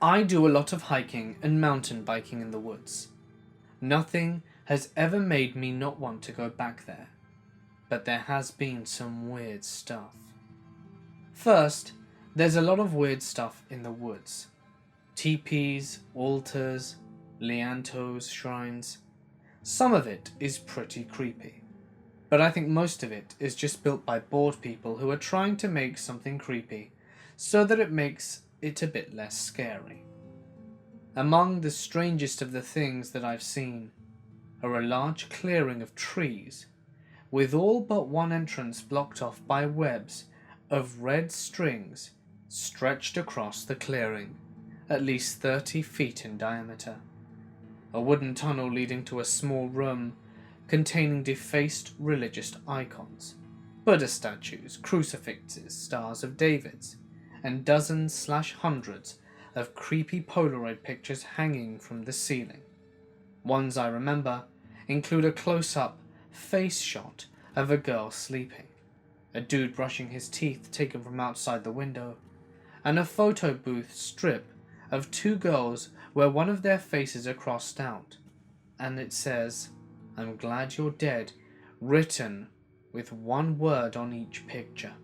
I do a lot of hiking and mountain biking in the woods. Nothing has ever made me not want to go back there, but there has been some weird stuff. First, there's a lot of weird stuff in the woods. Teepees, altars, liantos, shrines. Some of it is pretty creepy, but I think most of it is just built by bored people who are trying to make something creepy so that it makes it a bit less scary. Among the strangest of the things that I've seen are a large clearing of trees with all but one entrance blocked off by webs of red strings stretched across the clearing, at least 30 feet in diameter. A wooden tunnel leading to a small room containing defaced religious icons, Buddha statues, crucifixes, stars of Davids, and dozens/hundreds of creepy Polaroid pictures hanging from the ceiling. Ones I remember include a close-up face shot of a girl sleeping, a dude brushing his teeth taken from outside the window, and a photo booth strip of two girls where one of their faces are crossed out, and it says, "I'm glad you're dead," written with one word on each picture,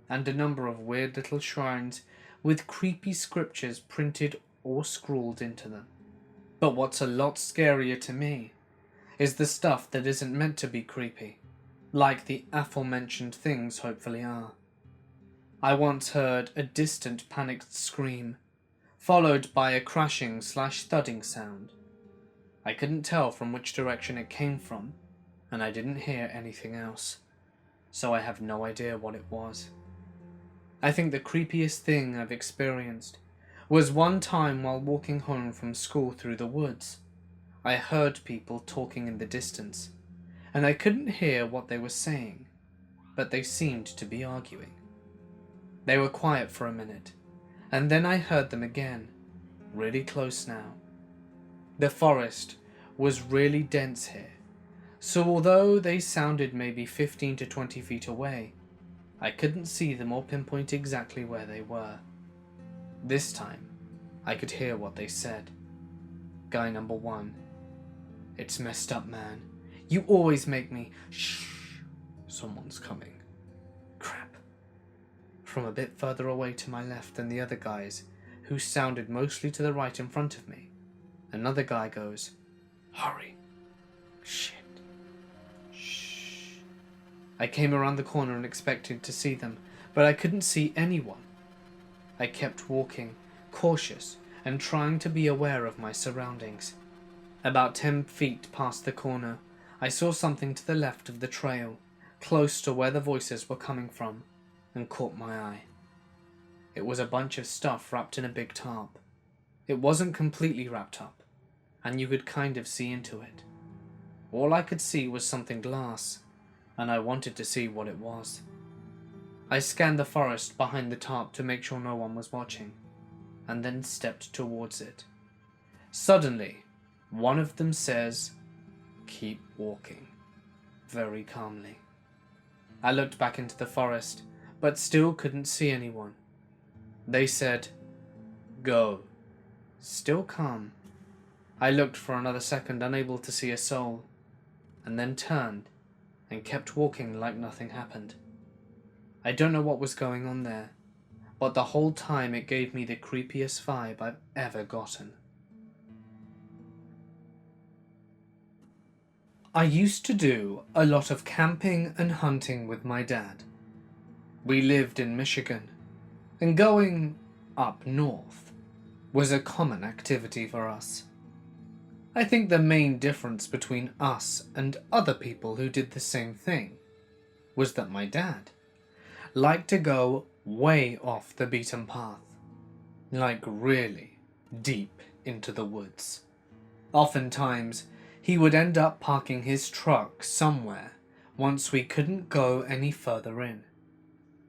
and a number of weird little shrines with creepy scriptures printed or scrawled into them. But what's a lot scarier to me is the stuff that isn't meant to be creepy, like the aforementioned things hopefully are. I once heard a distant panicked scream, followed by a crashing/thudding sound. I couldn't tell from which direction it came from, and I didn't hear anything else, so I have no idea what it was. I think the creepiest thing I've experienced was one time while walking home from school through the woods. I heard people talking in the distance, and I couldn't hear what they were saying, but they seemed to be arguing. They were quiet for a minute, and then I heard them again, really close now. The forest was really dense here, so although they sounded maybe 15 to 20 feet away, I couldn't see them or pinpoint exactly where they were. This time, I could hear what they said. Guy number 1, "It's messed up, man. You always make me shh. Someone's coming. Crap." From a bit further away to my left than the other guys, who sounded mostly to the right in front of me, another guy goes, "Hurry. Shit. Shh." I came around the corner and expected to see them, but I couldn't see anyone. I kept walking, cautious and trying to be aware of my surroundings. About 10 feet past the corner, I saw something to the left of the trail, close to where the voices were coming from, and caught my eye. It was a bunch of stuff wrapped in a big tarp. It wasn't completely wrapped up, and you could kind of see into it. All I could see was something glass, and I wanted to see what it was. I scanned the forest behind the tarp to make sure no one was watching, and then stepped towards it. Suddenly, one of them says, "Keep walking," very calmly. I looked back into the forest, but still couldn't see anyone. They said, "Go," still calm. I looked for another second, unable to see a soul, and then turned and kept walking like nothing happened. I don't know what was going on there, but the whole time it gave me the creepiest vibe I've ever gotten. I used to do a lot of camping and hunting with my dad. We lived in Michigan, and going up north was a common activity for us. I think the main difference between us and other people who did the same thing was that my dad liked to go way off the beaten path, like really deep into the woods. Oftentimes, he would end up parking his truck somewhere once we couldn't go any further in,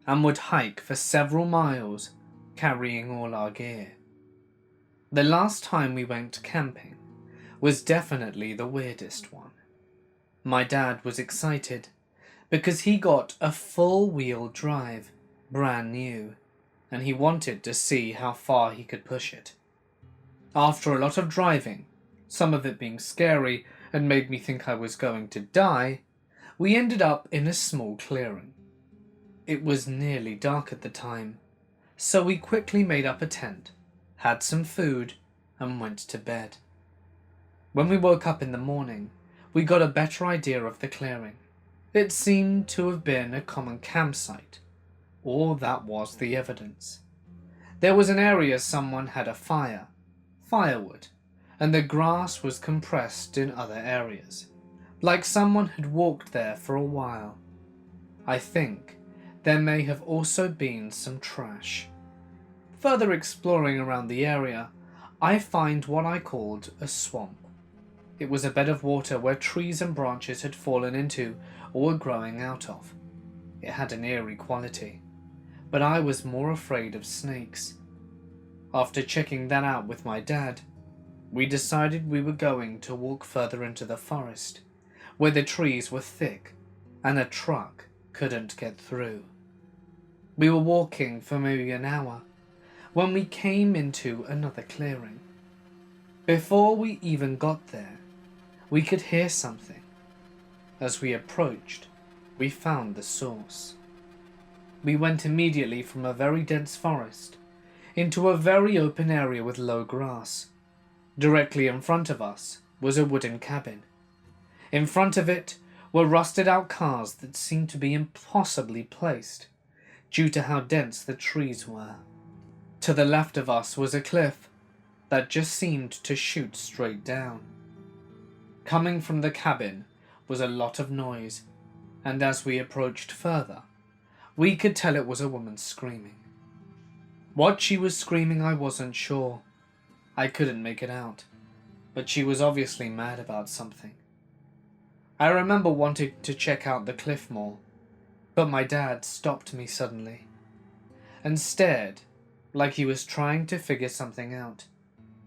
and would hike for several miles carrying all our gear. The last time we went camping was definitely the weirdest one. My dad was excited because he got a full-wheel drive, brand new, and he wanted to see how far he could push it. After a lot of driving, some of it being scary and made me think I was going to die, we ended up in a small clearing. It was nearly dark at the time, so we quickly made up a tent, had some food, and went to bed. When we woke up in the morning, we got a better idea of the clearing. It seemed to have been a common campsite, or that was the evidence. There was an area someone had a fire, firewood, and the grass was compressed in other areas, like someone had walked there for a while. I think there may have also been some trash. Further exploring around the area, I find what I called a swamp. It was a bed of water where trees and branches had fallen into or were growing out of. It had an eerie quality, but I was more afraid of snakes. After checking that out with my dad, we decided we were going to walk further into the forest, where the trees were thick and a truck couldn't get through. We were walking for maybe an hour when we came into another clearing. Before we even got there, we could hear something. As we approached, we found the source. We went immediately from a very dense forest into a very open area with low grass. Directly in front of us was a wooden cabin. In front of it were rusted out cars that seemed to be impossibly placed due to how dense the trees were. To the left of us was a cliff that just seemed to shoot straight down. Coming from the cabin was a lot of noise, and as we approached further, we could tell it was a woman screaming. What she was screaming I wasn't sure. I couldn't make it out, but she was obviously mad about something. I remember wanting to check out the cliff more, but my dad stopped me suddenly and stared like he was trying to figure something out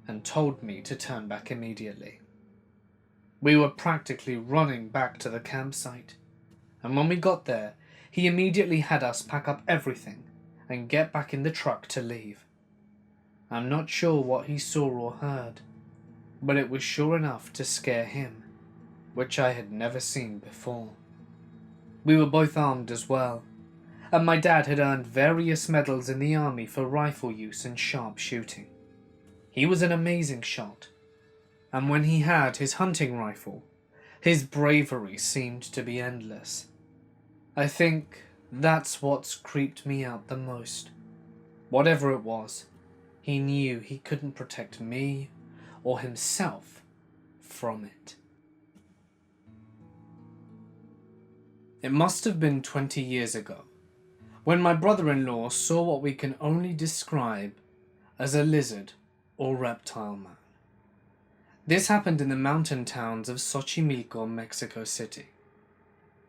and told me to turn back immediately. We were practically running back to the campsite, and when we got there, he immediately had us pack up everything and get back in the truck to leave. I'm not sure what he saw or heard, but it was sure enough to scare him, which I had never seen before. We were both armed as well, and my dad had earned various medals in the army for rifle use and sharp shooting. He was an amazing shot, and when he had his hunting rifle, his bravery seemed to be endless. I think that's what's creeped me out the most. Whatever it was, he knew he couldn't protect me or himself from it. It must have been 20 years ago, when my brother-in-law saw what we can only describe as a lizard or reptile man. This happened in the mountain towns of Xochimilco, Mexico City.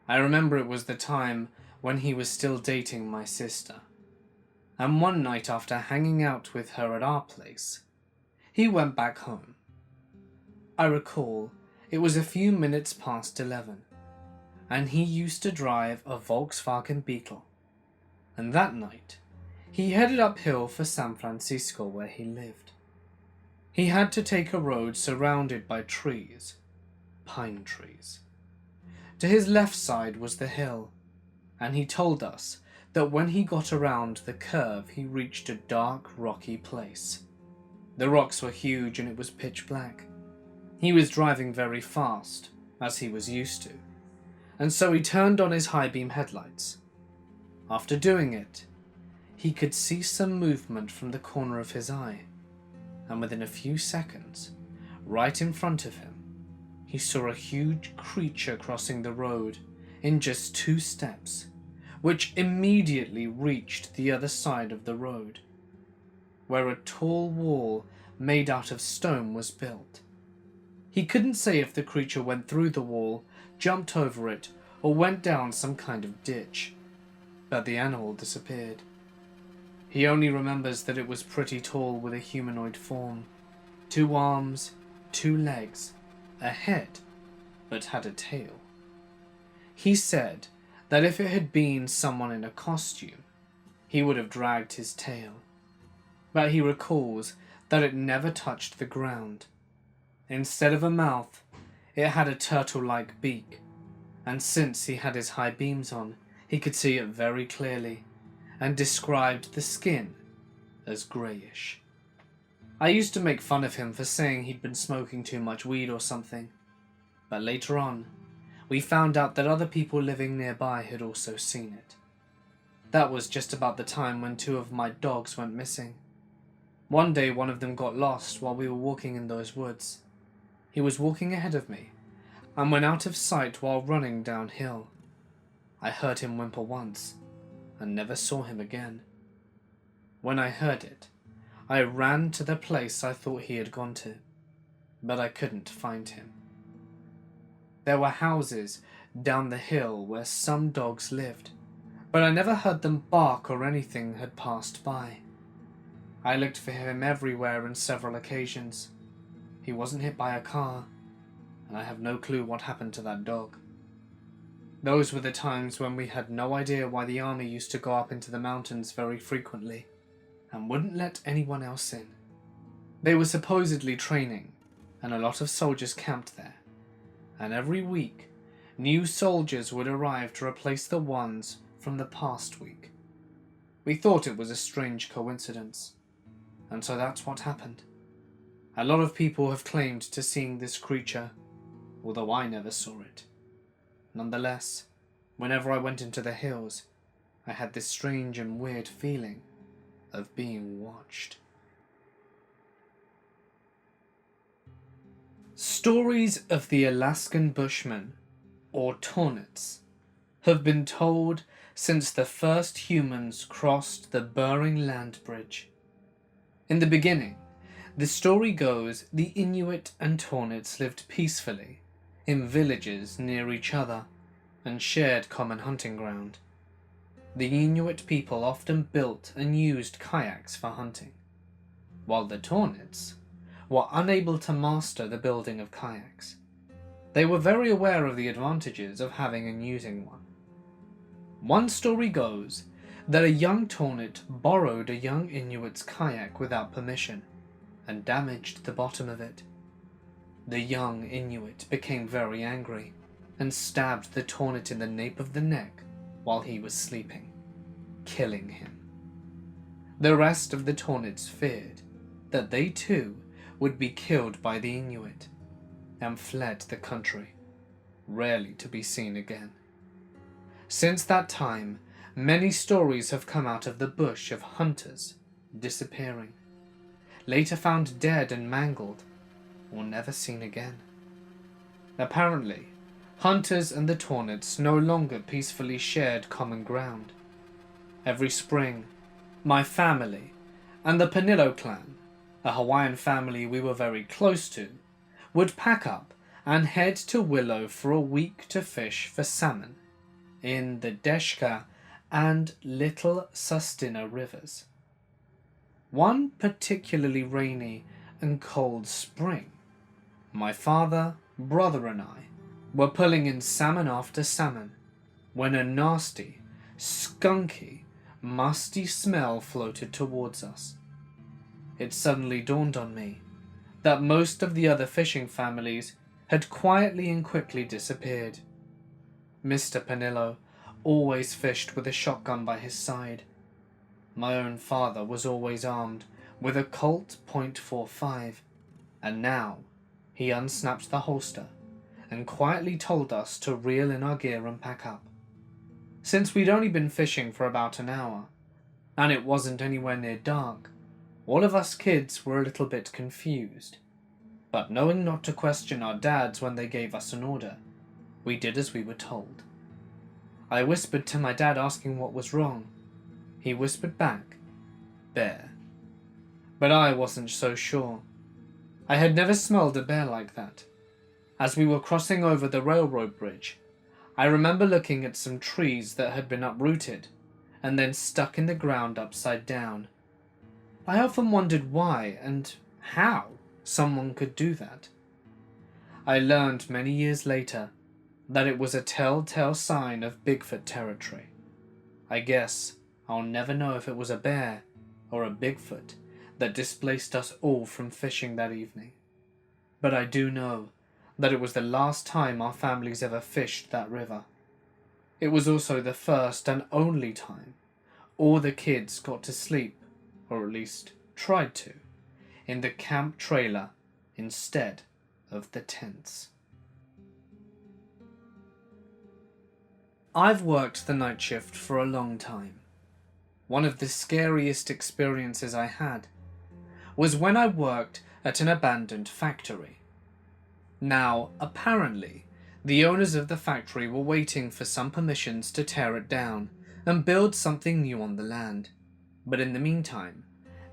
I remember it was the time when he was still dating my sister, and one night after hanging out with her at our place, he went back home. I recall it was a few minutes past 11, and he used to drive a Volkswagen Beetle, and that night he headed uphill for San Francisco where he lived. He had to take a road surrounded by trees, pine trees. To his left side was the hill, and he told us that when he got around the curve he reached a dark, rocky place. The rocks were huge and it was pitch black. He was driving very fast, as he was used to, and so he turned on his high beam headlights. After doing it, he could see some movement from the corner of his eye, and within a few seconds, right in front of him, he saw a huge creature crossing the road in just 2 steps, which immediately reached the other side of the road, where a tall wall made out of stone was built. He couldn't say if the creature went through the wall, jumped over it, or went down some kind of ditch, but the animal disappeared. He only remembers that it was pretty tall with a humanoid form, 2 arms, 2 legs, a head, but had a tail. He said that if it had been someone in a costume, he would have dragged his tail. But he recalls that it never touched the ground. Instead of a mouth, it had a turtle-like beak, and since he had his high beams on, he could see it very clearly, and described the skin as greyish. I used to make fun of him for saying he'd been smoking too much weed or something, but later on, we found out that other people living nearby had also seen it. That was just about the time when 2 of my dogs went missing. One day one of them got lost while we were walking in those woods. He was walking ahead of me, and went out of sight while running downhill. I heard him whimper once, and never saw him again. When I heard it, I ran to the place I thought he had gone to, but I couldn't find him. There were houses down the hill where some dogs lived, but I never heard them bark or anything had passed by. I looked for him everywhere on several occasions. He wasn't hit by a car, and I have no clue what happened to that dog. Those were the times when we had no idea why the army used to go up into the mountains very frequently, and wouldn't let anyone else in. They were supposedly training, and a lot of soldiers camped there, and every week, new soldiers would arrive to replace the ones from the past week. We thought it was a strange coincidence, and so that's what happened. A lot of people have claimed to seeing this creature, although I never saw it. Nonetheless, whenever I went into the hills, I had this strange and weird feeling of being watched. Stories of the Alaskan Bushman, or Tornets, have been told since the first humans crossed the Bering Land Bridge. In the beginning, the story goes the Inuit and Tornets lived peacefully in villages near each other and shared common hunting ground. The Inuit people often built and used kayaks for hunting, while the Tornets were unable to master the building of kayaks. They were very aware of the advantages of having and using one. One story goes that a young Tornet borrowed a young Inuit's kayak without permission and damaged the bottom of it. The young Inuit became very angry and stabbed the Tornet in the nape of the neck while he was sleeping, killing him. The rest of the Tornets feared that they too would be killed by the Inuit and fled the country, rarely to be seen again. Since that time, many stories have come out of the bush of hunters disappearing, later found dead and mangled, or never seen again. Apparently, hunters and the Tornets no longer peacefully shared common ground. Every spring, my family and the Panillo clan, a Hawaiian family we were very close to, would pack up and head to Willow for a week to fish for salmon in the Deshka and Little Sustinna rivers. One particularly rainy and cold spring, my father, brother and I were pulling in salmon after salmon when a nasty, skunky, musty smell floated towards us. It suddenly dawned on me that most of the other fishing families had quietly and quickly disappeared. Mr. Panillo always fished with a shotgun by his side. My own father was always armed with a Colt .45, and now he unsnapped the holster and quietly told us to reel in our gear and pack up. Since we'd only been fishing for about an hour, and it wasn't anywhere near dark, all of us kids were a little bit confused. But knowing not to question our dads when they gave us an order, we did as we were told. I whispered to my dad asking what was wrong. He whispered back, "Bear." But I wasn't so sure. I had never smelled a bear like that. As we were crossing over the railroad bridge, I remember looking at some trees that had been uprooted and then stuck in the ground upside down. I often wondered why and how someone could do that. I learned many years later that it was a telltale sign of Bigfoot territory. I guess I'll never know if it was a bear or a Bigfoot that displaced us all from fishing that evening. But I do know that it was the last time our families ever fished that river. It was also the first and only time all the kids got to sleep, or at least tried to, in the camp trailer instead of the tents. I've worked the night shift for a long time. One of the scariest experiences I had was when I worked at an abandoned factory. Now, apparently, the owners of the factory were waiting for some permissions to tear it down and build something new on the land. But in the meantime,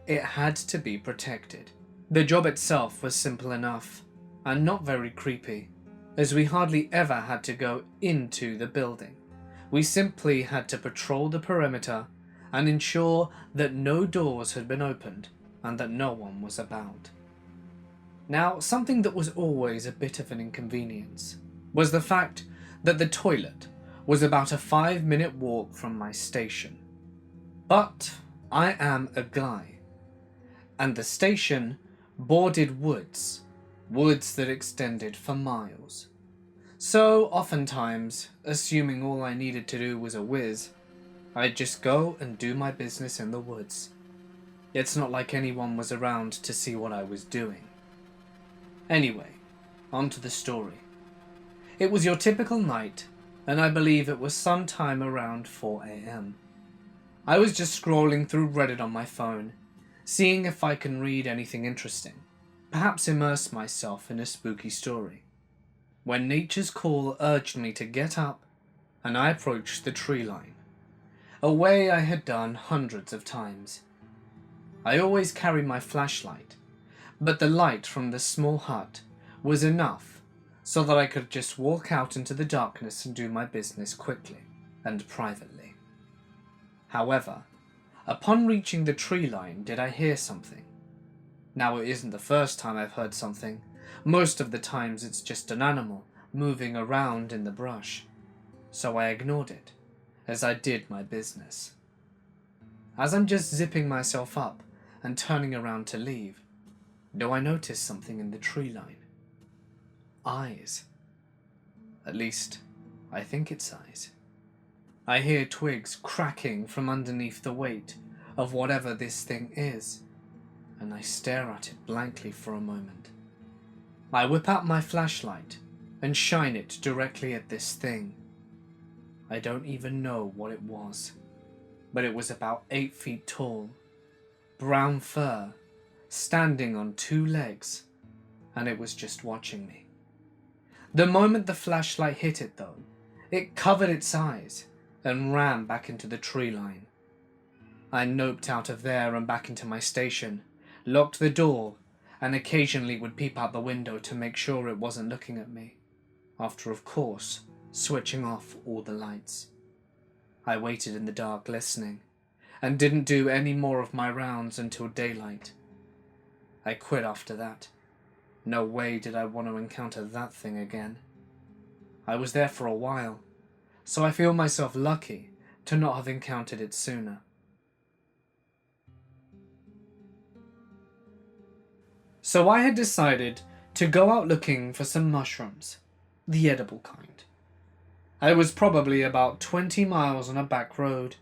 it had to be protected. The job itself was simple enough and not very creepy, as we hardly ever had to go into the building. We simply had to patrol the perimeter and ensure that no doors had been opened and that no one was about. Now, something that was always a bit of an inconvenience was the fact that the toilet was about a 5-minute walk from my station. But I am a guy, and the station bordered woods that extended for miles. So oftentimes, assuming all I needed to do was a whiz, I'd just go and do my business in the woods. It's not like anyone was around to see what I was doing. Anyway, on to the story. It was your typical night, and I believe it was sometime around 4 a.m. I was just scrolling through Reddit on my phone, seeing if I can read anything interesting, perhaps immerse myself in a spooky story, when nature's call urged me to get up, and I approached the tree line, a way I had done hundreds of times. I always carry my flashlight, but the light from the small hut was enough so that I could just walk out into the darkness and do my business quickly and privately. However, upon reaching the tree line did I hear something. Now, it isn't the first time I've heard something. Most of the times it's just an animal moving around in the brush, so I ignored it as I did my business. As I'm just zipping myself up and turning around to leave, do I notice something in the tree line? Eyes. At least, I think it's eyes. I hear twigs cracking from underneath the weight of whatever this thing is, and I stare at it blankly for a moment. I whip out my flashlight and shine it directly at this thing. I don't even know what it was, but it was about 8 feet tall, brown fur, standing on 2 legs, and it was just watching me. The moment the flashlight hit it though, it covered its eyes and ran back into the tree line. I noped out of there and back into my station, locked the door, and occasionally would peep out the window to make sure it wasn't looking at me, after of course switching off all the lights. I waited in the dark listening, and didn't do any more of my rounds until daylight. I quit after that. No way did I want to encounter that thing again. I was there for a while, so I feel myself lucky to not have encountered it sooner. So I had decided to go out looking for some mushrooms, the edible kind. I was probably about 20 miles on a back road,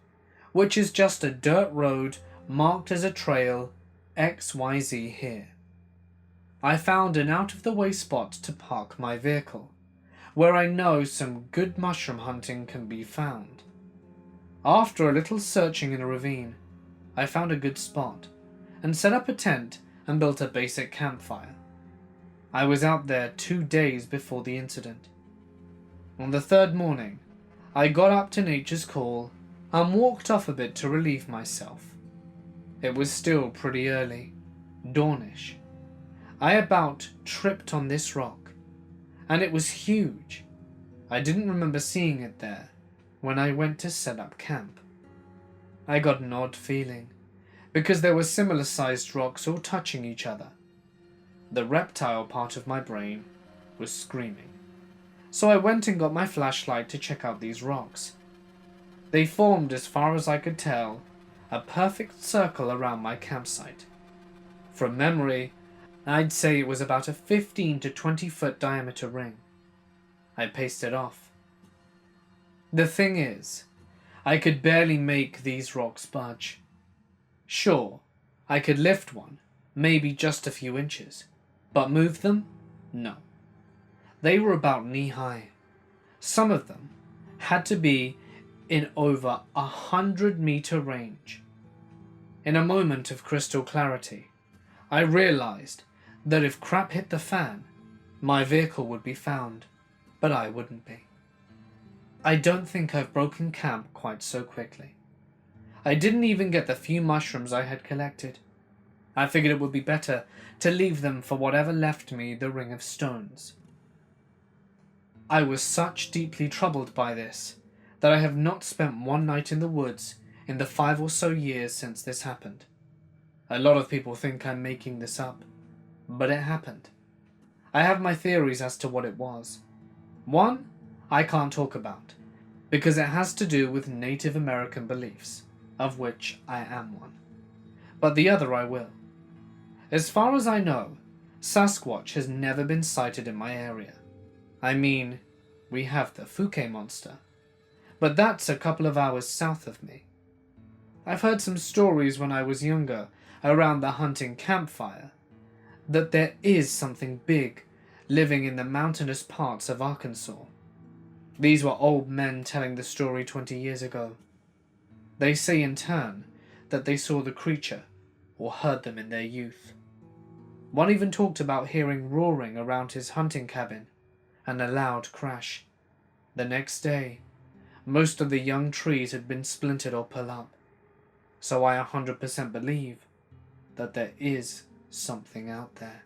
which is just a dirt road marked as a trail XYZ here. I found an out-of-the-way spot to park my vehicle, where I know some good mushroom hunting can be found. After a little searching in a ravine, I found a good spot, and set up a tent and built a basic campfire. I was out there 2 days before the incident. On the 3rd morning, I got up to nature's call and walked off a bit to relieve myself. It was still pretty early, dawnish. I about tripped on this rock, and it was huge. I didn't remember seeing it there when I went to set up camp. I got an odd feeling, because there were similar sized rocks all touching each other. The reptile part of my brain was screaming, so I went and got my flashlight to check out these rocks. They formed, as far as I could tell, a perfect circle around my campsite. From memory, I'd say it was about a 15 to 20 foot diameter ring. I paced it off. The thing is, I could barely make these rocks budge. Sure, I could lift one, maybe just a few inches, but move them? No. They were about knee-high. Some of them had to be in over 100-meter range. In a moment of crystal clarity, I realized that if crap hit the fan, my vehicle would be found, but I wouldn't be. I don't think I've broken camp quite so quickly. I didn't even get the few mushrooms I had collected. I figured it would be better to leave them for whatever left me the ring of stones. I was such deeply troubled by this that I have not spent one night in the woods in the 5 or so years since this happened. A lot of people think I'm making this up, but it happened. I have my theories as to what it was. One, I can't talk about, because it has to do with Native American beliefs, of which I am one. But the other I will. As far as I know, Sasquatch has never been sighted in my area. I mean, we have the Fouquet monster, but that's a couple of hours south of me. I've heard some stories when I was younger, around the hunting campfire, that there is something big living in the mountainous parts of Arkansas. These were old men telling the story 20 years ago. They say in turn that they saw the creature or heard them in their youth. One even talked about hearing roaring around his hunting cabin and a loud crash. The next day, most of the young trees had been splintered or pulled up, so I 100% believe that there is something out there.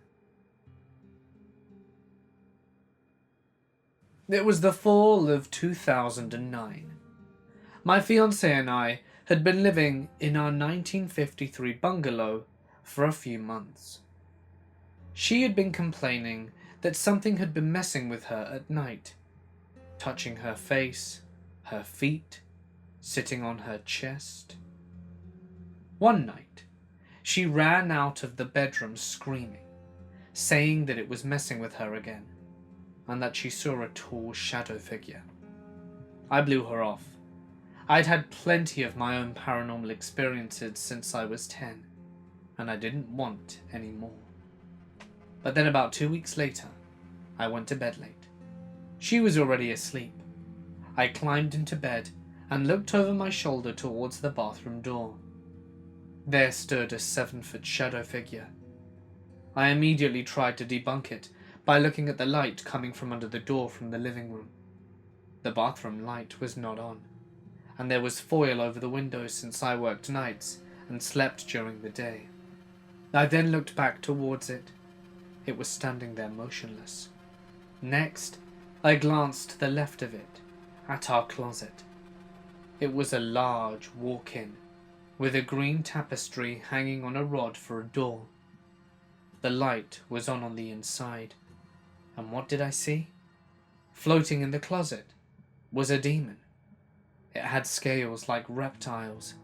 It was the fall of 2009. My fiancée and I had been living in our 1953 bungalow for a few months. She had been complaining that something had been messing with her at night, touching her face, her feet, sitting on her chest. One night, she ran out of the bedroom screaming, saying that it was messing with her again, and that she saw a tall shadow figure. I blew her off. I'd had plenty of my own paranormal experiences since I was 10, and I didn't want any more. But then about 2 weeks later, I went to bed late. She was already asleep. I climbed into bed and looked over my shoulder towards the bathroom door. There stood a 7-foot shadow figure. I immediately tried to debunk it by looking at the light coming from under the door from the living room. The bathroom light was not on, and there was foil over the windows since I worked nights and slept during the day. I then looked back towards it. It was standing there motionless. Next, I glanced to the left of it, at our closet. It was a large walk-in, with a green tapestry hanging on a rod for a door. The light was on the inside, and what did I see? Floating in the closet was a demon. It had scales like reptiles.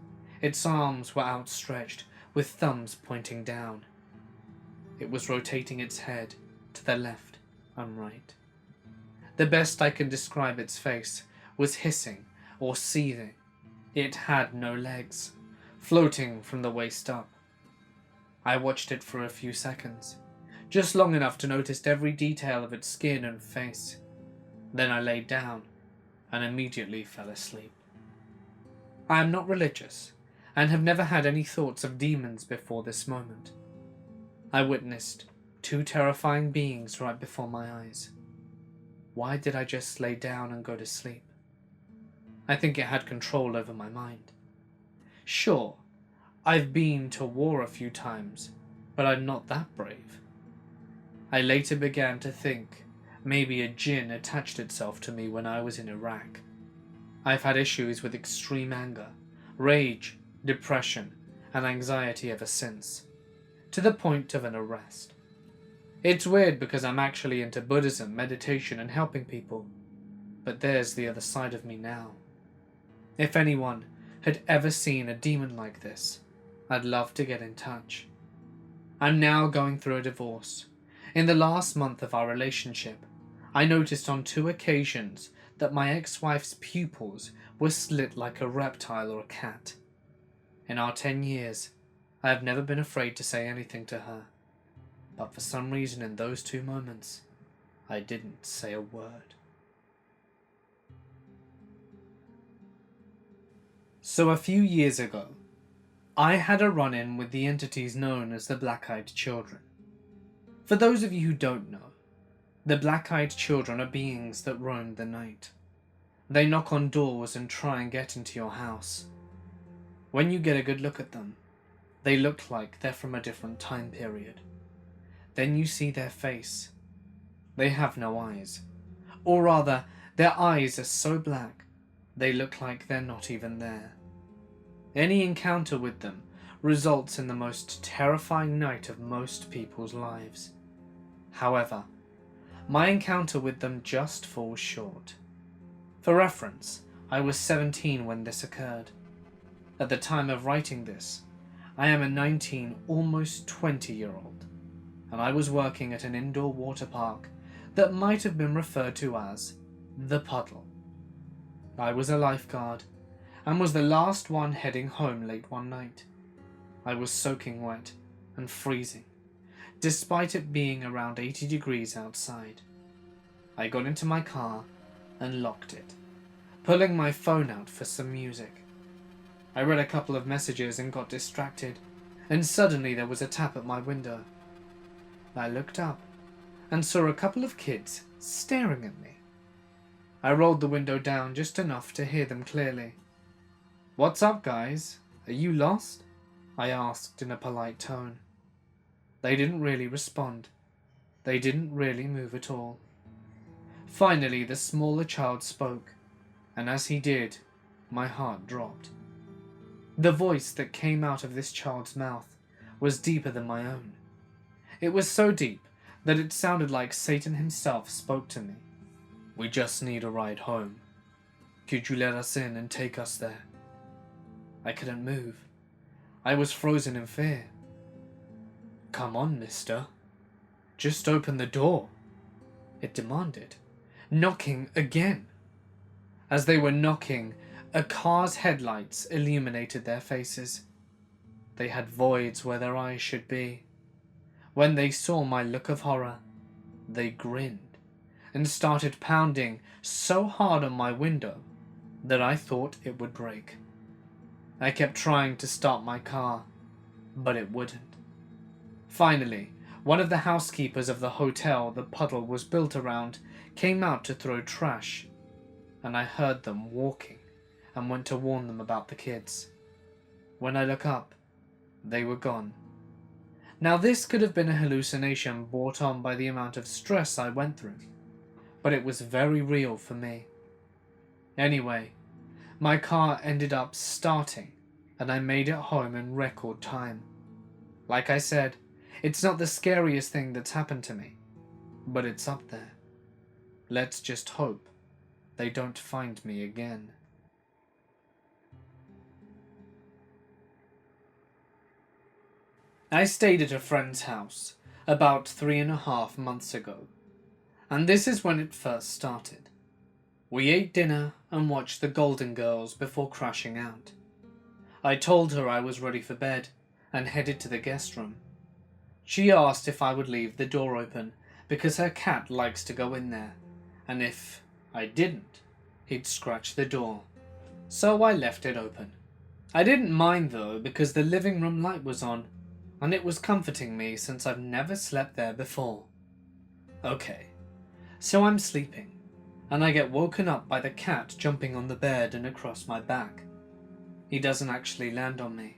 Its arms were outstretched, with thumbs pointing down. It was rotating its head to the left and right. The best I can describe its face was hissing or seething. It had no legs, floating from the waist up. I watched it for a few seconds, just long enough to notice every detail of its skin and face. Then I laid down and immediately fell asleep. I am not religious and have never had any thoughts of demons before this moment. I witnessed 2 terrifying beings right before my eyes. Why did I just lay down and go to sleep? I think it had control over my mind. Sure, I've been to war a few times, but I'm not that brave. I later began to think maybe a jinn attached itself to me when I was in Iraq. I've had issues with extreme anger, rage, depression, and anxiety ever since, to the point of an arrest. It's weird because I'm actually into Buddhism, meditation, and helping people, but there's the other side of me now. If anyone had ever seen a demon like this, I'd love to get in touch. I'm now going through a divorce. In the last month of our relationship, I noticed on 2 occasions that my ex-wife's pupils were slit like a reptile or a cat. In our 10 years, I have never been afraid to say anything to her, but for some reason in those 2 moments, I didn't say a word. So a few years ago, I had a run-in with the entities known as the Black-Eyed Children. For those of you who don't know, the Black-Eyed Children are beings that roam the night. They knock on doors and try and get into your house. When you get a good look at them, they look like they're from a different time period. Then you see their face. They have no eyes. Or rather, their eyes are so black, they look like they're not even there. Any encounter with them results in the most terrifying night of most people's lives. However, my encounter with them just falls short. For reference, I was 17 when this occurred. At the time of writing this, I am a 19, almost 20-year-old, and I was working at an indoor water park that might have been referred to as the Puddle. I was a lifeguard, and was the last one heading home late one night. I was soaking wet and freezing, despite it being around 80 degrees outside. I got into my car and locked it, pulling my phone out for some music. I read a couple of messages and got distracted, and suddenly there was a tap at my window. I looked up and saw a couple of kids staring at me. I rolled the window down just enough to hear them clearly. "What's up, guys? Are you lost?" I asked in a polite tone. They didn't really respond. They didn't really move at all. Finally, the smaller child spoke, and as he did, my heart dropped. The voice that came out of this child's mouth was deeper than my own. It was so deep that it sounded like Satan himself spoke to me. "We just need a ride home. Could you let us in and take us there?" I couldn't move. I was frozen in fear. "Come on, mister. Just open the door," it demanded, knocking again. As they were knocking, a car's headlights illuminated their faces. They had voids where their eyes should be. When they saw my look of horror, they grinned and started pounding so hard on my window that I thought it would break. I kept trying to start my car, but it wouldn't. Finally, one of the housekeepers of the hotel the puddle was built around came out to throw trash, and I heard them walking and went to warn them about the kids. When I look up, they were gone. Now this could have been a hallucination brought on by the amount of stress I went through, but it was very real for me. Anyway, my car ended up starting, and I made it home in record time. Like I said, it's not the scariest thing that's happened to me, but it's up there. Let's just hope they don't find me again. I stayed at a friend's house about 3.5 months ago, and this is when it first started. We ate dinner and watched the Golden Girls before crashing out. I told her I was ready for bed and headed to the guest room. She asked if I would leave the door open because her cat likes to go in there, and if I didn't, he'd scratch the door. So I left it open. I didn't mind though because the living room light was on, and it was comforting me since I've never slept there before. Okay, so I'm sleeping, and I get woken up by the cat jumping on the bed and across my back. He doesn't actually land on me.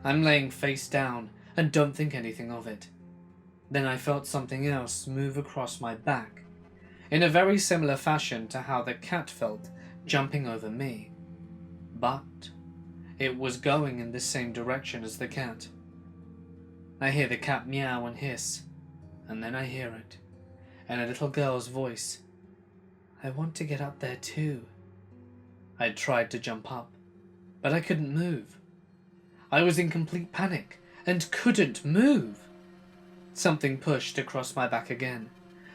I'm laying face down and don't think anything of it. Then I felt something else move across my back, in a very similar fashion to how the cat felt jumping over me. But it was going in the same direction as the cat. I hear the cat meow and hiss, and then I hear it, and a little girl's voice. "I want to get up there too." I tried to jump up, but I couldn't move. I was in complete panic and couldn't move. Something pushed across my back again,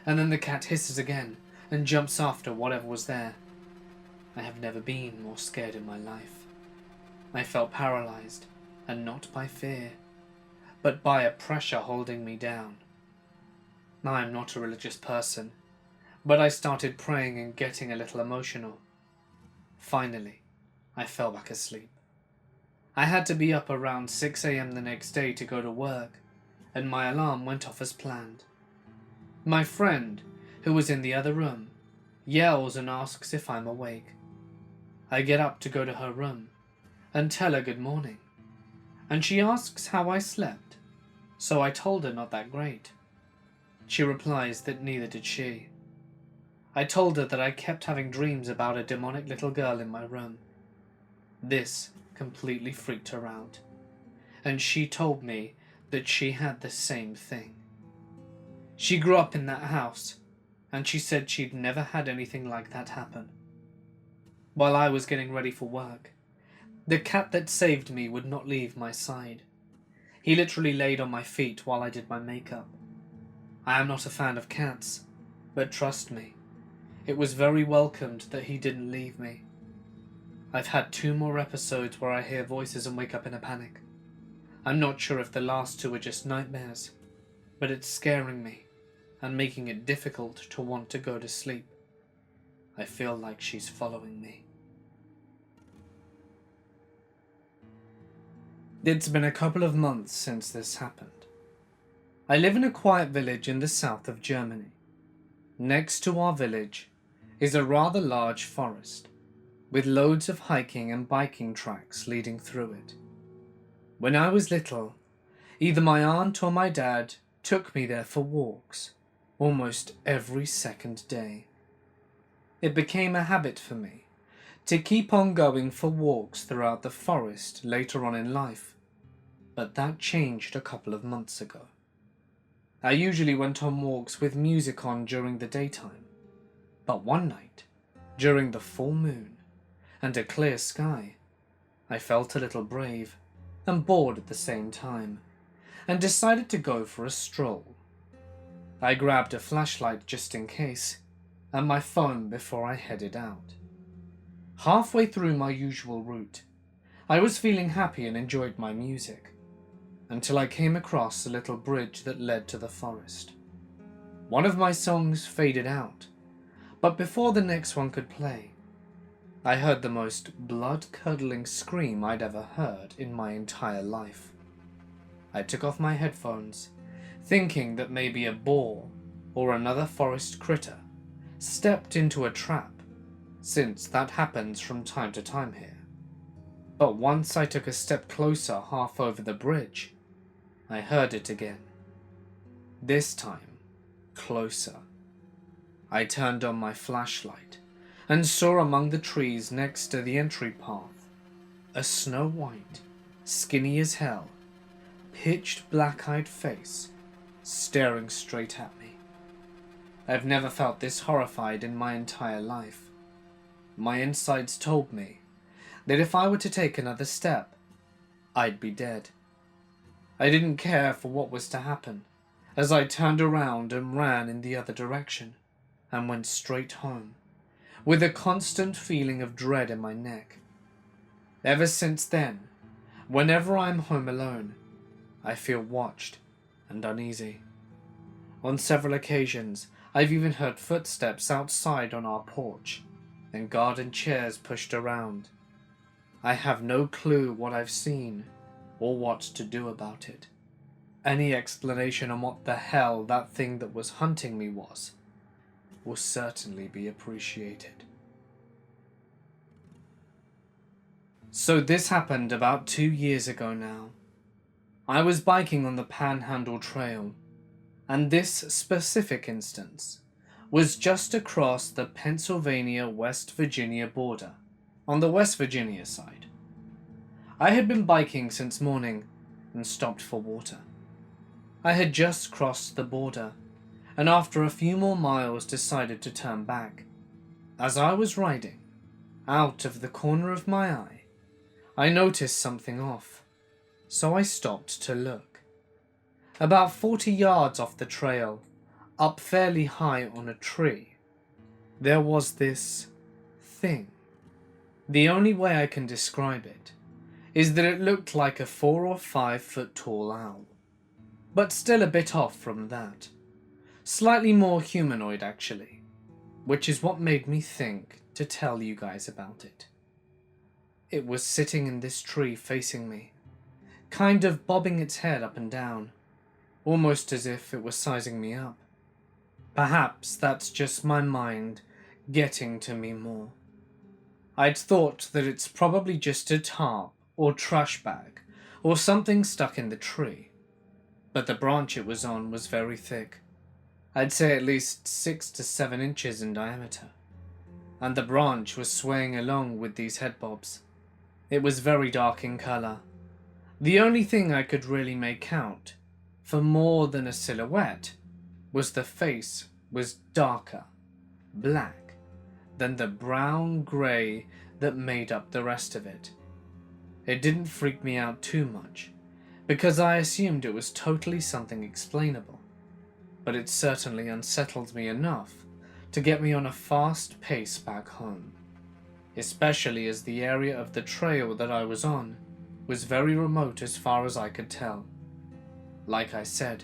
and then the cat hisses again and jumps after whatever was there. I have never been more scared in my life. I felt paralyzed, and not by fear, but by a pressure holding me down. I am not a religious person, but I started praying and getting a little emotional. Finally, I fell back asleep. I had to be up around 6 a.m. the next day to go to work, and my alarm went off as planned. My friend, who was in the other room, yells and asks if I'm awake. I get up to go to her room and tell her good morning, and she asks how I slept, so I told her not that great. She replies that neither did she. I told her that I kept having dreams about a demonic little girl in my room. This completely freaked her out, and she told me that she had the same thing. She grew up in that house, and she said she'd never had anything like that happen. While I was getting ready for work, the cat that saved me would not leave my side. He literally laid on my feet while I did my makeup. I am not a fan of cats, but trust me, it was very welcomed that he didn't leave me. I've had 2 more episodes where I hear voices and wake up in a panic. I'm not sure if the last 2 are just nightmares, but it's scaring me and making it difficult to want to go to sleep. I feel like she's following me. It's been a couple of months since this happened. I live in a quiet village in the south of Germany. Next to our village is a rather large forest, with loads of hiking and biking tracks leading through it. When I was little, either my aunt or my dad took me there for walks, almost every second day. It became a habit for me to keep on going for walks throughout the forest later on in life, but that changed a couple of months ago. I usually went on walks with music on during the daytime, but one night, during the full moon and a clear sky, I felt a little brave and bored at the same time, and decided to go for a stroll. I grabbed a flashlight just in case, and my phone before I headed out. Halfway through my usual route, I was feeling happy and enjoyed my music, until I came across a little bridge that led to the forest. One of my songs faded out, but before the next one could play, I heard the most blood-curdling scream I'd ever heard in my entire life. I took off my headphones, thinking that maybe a boar or another forest critter stepped into a trap, since that happens from time to time here. But once I took a step closer half over the bridge, I heard it again. This time, closer. I turned on my flashlight and saw among the trees next to the entry path a snow-white, skinny as hell, pitched black-eyed face staring straight at me. I've never felt this horrified in my entire life. My insides told me that if I were to take another step, I'd be dead. I didn't care for what was to happen, as I turned around and ran in the other direction, and went straight home, with a constant feeling of dread in my neck. Ever since then, whenever I'm home alone, I feel watched and uneasy. On several occasions, I've even heard footsteps outside on our porch, and garden chairs pushed around. I have no clue what I've seen, or what to do about it. Any explanation on what the hell that thing that was hunting me was will certainly be appreciated. So this happened about 2 years ago now. I was biking on the Panhandle Trail, and this specific instance was just across the Pennsylvania-West Virginia border, on the West Virginia side. I had been biking since morning and stopped for water. I had just crossed the border, and after a few more miles decided to turn back. As I was riding, out of the corner of my eye, I noticed something off, so I stopped to look. About 40 yards off the trail, up fairly high on a tree, there was this thing. The only way I can describe it is that it looked like a 4 or 5 foot tall owl, but still a bit off from that. Slightly more humanoid actually, which is what made me think to tell you guys about it. It was sitting in this tree facing me, kind of bobbing its head up and down, almost as if it was sizing me up. Perhaps that's just my mind getting to me more. I'd thought that it's probably just a tarp or trash bag or something stuck in the tree, but the branch it was on was very thick. I'd say at least 6 to 7 inches in diameter, and the branch was swaying along with these head bobs. It was very dark in colour. The only thing I could really make out, for more than a silhouette, was the face was darker, black, than the brown-grey that made up the rest of it. It didn't freak me out too much, because I assumed it was totally something explainable, but it certainly unsettled me enough to get me on a fast pace back home, especially as the area of the trail that I was on was very remote as far as I could tell. Like I said,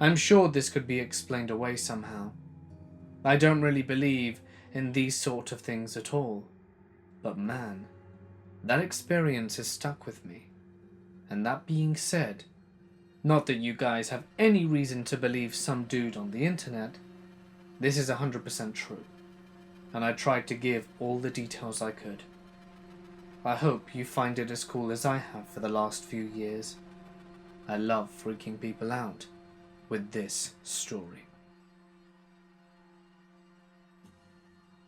I'm sure this could be explained away somehow. I don't really believe in these sort of things at all, but man, that experience has stuck with me. And that being said, not that you guys have any reason to believe some dude on the internet, this is 100% true, and I tried to give all the details I could. I hope you find it as cool as I have for the last few years. I love freaking people out with this story.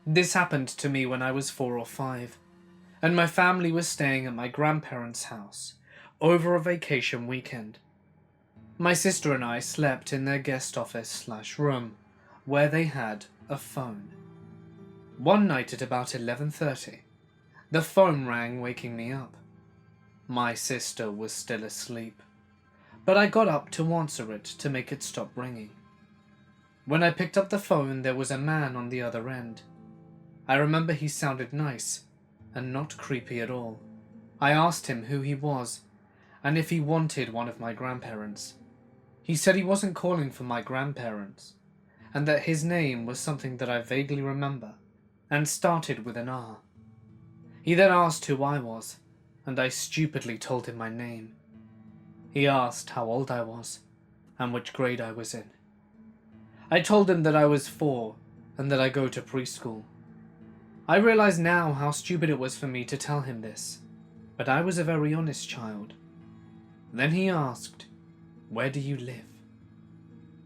This happened to me when I was 4 or 5, and my family was staying at my grandparents' house over a vacation weekend. My sister and I slept in their guest office/room, where they had a phone. One night at about 11:30, the phone rang, waking me up. My sister was still asleep, but I got up to answer it to make it stop ringing. When I picked up the phone, there was a man on the other end. I remember he sounded nice and not creepy at all. I asked him who he was and if he wanted one of my grandparents. He said he wasn't calling for my grandparents, and that his name was something that I vaguely remember, and started with an R. He then asked who I was, and I stupidly told him my name. He asked how old I was, and which grade I was in. I told him that I was 4, and that I go to preschool. I realize now how stupid it was for me to tell him this, but I was a very honest child. Then he asked, "Where do you live?"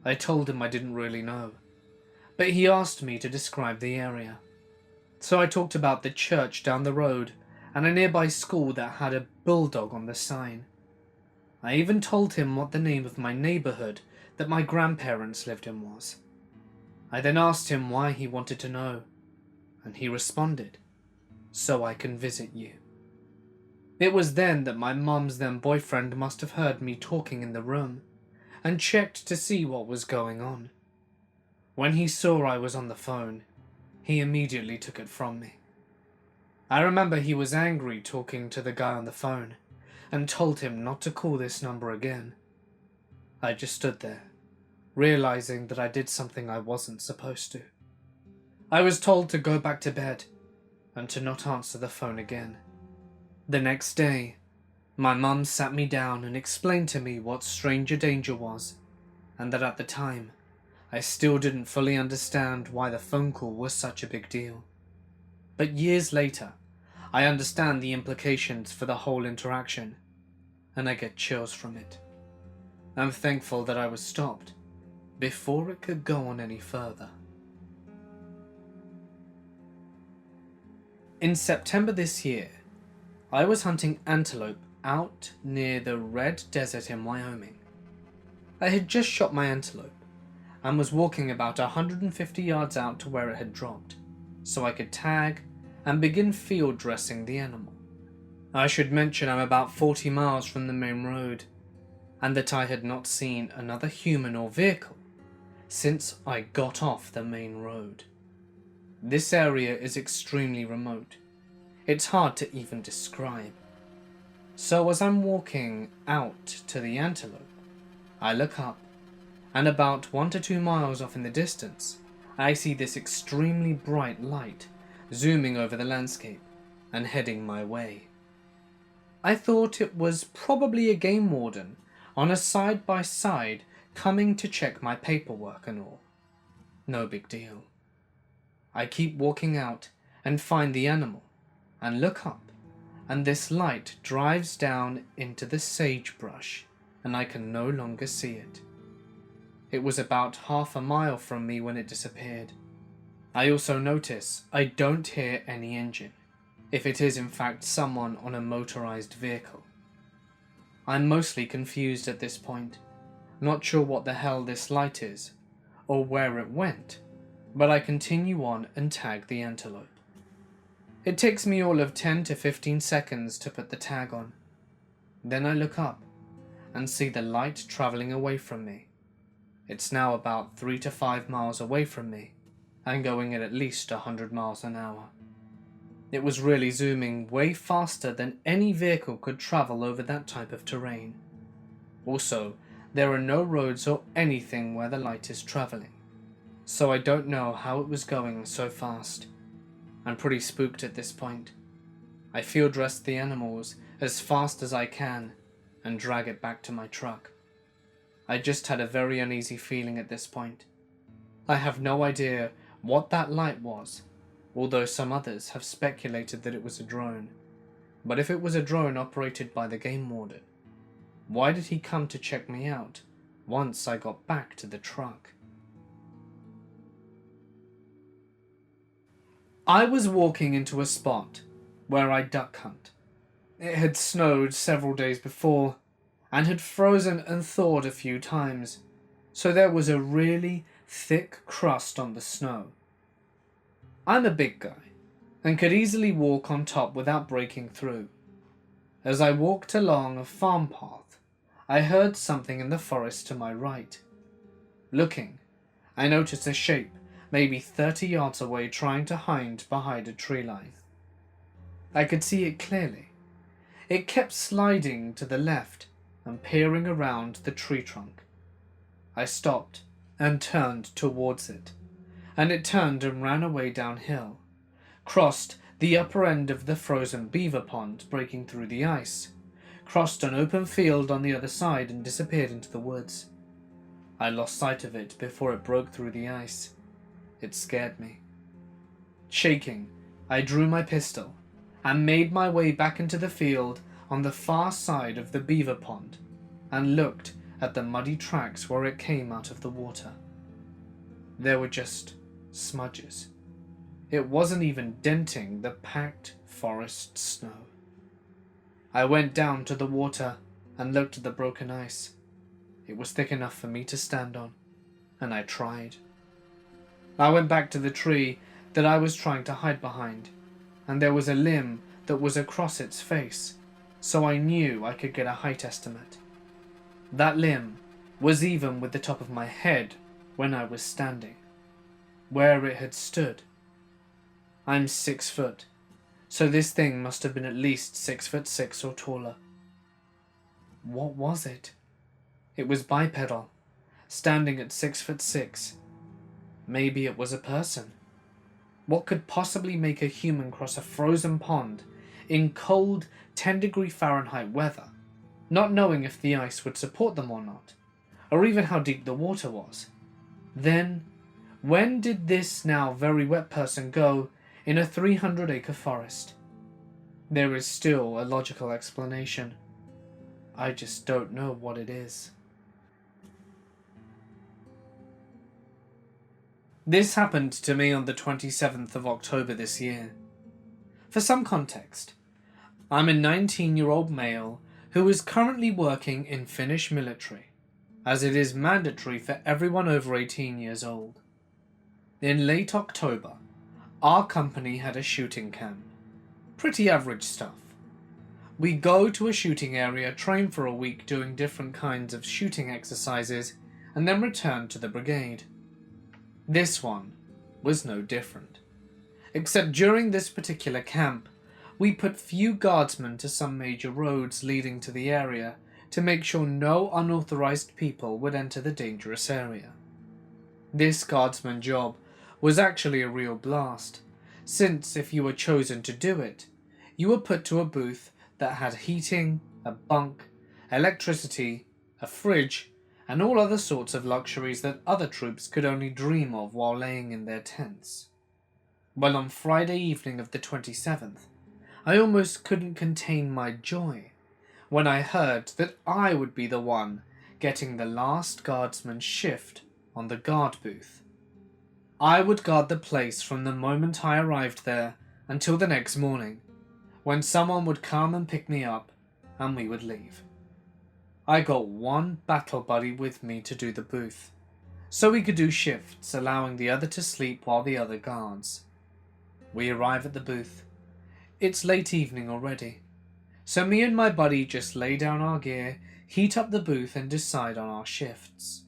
I told him I didn't really know, but he asked me to describe the area. So I talked about the church down the road and a nearby school that had a bulldog on the sign. I even told him what the name of my neighborhood that my grandparents lived in was. I then asked him why he wanted to know, and he responded, "So I can visit you." It was then that my mum's then boyfriend must have heard me talking in the room and checked to see what was going on. When he saw I was on the phone, he immediately took it from me. I remember he was angry talking to the guy on the phone and told him not to call this number again. I just stood there, realizing that I did something I wasn't supposed to. I was told to go back to bed and to not answer the phone again. The next day, my mum sat me down and explained to me what stranger danger was, and that at the time, I still didn't fully understand why the phone call was such a big deal. But years later, I understand the implications for the whole interaction, and I get chills from it. I'm thankful that I was stopped before it could go on any further. In September this year, I was hunting antelope out near the Red Desert in Wyoming. I had just shot my antelope and was walking about 150 yards out to where it had dropped, so I could tag and begin field dressing the animal. I should mention I'm about 40 miles from the main road, and that I had not seen another human or vehicle since I got off the main road. This area is extremely remote. It's hard to even describe. So as I'm walking out to the antelope, I look up, and about 1 to 2 miles off in the distance, I see this extremely bright light zooming over the landscape and heading my way. I thought it was probably a game warden on a side-by-side coming to check my paperwork and all. No big deal. I keep walking out and find the animal and look up, and this light drives down into the sagebrush and I can no longer see it. It was about half a mile from me when it disappeared. I also notice I don't hear any engine, if it is in fact someone on a motorized vehicle. I'm mostly confused at this point, not sure what the hell this light is, or where it went, but I continue on and tag the antelope. It takes me all of 10 to 15 seconds to put the tag on. Then I look up and see the light travelling away from me. It's now about 3 to 5 miles away from me, and going at least 100 miles an hour. It was really zooming way faster than any vehicle could travel over that type of terrain. Also, there are no roads or anything where the light is travelling, so I don't know how it was going so fast. I'm pretty spooked at this point. I field dress the animals as fast as I can and drag it back to my truck. I just had a very uneasy feeling at this point. I have no idea what that light was, although some others have speculated that it was a drone. But if it was a drone operated by the game warden, why did he come to check me out once I got back to the truck? I was walking into a spot where I duck hunt. It had snowed several days before and had frozen and thawed a few times, so there was a really thick crust on the snow. I'm a big guy and could easily walk on top without breaking through. As I walked along a farm path, I heard something in the forest to my right. Looking, I noticed a shape maybe 30 yards away trying to hide behind a tree line. I could see it clearly. It kept sliding to the left and peering around the tree trunk. I stopped and turned towards it, and it turned and ran away downhill, crossed the upper end of the frozen beaver pond breaking through the ice, crossed an open field on the other side and disappeared into the woods. I lost sight of it before it broke through the ice. It scared me. Shaking, I drew my pistol and made my way back into the field on the far side of the beaver pond and looked at the muddy tracks where it came out of the water. There were just smudges. It wasn't even denting the packed forest snow. I went down to the water and looked at the broken ice. It was thick enough for me to stand on, and I tried. I went back to the tree that I was trying to hide behind, and there was a limb that was across its face, so I knew I could get a height estimate. That limb was even with the top of my head when I was standing, where it had stood. I'm 6 foot, so this thing must have been at least 6'6" or taller. What was it? It was bipedal, standing at 6'6". Maybe it was a person. What could possibly make a human cross a frozen pond in cold 10-degree Fahrenheit weather, not knowing if the ice would support them or not, or even how deep the water was? Then, when did this now very wet person go in a 300-acre forest? There is still a logical explanation. I just don't know what it is. This happened to me on the 27th of October this year. For some context, I'm a 19-year-old male who is currently working in Finnish military, as it is mandatory for everyone over 18 years old. In late October, our company had a shooting camp. Pretty average stuff. We go to a shooting area, train for a week doing different kinds of shooting exercises, and then return to the brigade. This one was no different. Except during this particular camp, we put few guardsmen to some major roads leading to the area to make sure no unauthorized people would enter the dangerous area. This guardsman job was actually a real blast, since if you were chosen to do it, you were put to a booth that had heating, a bunk, electricity, a fridge, and all other sorts of luxuries that other troops could only dream of while laying in their tents. Well, on Friday evening of the 27th, I almost couldn't contain my joy when I heard that I would be the one getting the last guardsman's shift on the guard booth. I would guard the place from the moment I arrived there until the next morning, when someone would come and pick me up and we would leave. I got one battle buddy with me to do the booth, so we could do shifts, allowing the other to sleep while the other guards. We arrive at the booth. It's late evening already, so me and my buddy just lay down our gear, heat up the booth and decide on our shifts.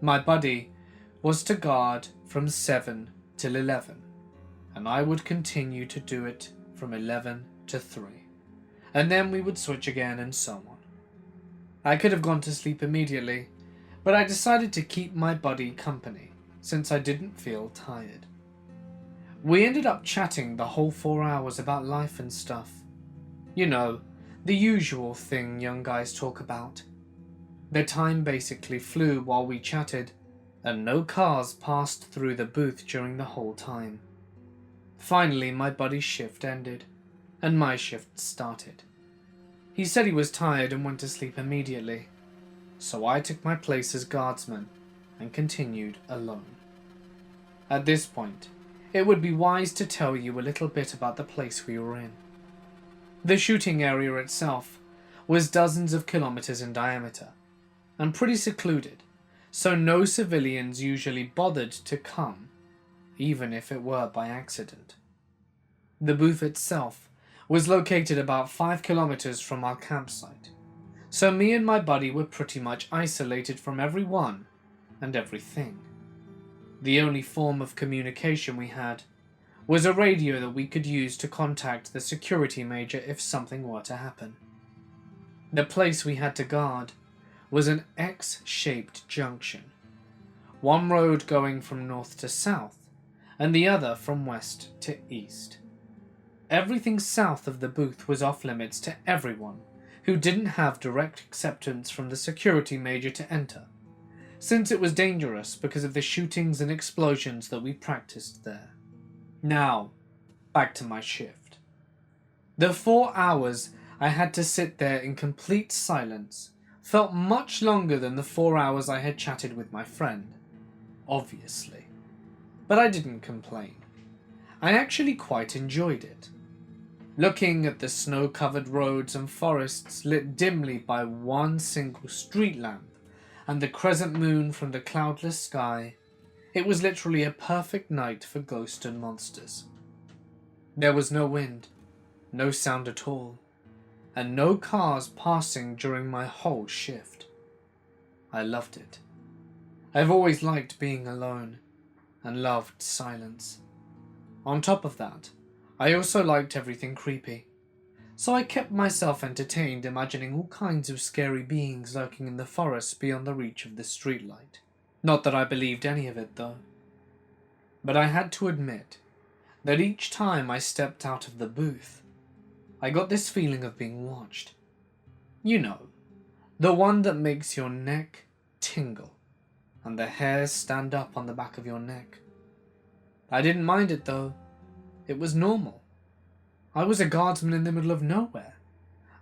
My buddy was to guard from 7 till 11, and I would continue to do it from 11 to 3, and then we would switch again and so on. I could have gone to sleep immediately, but I decided to keep my buddy company since I didn't feel tired. We ended up chatting the whole 4 hours about life and stuff. You know, the usual thing young guys talk about. The time basically flew while we chatted, and no cars passed through the booth during the whole time. Finally, my buddy's shift ended, and my shift started. He said he was tired and went to sleep immediately, so I took my place as guardsman and continued alone. At this point, it would be wise to tell you a little bit about the place we were in. The shooting area itself was dozens of kilometers in diameter, and pretty secluded, so no civilians usually bothered to come, even if it were by accident. The booth itself was located about 5 kilometers from our campsite, so me and my buddy were pretty much isolated from everyone and everything. The only form of communication we had was a radio that we could use to contact the security major if something were to happen. The place we had to guard was an X-shaped junction, one road going from north to south, and the other from west to east. Everything south of the booth was off limits to everyone who didn't have direct acceptance from the security major to enter, since it was dangerous because of the shootings and explosions that we practiced there. Now, back to my shift. The 4 hours I had to sit there in complete silence felt much longer than the 4 hours I had chatted with my friend, obviously. But I didn't complain. I actually quite enjoyed it. Looking at the snow-covered roads and forests lit dimly by one single street lamp and the crescent moon from the cloudless sky, it was literally a perfect night for ghosts and monsters. There was no wind, no sound at all, and no cars passing during my whole shift. I loved it. I've always liked being alone, and loved silence. On top of that, I also liked everything creepy, so I kept myself entertained imagining all kinds of scary beings lurking in the forest beyond the reach of the streetlight. Not that I believed any of it, though. But I had to admit that each time I stepped out of the booth, I got this feeling of being watched. You know, the one that makes your neck tingle and the hairs stand up on the back of your neck. I didn't mind it, though. It was normal. I was a guardsman in the middle of nowhere,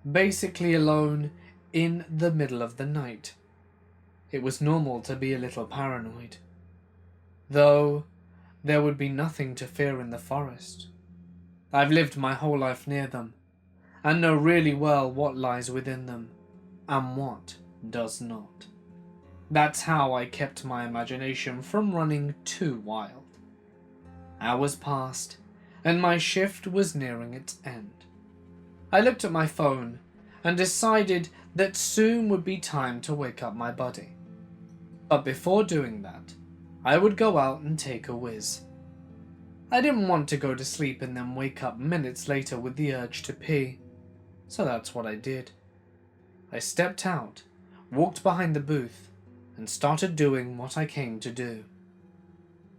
basically alone in the middle of the night. It was normal to be a little paranoid. Though, there would be nothing to fear in the forest. I've lived my whole life near them, and know really well what lies within them, and what does not. That's how I kept my imagination from running too wild. Hours passed, and my shift was nearing its end. I looked at my phone and decided that soon would be time to wake up my buddy. But before doing that, I would go out and take a whiz. I didn't want to go to sleep and then wake up minutes later with the urge to pee, so that's what I did. I stepped out, walked behind the booth, and started doing what I came to do.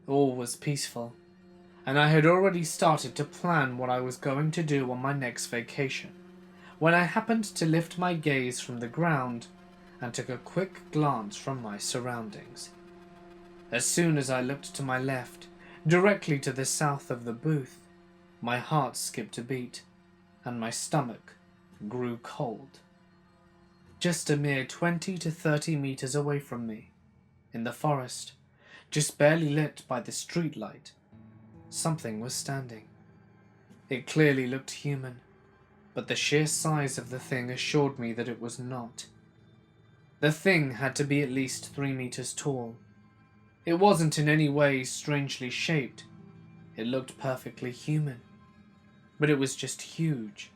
All was peaceful, and I had already started to plan what I was going to do on my next vacation, when I happened to lift my gaze from the ground and took a quick glance from my surroundings. As soon as I looked to my left, directly to the south of the booth, my heart skipped a beat, and my stomach grew cold. Just a mere 20 to 30 meters away from me, in the forest, just barely lit by the street light, something was standing. It clearly looked human, but the sheer size of the thing assured me that it was not. The thing had to be at least 3 meters tall. It wasn't in any way strangely shaped. It looked perfectly human, but it was just huge.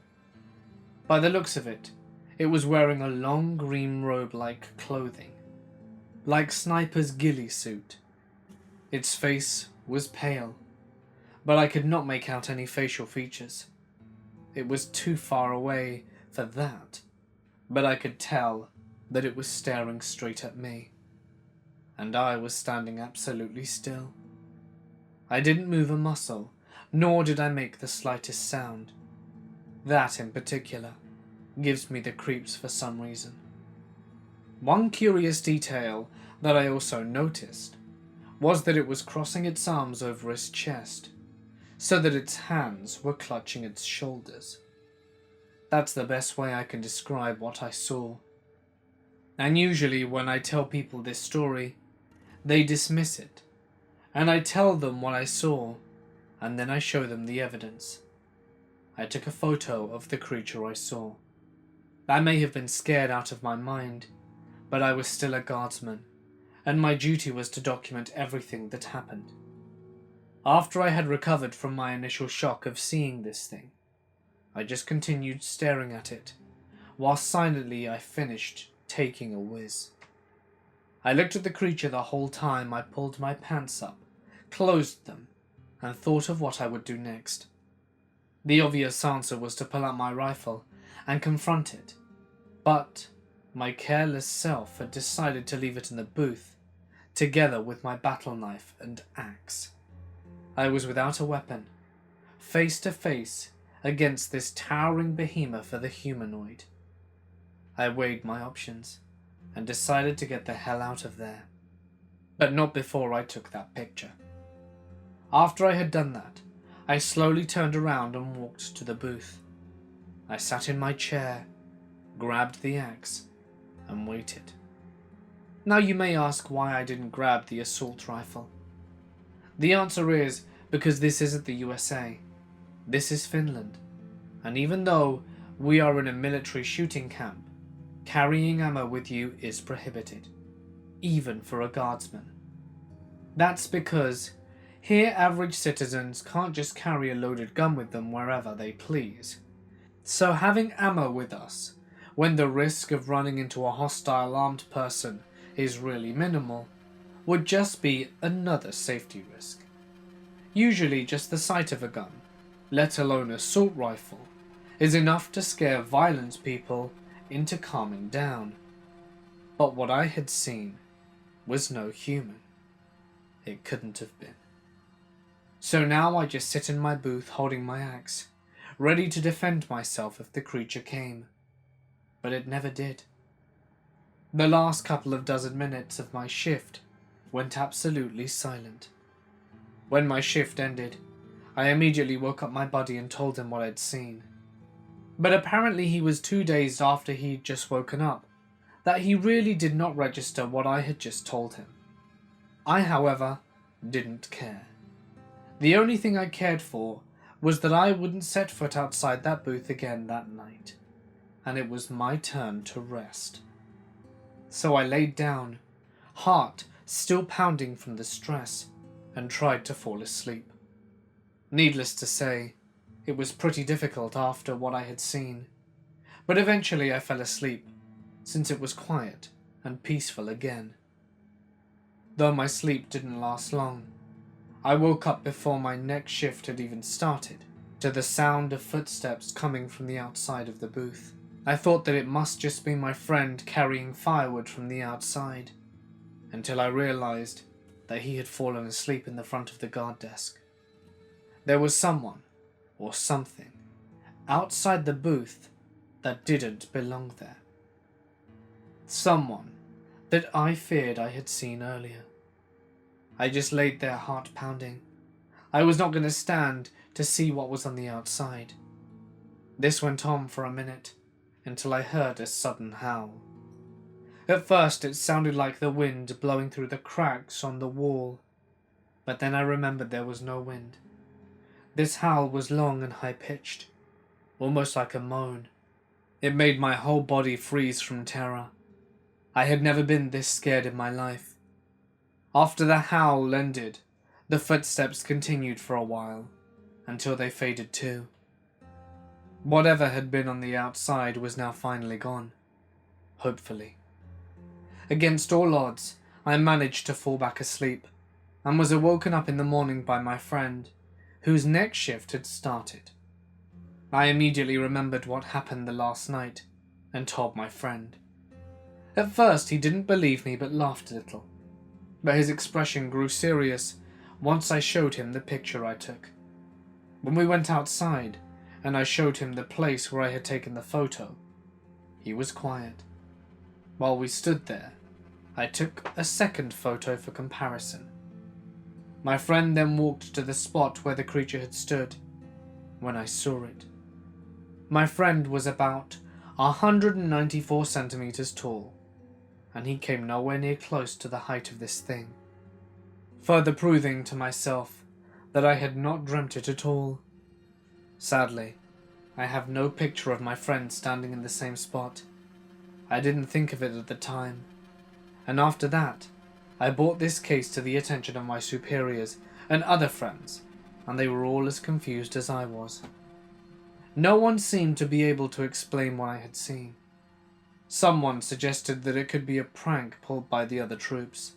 By the looks of it, it was wearing a long green robe-like clothing, like Sniper's ghillie suit. Its face was pale, but I could not make out any facial features. It was too far away for that, but I could tell that it was staring straight at me, and I was standing absolutely still. I didn't move a muscle, nor did I make the slightest sound. That, in particular, gives me the creeps for some reason. One curious detail that I also noticed was that it was crossing its arms over its chest, so that its hands were clutching its shoulders. That's the best way I can describe what I saw. And usually when I tell people this story, they dismiss it, and I tell them what I saw, and then I show them the evidence. I took a photo of the creature I saw. I may have been scared out of my mind, but I was still a guardsman, and my duty was to document everything that happened. After I had recovered from my initial shock of seeing this thing, I just continued staring at it, while silently I finished taking a whiz. I looked at the creature the whole time I pulled my pants up, closed them, and thought of what I would do next. The obvious answer was to pull out my rifle and confront it, but my careless self had decided to leave it in the booth, together with my battle knife and axe. I was without a weapon, face to face against this towering behemoth of a humanoid. I weighed my options and decided to get the hell out of there, but not before I took that picture. After I had done that, I slowly turned around and walked to the booth. I sat in my chair, grabbed the axe, and waited. Now you may ask why I didn't grab the assault rifle. The answer is because this isn't the USA. This is Finland, and even though we are in a military shooting camp, carrying ammo with you is prohibited, even for a guardsman. That's because here average citizens can't just carry a loaded gun with them wherever they please. So having ammo with us, when the risk of running into a hostile armed person is really minimal, would just be another safety risk. Usually just the sight of a gun, let alone assault rifle, is enough to scare violent people into calming down. But what I had seen was no human. It couldn't have been. So now I just sit in my booth holding my axe, ready to defend myself if the creature came. But it never did. The last couple of dozen minutes of my shift went absolutely silent. When my shift ended, I immediately woke up my buddy and told him what I'd seen. But apparently he was too dazed after he'd just woken up, that he really did not register what I had just told him. I, however, didn't care. The only thing I cared for was that I wouldn't set foot outside that booth again that night, and it was my turn to rest. So I laid down, heart still pounding from the stress, and tried to fall asleep. Needless to say, It was pretty difficult after what I had seen, but eventually I fell asleep, since it was quiet and peaceful again. Though my sleep didn't last long, I woke up before my next shift had even started, to the sound of footsteps coming from the outside of the booth. I thought that it must just be my friend carrying firewood from the outside, until I realized that he had fallen asleep in the front of the guard desk. There was someone, or something, outside the booth that didn't belong there. Someone that I feared I had seen earlier. I just laid there, heart pounding. I was not going to stand to see what was on the outside. This went on for a minute, until I heard a sudden howl. At first it sounded like the wind blowing through the cracks on the wall, but then I remembered there was no wind. This howl was long and high-pitched, almost like a moan. It made my whole body freeze from terror. I had never been this scared in my life. After the howl ended, the footsteps continued for a while, until they faded too. Whatever had been on the outside was now finally gone, hopefully. Against all odds, I managed to fall back asleep, and was awoken up in the morning by my friend, whose next shift had started. I immediately remembered what happened the last night, and told my friend. At first he didn't believe me but laughed a little, but his expression grew serious once I showed him the picture I took. When we went outside, and I showed him the place where I had taken the photo, he was quiet. While we stood there, I took a second photo for comparison. My friend then walked to the spot where the creature had stood, when I saw it. My friend was about 194 centimeters tall, and he came nowhere near close to the height of this thing, further proving to myself that I had not dreamt it at all. Sadly, I have no picture of my friend standing in the same spot. I didn't think of it at the time, and after that, I brought this case to the attention of my superiors and other friends, and they were all as confused as I was. No one seemed to be able to explain what I had seen. Someone suggested that it could be a prank pulled by the other troops.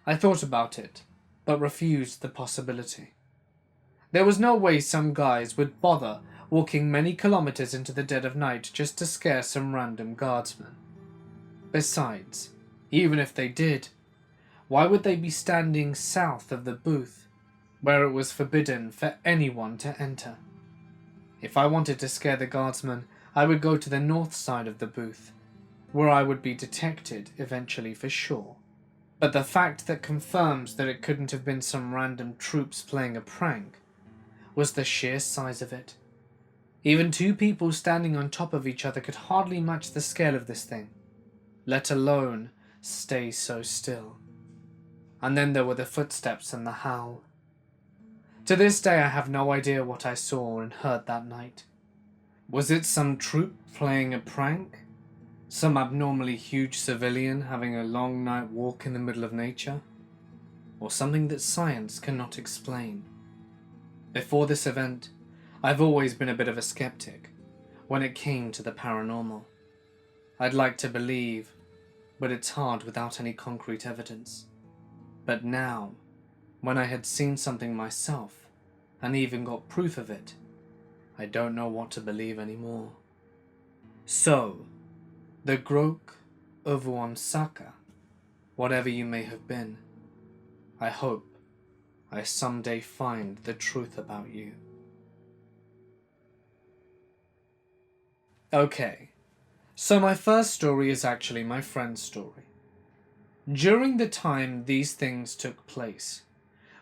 I thought about it, but refused the possibility. There was no way some guys would bother walking many kilometers into the dead of night just to scare some random guardsmen. Besides, even if they did, why would they be standing south of the booth, where it was forbidden for anyone to enter? If I wanted to scare the guardsmen, I would go to the north side of the booth, where I would be detected eventually for sure. But the fact that confirms that it couldn't have been some random troops playing a prank was the sheer size of it. Even two people standing on top of each other could hardly match the scale of this thing, let alone stay so still. And then there were the footsteps and the howl. To this day I have no idea what I saw and heard that night. Was it some troop playing a prank? Some abnormally huge civilian having a long night walk in the middle of nature? Or something that science cannot explain? Before this event, I've always been a bit of a skeptic when it came to the paranormal. I'd like to believe, but it's hard without any concrete evidence. But now, when I had seen something myself, and even got proof of it, I don't know what to believe anymore. So, the Grok of Wansaka, whatever you may have been, I hope I someday find the truth about you. Okay, so my first story is actually my friend's story. During the time these things took place,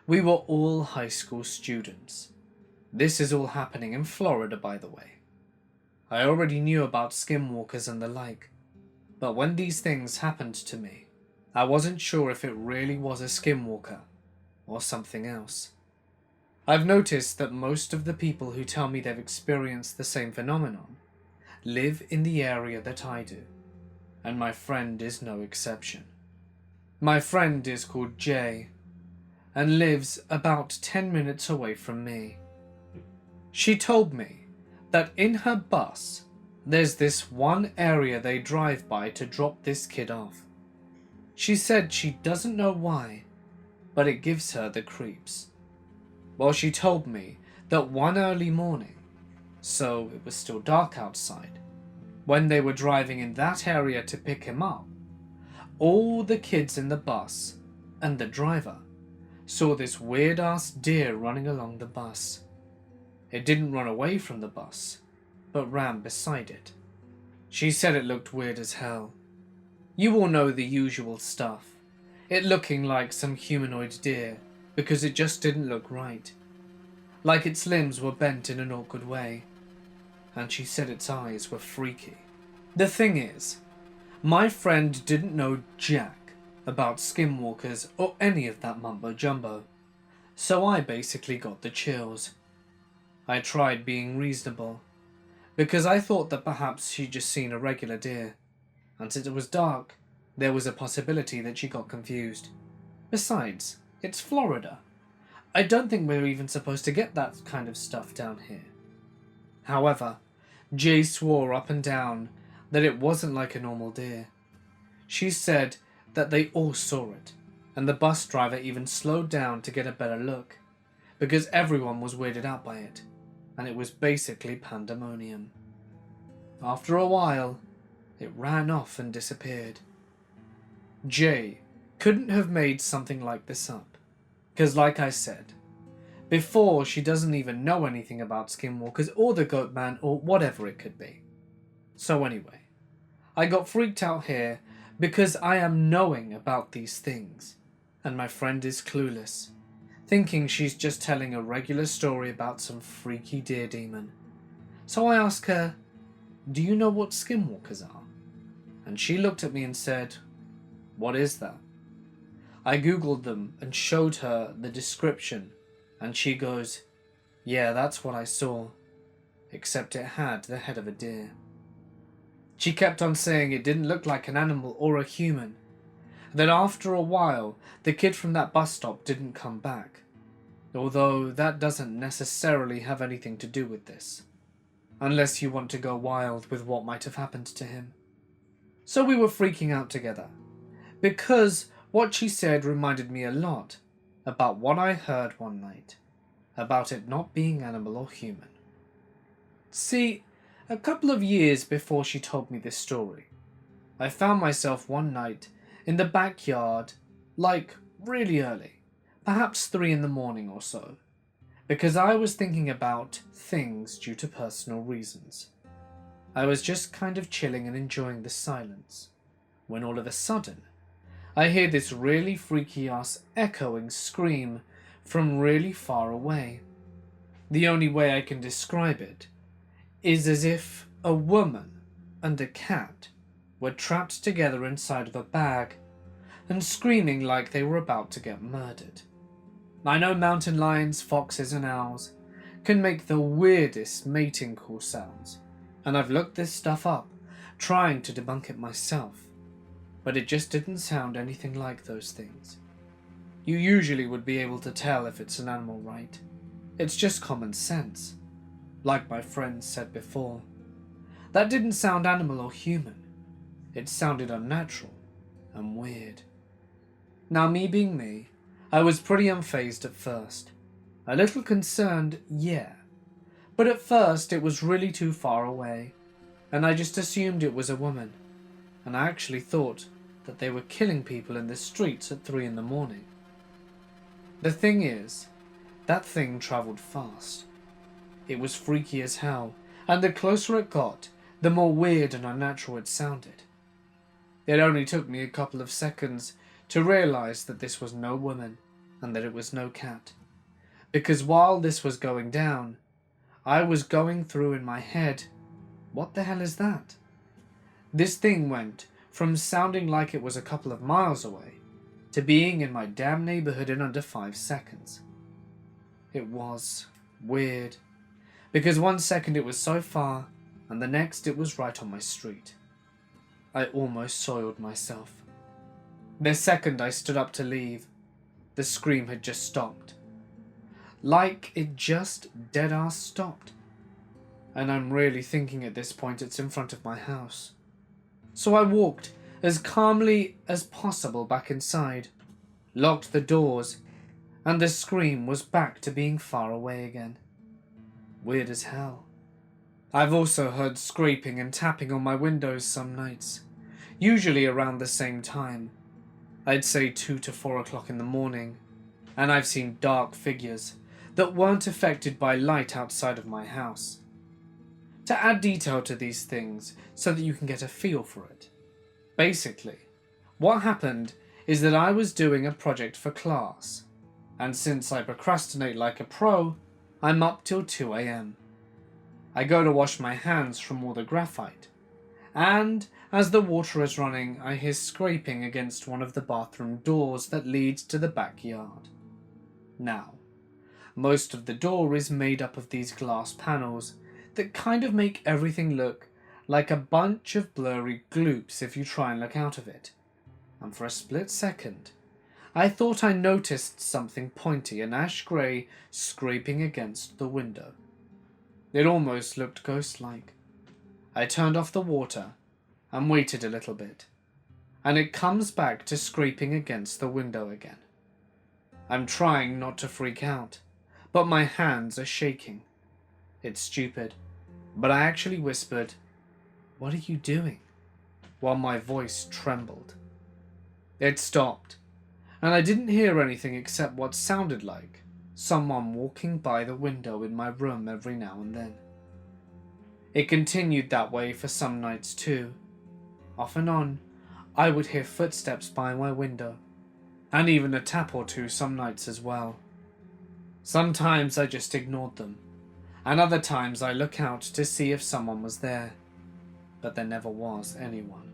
we were all high school students. This is all happening in Florida, by the way. I already knew about skinwalkers and the like, but when these things happened to me, I wasn't sure if it really was a skinwalker or something else. I've noticed that most of the people who tell me they've experienced the same phenomenon live in the area that I do, and my friend is no exception. My friend is called Jay, and lives about 10 minutes away from me. She told me that in her bus, there's this one area they drive by to drop this kid off. She said she doesn't know why, but it gives her the creeps. Well, she told me that one early morning, so it was still dark outside, when they were driving in that area to pick him up, all the kids in the bus and the driver saw this weird-ass deer running along the bus. It didn't run away from the bus, but ran beside it. She said it looked weird as hell. You all know the usual stuff. It looking like some humanoid deer, because it just didn't look right. Like its limbs were bent in an awkward way. And she said its eyes were freaky. The thing is, my friend didn't know jack about skinwalkers or any of that mumbo jumbo, so I basically got the chills. I tried being reasonable, because I thought that perhaps she'd just seen a regular deer, and since it was dark, there was a possibility that she got confused. Besides, it's Florida. I don't think we're even supposed to get that kind of stuff down here. However, Jay swore up and down that it wasn't like a normal deer. She said that they all saw it, and the bus driver even slowed down to get a better look, because everyone was weirded out by it, and it was basically pandemonium. After a while, it ran off and disappeared. Jay couldn't have made something like this up, because like I said before, she doesn't even know anything about skinwalkers or the goat man or whatever it could be. So anyway, I got freaked out here because I am knowing about these things, and my friend is clueless, thinking she's just telling a regular story about some freaky deer demon. So I asked her, "Do you know what skinwalkers are?" And she looked at me and said, "What is that?" I googled them and showed her the description, and she goes, "Yeah, that's what I saw, except it had the head of a deer." She kept on saying it didn't look like an animal or a human, that after a while the kid from that bus stop didn't come back, although that doesn't necessarily have anything to do with this, unless you want to go wild with what might have happened to him. So we were freaking out together, because what she said reminded me a lot about what I heard one night, about it not being animal or human. See, a couple of years before she told me this story, I found myself one night in the backyard, like really early, perhaps 3 in the morning or so, because I was thinking about things due to personal reasons. I was just kind of chilling and enjoying the silence, when all of a sudden, I hear this really freaky ass echoing scream from really far away. The only way I can describe it is as if a woman and a cat were trapped together inside of a bag and screaming like they were about to get murdered. I know mountain lions, foxes and owls can make the weirdest mating call sounds, and I've looked this stuff up, trying to debunk it myself, but it just didn't sound anything like those things. You usually would be able to tell if it's an animal, right? It's just common sense. Like my friend said before, that didn't sound animal or human. It sounded unnatural and weird. Now, me being me, I was pretty unfazed at first. A little concerned, yeah. But at first it was really too far away, and I just assumed it was a woman. And I actually thought that they were killing people in the streets at 3 in the morning. The thing is, that thing travelled fast. It was freaky as hell, and the closer it got, the more weird and unnatural it sounded. It only took me a couple of seconds to realise that this was no woman, and that it was no cat. Because while this was going down, I was going through in my head, what the hell is that? This thing went from sounding like it was a couple of miles away to being in my damn neighbourhood in under 5 seconds. It was weird, because 1 second it was so far, and the next it was right on my street. I almost soiled myself. The second I stood up to leave, the scream had just stopped. like it just dead-ass stopped. And I'm really thinking at this point it's in front of my house. So I walked as calmly as possible back inside, locked the doors, and the scream was back to being far away again. Weird as hell. I've also heard scraping and tapping on my windows some nights, usually around the same time. I'd say 2 to 4 o'clock in the morning, and I've seen dark figures that weren't affected by light outside of my house. To add detail to these things so that you can get a feel for it. Basically, what happened is that I was doing a project for class, and since I procrastinate like a pro, I'm up till 2 AM. I go to wash my hands from all the graphite, and as the water is running, I hear scraping against one of the bathroom doors that leads to the backyard. Now, most of the door is made up of these glass panels that kind of make everything look like a bunch of blurry gloops if you try and look out of it. And for a split second, I thought I noticed something pointy and ash grey scraping against the window. It almost looked ghost-like. I turned off the water and waited a little bit, and it comes back to scraping against the window again. I'm trying not to freak out, but my hands are shaking. It's stupid, but I actually whispered, "What are you doing?" while my voice trembled. It stopped, and I didn't hear anything except what sounded like someone walking by the window in my room every now and then. It continued that way for some nights too. Off and on, I would hear footsteps by my window, and even a tap or two some nights as well. Sometimes I just ignored them, and other times I look out to see if someone was there, but there never was anyone.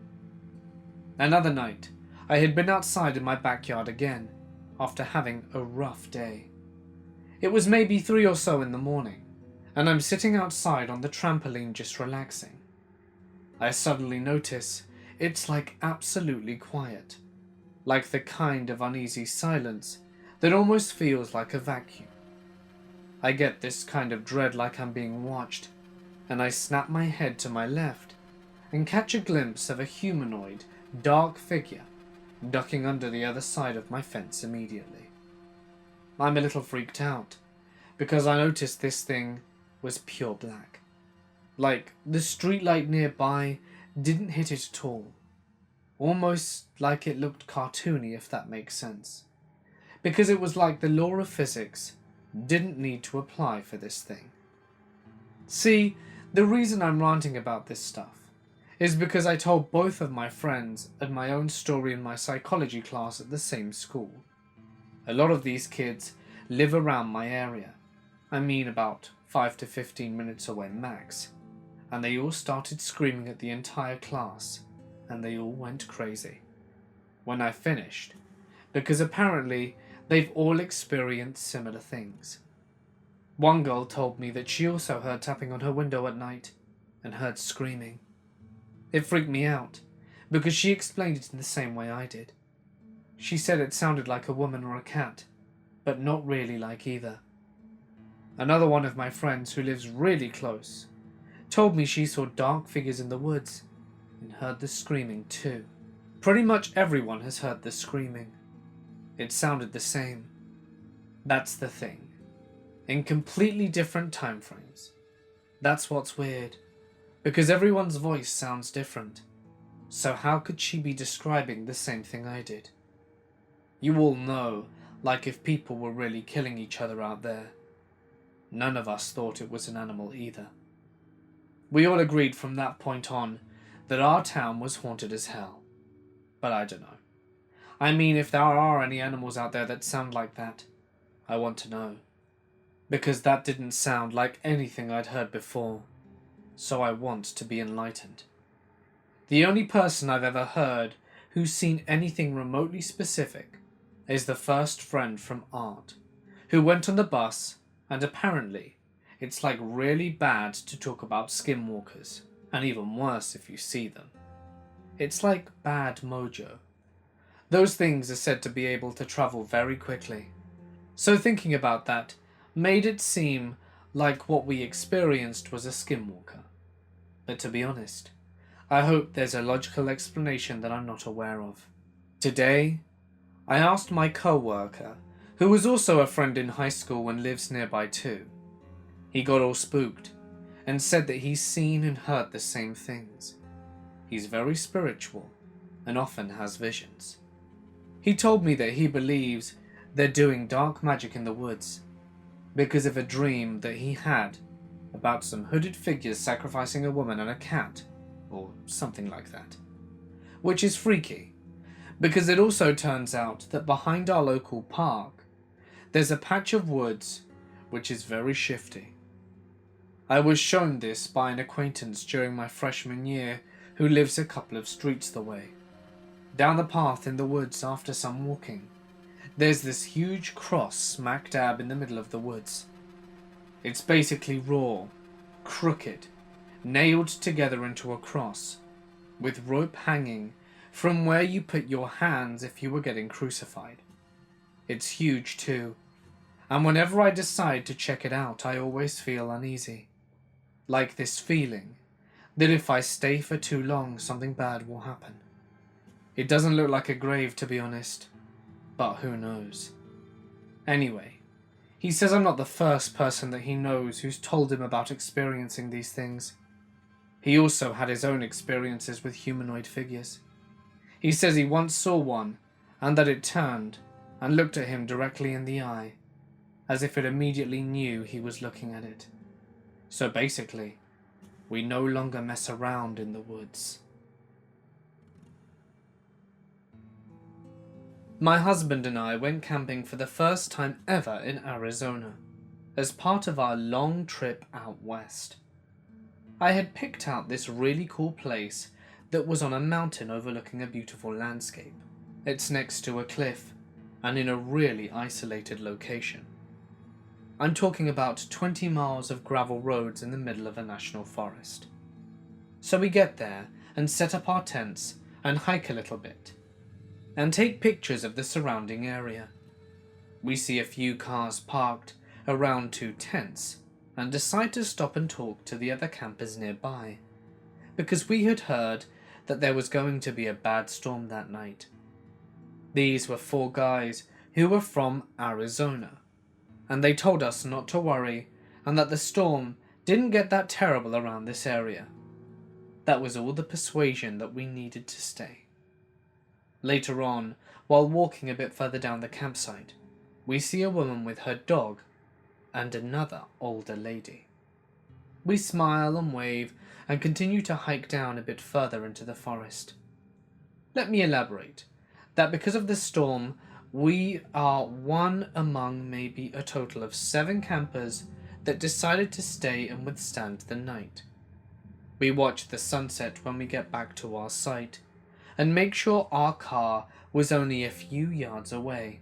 Another night, I had been outside in my backyard again, after having a rough day. It was maybe 3 or so in the morning, and I'm sitting outside on the trampoline just relaxing. I suddenly notice it's like absolutely quiet, like the kind of uneasy silence that almost feels like a vacuum. I get this kind of dread like I'm being watched, and I snap my head to my left and catch a glimpse of a humanoid, dark figure ducking under the other side of my fence immediately. I'm a little freaked out, because I noticed this thing was pure black. Like, the streetlight nearby didn't hit it at all. Almost like it looked cartoony, if that makes sense. Because it was like the law of physics didn't need to apply for this thing. See, the reason I'm ranting about this stuff is because I told both of my friends at my own story in my psychology class at the same school. A lot of these kids live around my area. I mean about 5 to 15 minutes away max. And they all started screaming at the entire class, and they all went crazy when I finished, because apparently they've all experienced similar things. One girl told me that she also heard tapping on her window at night and heard screaming. It freaked me out, because she explained it in the same way I did. She said it sounded like a woman or a cat, but not really like either. Another one of my friends who lives really close told me she saw dark figures in the woods and heard the screaming too. Pretty much everyone has heard the screaming. It sounded the same. That's the thing. In completely different time frames. That's what's weird, because everyone's voice sounds different. So how could she be describing the same thing I did? You all know, like if people were really killing each other out there. None of us thought it was an animal either. We all agreed from that point on that our town was haunted as hell. But I don't know. I mean, if there are any animals out there that sound like that, I want to know. Because that didn't sound like anything I'd heard before. So I want to be enlightened. The only person I've ever heard who's seen anything remotely specific is the first friend from Art, who went on the bus, and apparently it's like really bad to talk about skinwalkers, and even worse if you see them. It's like bad mojo. Those things are said to be able to travel very quickly. So thinking about that, made it seem like what we experienced was a skinwalker. But to be honest, I hope there's a logical explanation that I'm not aware of. Today, I asked my co-worker, who was also a friend in high school and lives nearby too. He got all spooked and said that he's seen and heard the same things. He's very spiritual and often has visions. He told me that he believes they're doing dark magic in the woods because of a dream that he had about some hooded figures sacrificing a woman and a cat, or something like that. Which is freaky, because it also turns out that behind our local park, there's a patch of woods which is very shifty. I was shown this by an acquaintance during my freshman year who lives a couple of streets away. Down the path in the woods after some walking, there's this huge cross smack dab in the middle of the woods. It's basically raw, crooked, nailed together into a cross, with rope hanging from where you put your hands if you were getting crucified. It's huge too, and whenever I decide to check it out, I always feel uneasy. Like this feeling that if I stay for too long, something bad will happen. It doesn't look like a grave, to be honest, but who knows. Anyway, he says I'm not the first person that he knows who's told him about experiencing these things. He also had his own experiences with humanoid figures. He says he once saw one, and that it turned and looked at him directly in the eye, as if it immediately knew he was looking at it. So basically, we no longer mess around in the woods. My husband and I went camping for the first time ever in Arizona, as part of our long trip out west. I had picked out this really cool place that was on a mountain overlooking a beautiful landscape. It's next to a cliff, and in a really isolated location. I'm talking about 20 miles of gravel roads in the middle of a national forest. So we get there and set up our tents and hike a little bit, and take pictures of the surrounding area. We see a few cars parked around 2 tents and decide to stop and talk to the other campers nearby, because we had heard that there was going to be a bad storm that night. These were 4 guys who were from Arizona, and they told us not to worry and that the storm didn't get that terrible around this area. That was all the persuasion that we needed to stay. Later on, while walking a bit further down the campsite, we see a woman with her dog and another older lady. We smile and wave and continue to hike down a bit further into the forest. Let me elaborate that because of the storm, we are one among maybe a total of 7 campers that decided to stay and withstand the night. We watch the sunset when we get back to our site, and make sure our car was only a few yards away,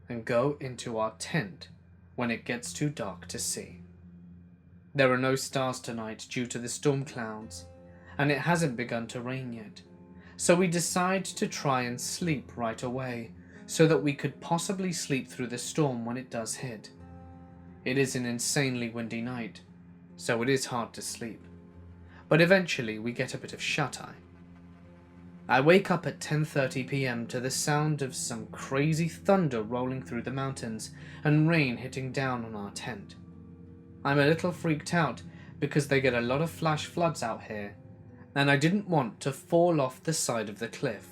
and go into our tent when it gets too dark to see. There are no stars tonight due to the storm clouds, and it hasn't begun to rain yet, so we decide to try and sleep right away so that we could possibly sleep through the storm when it does hit. It is an insanely windy night, so it is hard to sleep, but eventually we get a bit of shut-eye. I wake up at 10:30 p.m. to the sound of some crazy thunder rolling through the mountains and rain hitting down on our tent. I'm a little freaked out because they get a lot of flash floods out here, and I didn't want to fall off the side of the cliff,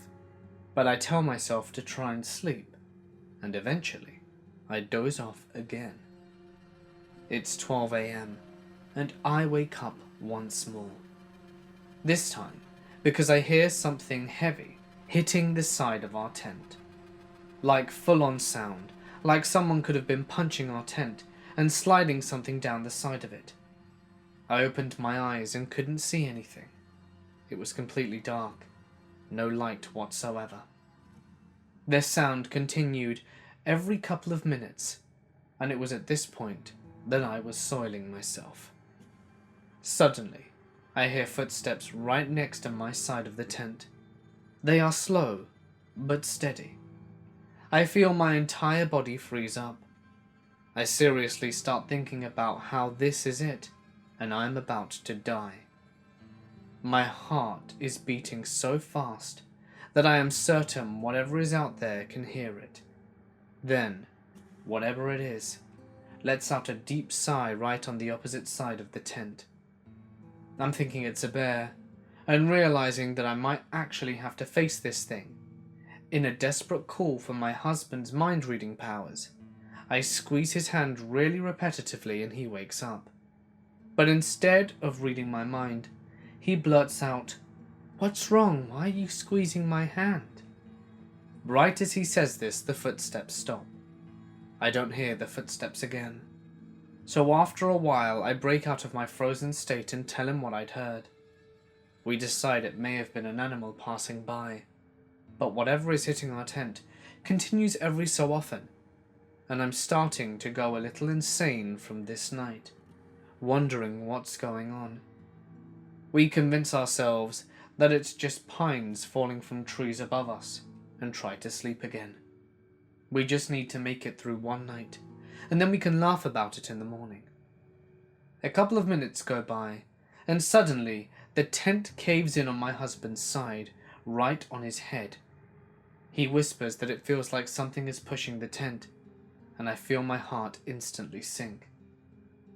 but I tell myself to try and sleep, and eventually I doze off again. It's 12 a.m. and I wake up once more. This time, because I hear something heavy hitting the side of our tent. Like full-on sound, like someone could have been punching our tent and sliding something down the side of it. I opened my eyes and couldn't see anything. It was completely dark, no light whatsoever. The sound continued every couple of minutes, and it was at this point that I was soiling myself. Suddenly, I hear footsteps right next to my side of the tent. They are slow, but steady. I feel my entire body freeze up. I seriously start thinking about how this is it, and I'm about to die. My heart is beating so fast that I am certain whatever is out there can hear it. Then, whatever it is, lets out a deep sigh right on the opposite side of the tent. I'm thinking it's a bear, and realizing that I might actually have to face this thing. In a desperate call for my husband's mind-reading powers, I squeeze his hand really repetitively and he wakes up. But instead of reading my mind, he blurts out, "What's wrong? Why are you squeezing my hand?" Right as he says this, the footsteps stop. I don't hear the footsteps again. So after a while, I break out of my frozen state and tell him what I'd heard. We decide it may have been an animal passing by, but whatever is hitting our tent continues every so often, and I'm starting to go a little insane from this night, wondering what's going on. We convince ourselves that it's just pines falling from trees above us, and try to sleep again. We just need to make it through one night, and then we can laugh about it in the morning. A couple of minutes go by, and suddenly the tent caves in on my husband's side, right on his head. He whispers that it feels like something is pushing the tent, and I feel my heart instantly sink.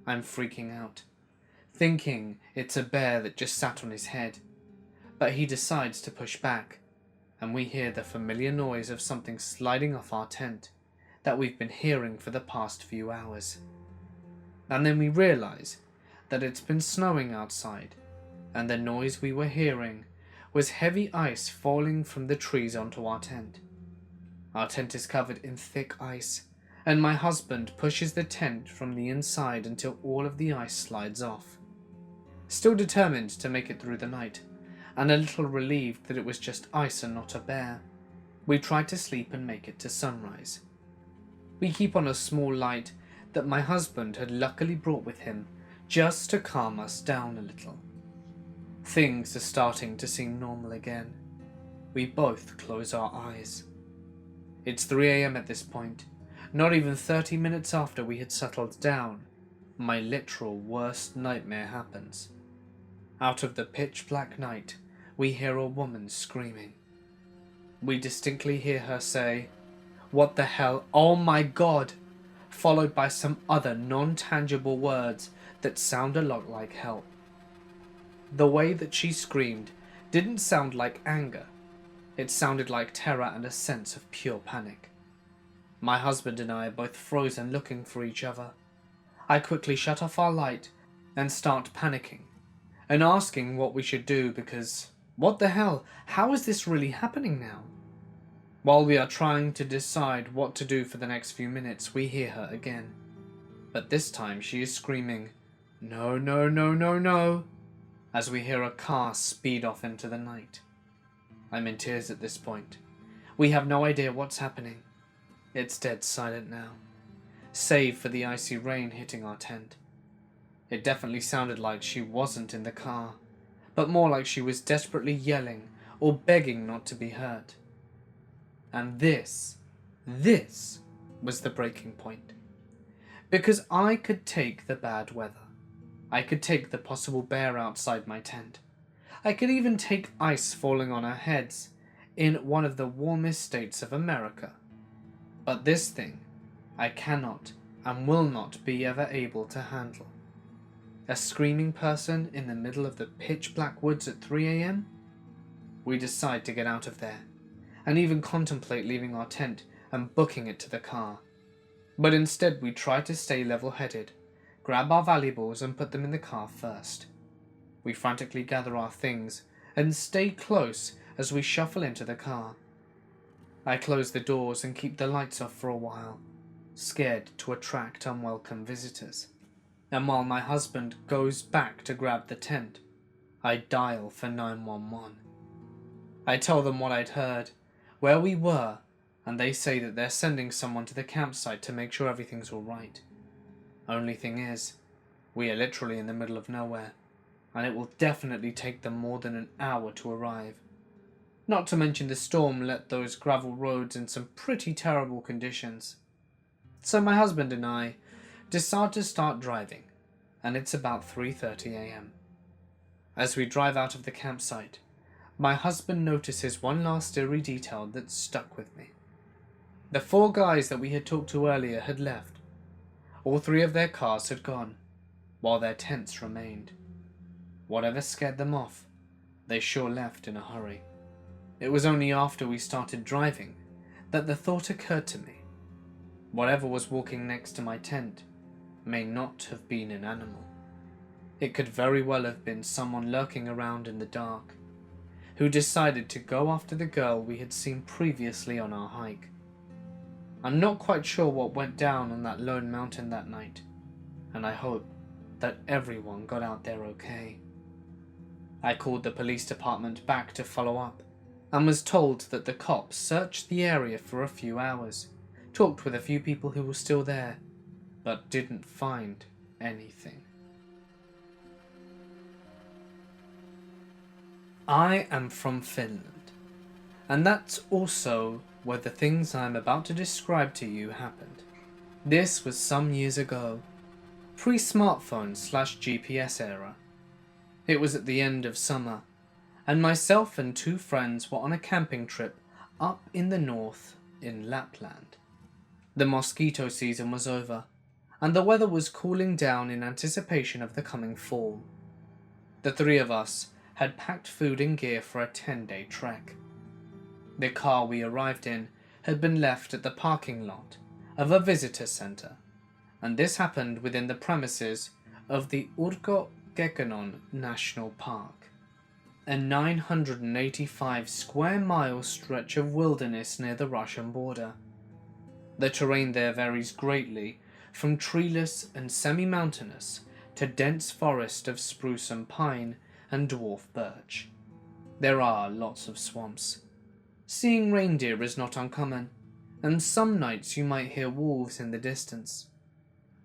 I'm freaking out, thinking it's a bear that just sat on his head, but he decides to push back, and we hear the familiar noise of something sliding off our tent that we've been hearing for the past few hours. And then we realize that it's been snowing outside, and the noise we were hearing was heavy ice falling from the trees onto our tent. Our tent is covered in thick ice, and my husband pushes the tent from the inside until all of the ice slides off. Still determined to make it through the night, and a little relieved that it was just ice and not a bear, we try to sleep and make it to sunrise. We keep on a small light that my husband had luckily brought with him just to calm us down a little. Things are starting to seem normal again. We both close our eyes. It's 3 a.m. at this point, not even 30 minutes after we had settled down. My literal worst nightmare happens. Out of the pitch black night, we hear a woman screaming. We distinctly hear her say, "What the hell? Oh my God!" followed by some other non-tangible words that sound a lot like help. The way that she screamed didn't sound like anger. It sounded like terror and a sense of pure panic. My husband and I are both frozen, looking for each other. I quickly shut off our light and start panicking and asking what we should do because, what the hell, how is this really happening now? While we are trying to decide what to do for the next few minutes, we hear her again. But this time she is screaming, "No, no, no, no, no," as we hear a car speed off into the night. I'm in tears at this point. We have no idea what's happening. It's dead silent now, save for the icy rain hitting our tent. It definitely sounded like she wasn't in the car, but more like she was desperately yelling or begging not to be hurt. And this was the breaking point. Because I could take the bad weather. I could take the possible bear outside my tent. I could even take ice falling on our heads in one of the warmest states of America. But this thing, I cannot and will not be ever able to handle. A screaming person in the middle of the pitch black woods at 3 a.m? We decide to get out of there, and even contemplate leaving our tent and booking it to the car. But instead we try to stay level-headed, grab our valuables and put them in the car first. We frantically gather our things and stay close as we shuffle into the car. I close the doors and keep the lights off for a while, scared to attract unwelcome visitors. And while my husband goes back to grab the tent, I dial for 911. I tell them what I'd heard, where we were, and they say that they're sending someone to the campsite to make sure everything's alright. Only thing is, we are literally in the middle of nowhere, and it will definitely take them more than an hour to arrive. Not to mention the storm left those gravel roads in some pretty terrible conditions. So my husband and I decide to start driving, and it's about 3:30 a.m. As we drive out of the campsite, my husband notices one last eerie detail that stuck with me. The 4 guys that we had talked to earlier had left. All 3 of their cars had gone, while their tents remained. Whatever scared them off, they sure left in a hurry. It was only after we started driving that the thought occurred to me. Whatever was walking next to my tent may not have been an animal. It could very well have been someone lurking around in the dark, who decided to go after the girl we had seen previously on our hike. I'm not quite sure what went down on that lone mountain that night, and I hope that everyone got out there okay. I called the police department back to follow up, and was told that the cops searched the area for a few hours, talked with a few people who were still there, but didn't find anything. I am from Finland, and that's also where the things I'm about to describe to you happened. This was some years ago, pre-smartphone/GPS era. It was at the end of summer, and myself and 2 friends were on a camping trip up in the north in Lapland. The mosquito season was over, and the weather was cooling down in anticipation of the coming fall. The 3 of us had packed food and gear for a 10-day trek. The car we arrived in had been left at the parking lot of a visitor centre, and this happened within the premises of the Urgo-Gekkonen National Park, a 985 square mile stretch of wilderness near the Russian border. The terrain there varies greatly from treeless and semi-mountainous to dense forest of spruce and pine and dwarf birch. There are lots of swamps. Seeing reindeer is not uncommon, and some nights you might hear wolves in the distance.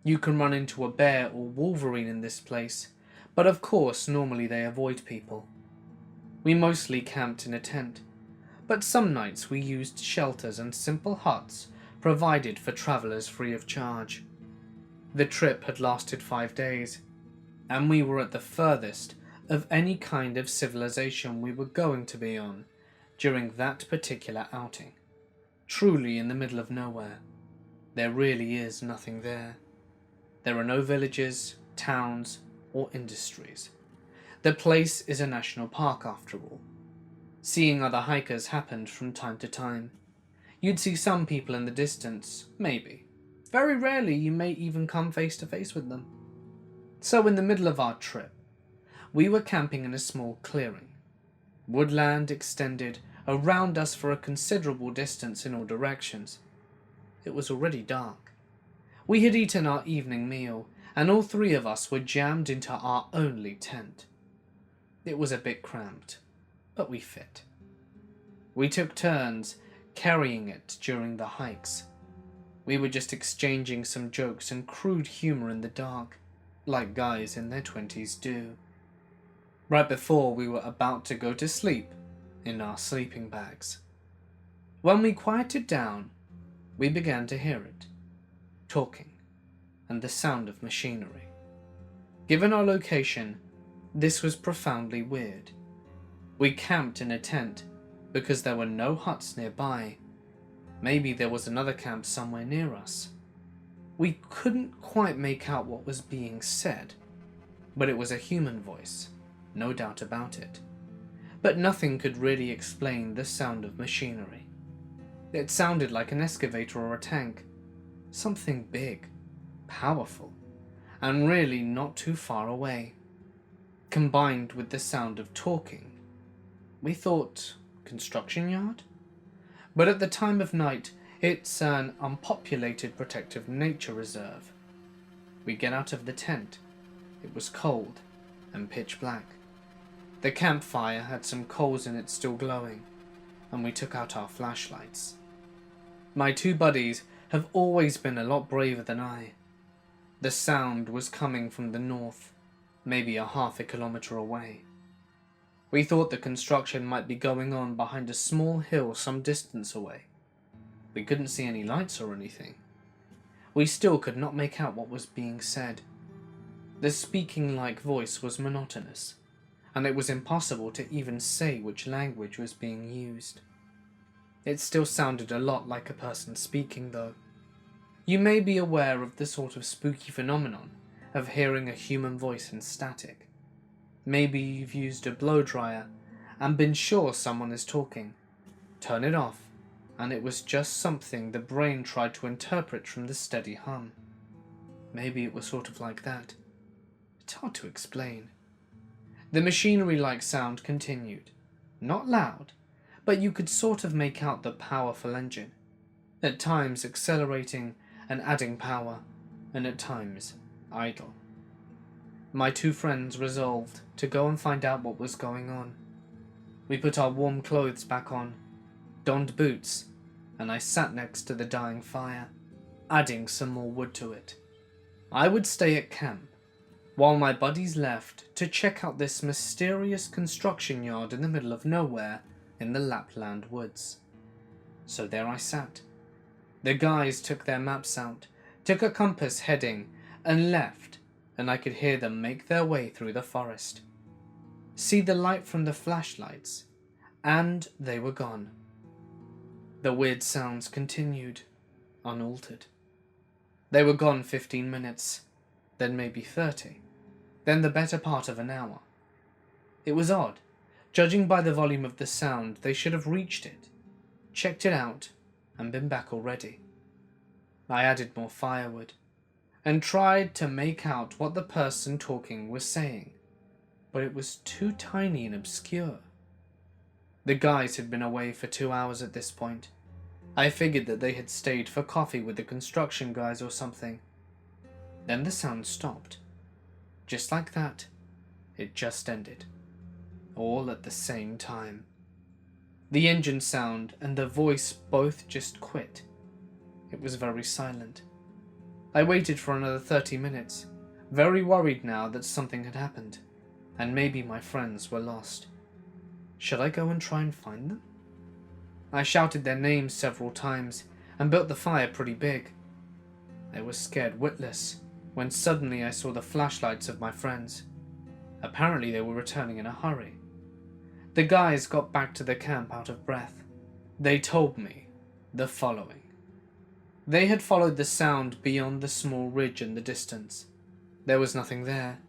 You can run into a bear or wolverine in this place, but of course normally they avoid people. We mostly camped in a tent, but some nights we used shelters and simple huts provided for travellers free of charge. The trip had lasted 5 days, and we were at the furthest of any kind of civilization we were going to be on during that particular outing. Truly in the middle of nowhere. There really is nothing there. There are no villages, towns, or industries. The place is a national park after all. Seeing other hikers happened from time to time. You'd see some people in the distance, maybe. Very rarely you may even come face to face with them. So in the middle of our trip, we were camping in a small clearing. Woodland extended around us for a considerable distance in all directions. It was already dark. We had eaten our evening meal, and all 3 of us were jammed into our only tent. It was a bit cramped, but we fit. We took turns carrying it during the hikes. We were just exchanging some jokes and crude humour in the dark, like guys in their 20s do. Right before we were about to go to sleep in our sleeping bags. When we quieted down, we began to hear it, talking, and the sound of machinery. Given our location, this was profoundly weird. We camped in a tent because there were no huts nearby. Maybe there was another camp somewhere near us. We couldn't quite make out what was being said, but it was a human voice, no doubt about it. But nothing could really explain the sound of machinery. It sounded like an excavator or a tank, something big, powerful, and really not too far away. Combined with the sound of talking, we thought construction yard? But at the time of night, it's an unpopulated protective nature reserve. We get out of the tent. It was cold and pitch black. The campfire had some coals in it still glowing, and we took out our flashlights. My 2 buddies have always been a lot braver than I. The sound was coming from the north, maybe a half a kilometre away. We thought the construction might be going on behind a small hill some distance away. We couldn't see any lights or anything. we still could not make out what was being said. The speaking-like voice was monotonous, and it was impossible to even say which language was being used. It still sounded a lot like a person speaking, though. You may be aware of the sort of spooky phenomenon of hearing a human voice in static. Maybe you've used a blow dryer and been sure someone is talking. Turn it off, and it was just something the brain tried to interpret from the steady hum. Maybe it was sort of like that. It's hard to explain. The machinery-like sound continued. Not loud, but you could sort of make out the powerful engine, at times accelerating and adding power, and at times idle. My two friends resolved to go and find out what was going on. We put our warm clothes back on, donned boots, and I sat next to the dying fire, adding some more wood to it. I would stay at camp, while my buddies left to check out this mysterious construction yard in the middle of nowhere in the Lapland woods. So there I sat. The guys took their maps out, took a compass heading, and left, and I could hear them make their way through the forest. See the light from the flashlights, and they were gone. The weird sounds continued, unaltered. They were gone 15 minutes, then maybe 30, then the better part of an hour. It was odd. Judging by the volume of the sound, they should have reached it, checked it out, and been back already. I added more firewood, and tried to make out what the person talking was saying, but it was too tiny and obscure. The guys had been away for 2 hours at this point. I figured that they had stayed for coffee with the construction guys or something. Then the sound stopped. Just like that, it just ended. All at the same time. The engine sound and the voice both just quit. It was very silent. I waited for another 30 minutes, very worried now that something had happened, and maybe my friends were lost. Should I go and try and find them? I shouted their names several times and built the fire pretty big. I was scared witless when suddenly I saw the flashlights of my friends. Apparently they were returning in a hurry. The guys got back to the camp out of breath. They told me the following. They had followed the sound beyond the small ridge in the distance. There was nothing there,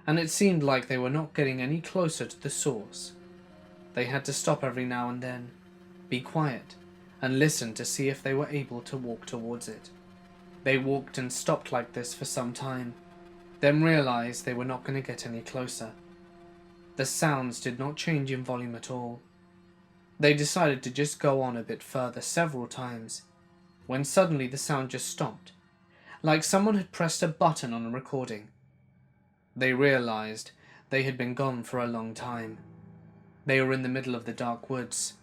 and it seemed like they were not getting any closer to the source. They had to stop every now and then, be quiet, and listen to see if they were able to walk towards it. They walked and stopped like this for some time, then realized they were not going to get any closer. The sounds did not change in volume at all. They decided to just go on a bit further several times, when suddenly the sound just stopped, like someone had pressed a button on a recording. They realized they had been gone for a long time. They were in the middle of the dark woods,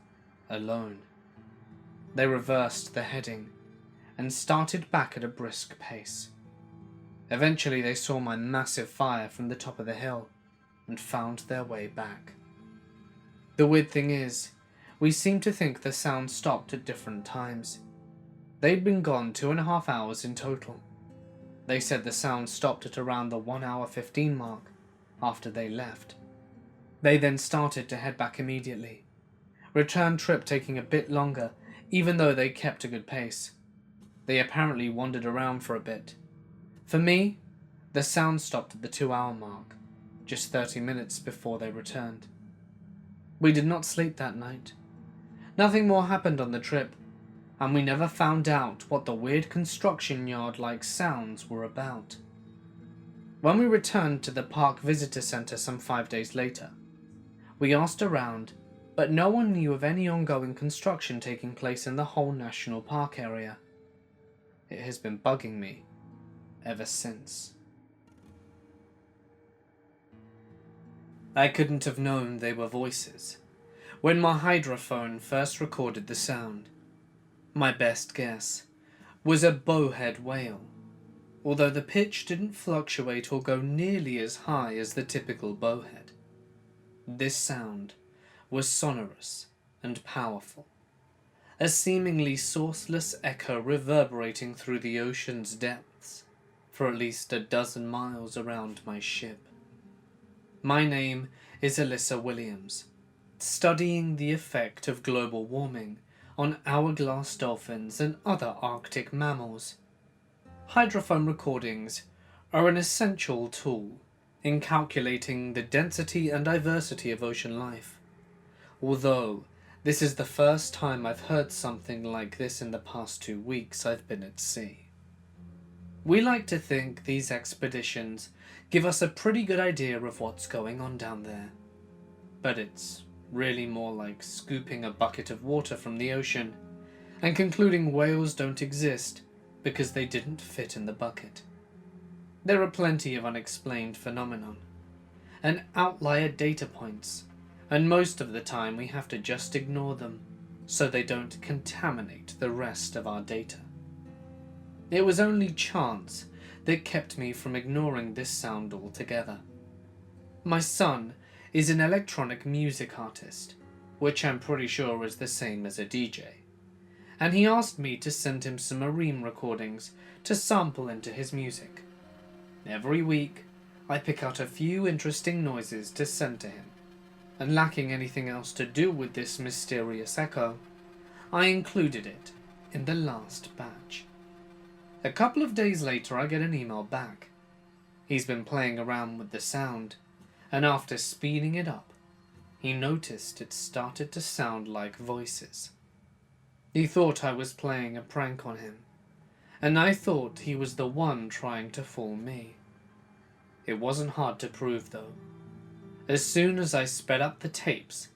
alone. They reversed the heading and started back at a brisk pace. Eventually they saw my massive fire from the top of the hill and found their way back. The weird thing is, we seem to think the sound stopped at different times. They'd been gone 2.5 hours in total. They said the sound stopped at around the 1 hour 15 mark after they left. They then started to head back immediately. Return trip taking a bit longer, even though they kept a good pace. They apparently wandered around for a bit. For me, the sound stopped at the 2 hour mark, just 30 minutes before they returned. We did not sleep that night. Nothing more happened on the trip, and we never found out what the weird construction yard-like sounds were about. When we returned to the park visitor center some 5 days later, we asked around, but no one knew of any ongoing construction taking place in the whole national park area. It has been bugging me ever since. I couldn't have known they were voices when my hydrophone first recorded the sound. My best guess was a bowhead whale, although the pitch didn't fluctuate or go nearly as high as the typical bowhead. This sound was sonorous and powerful, a seemingly sourceless echo reverberating through the ocean's depths for at least a dozen miles around my ship. My name is Alyssa Williams, studying the effect of global warming on hourglass dolphins and other Arctic mammals. Hydrophone recordings are an essential tool in calculating the density and diversity of ocean life, although this is the first time I've heard something like this in the past 2 weeks I've been at sea. We like to think these expeditions give us a pretty good idea of what's going on down there, but it's really more like scooping a bucket of water from the ocean and concluding whales don't exist because they didn't fit in the bucket. There are plenty of unexplained phenomenon and outlier data points, and most of the time we have to just ignore them so they don't contaminate the rest of our data. It was only chance that kept me from ignoring this sound altogether. My son is an electronic music artist, which I'm pretty sure is the same as a DJ, and he asked me to send him some marine recordings to sample into his music. Every week, I pick out a few interesting noises to send to him, and lacking anything else to do with this mysterious echo, I included it in the last batch. A couple of days later, I get an email back. He's been playing around with the sound, and after speeding it up, he noticed it started to sound like voices. He thought I was playing a prank on him, and I thought he was the one trying to fool me. It wasn't hard to prove, though. As soon as I sped up the tapes,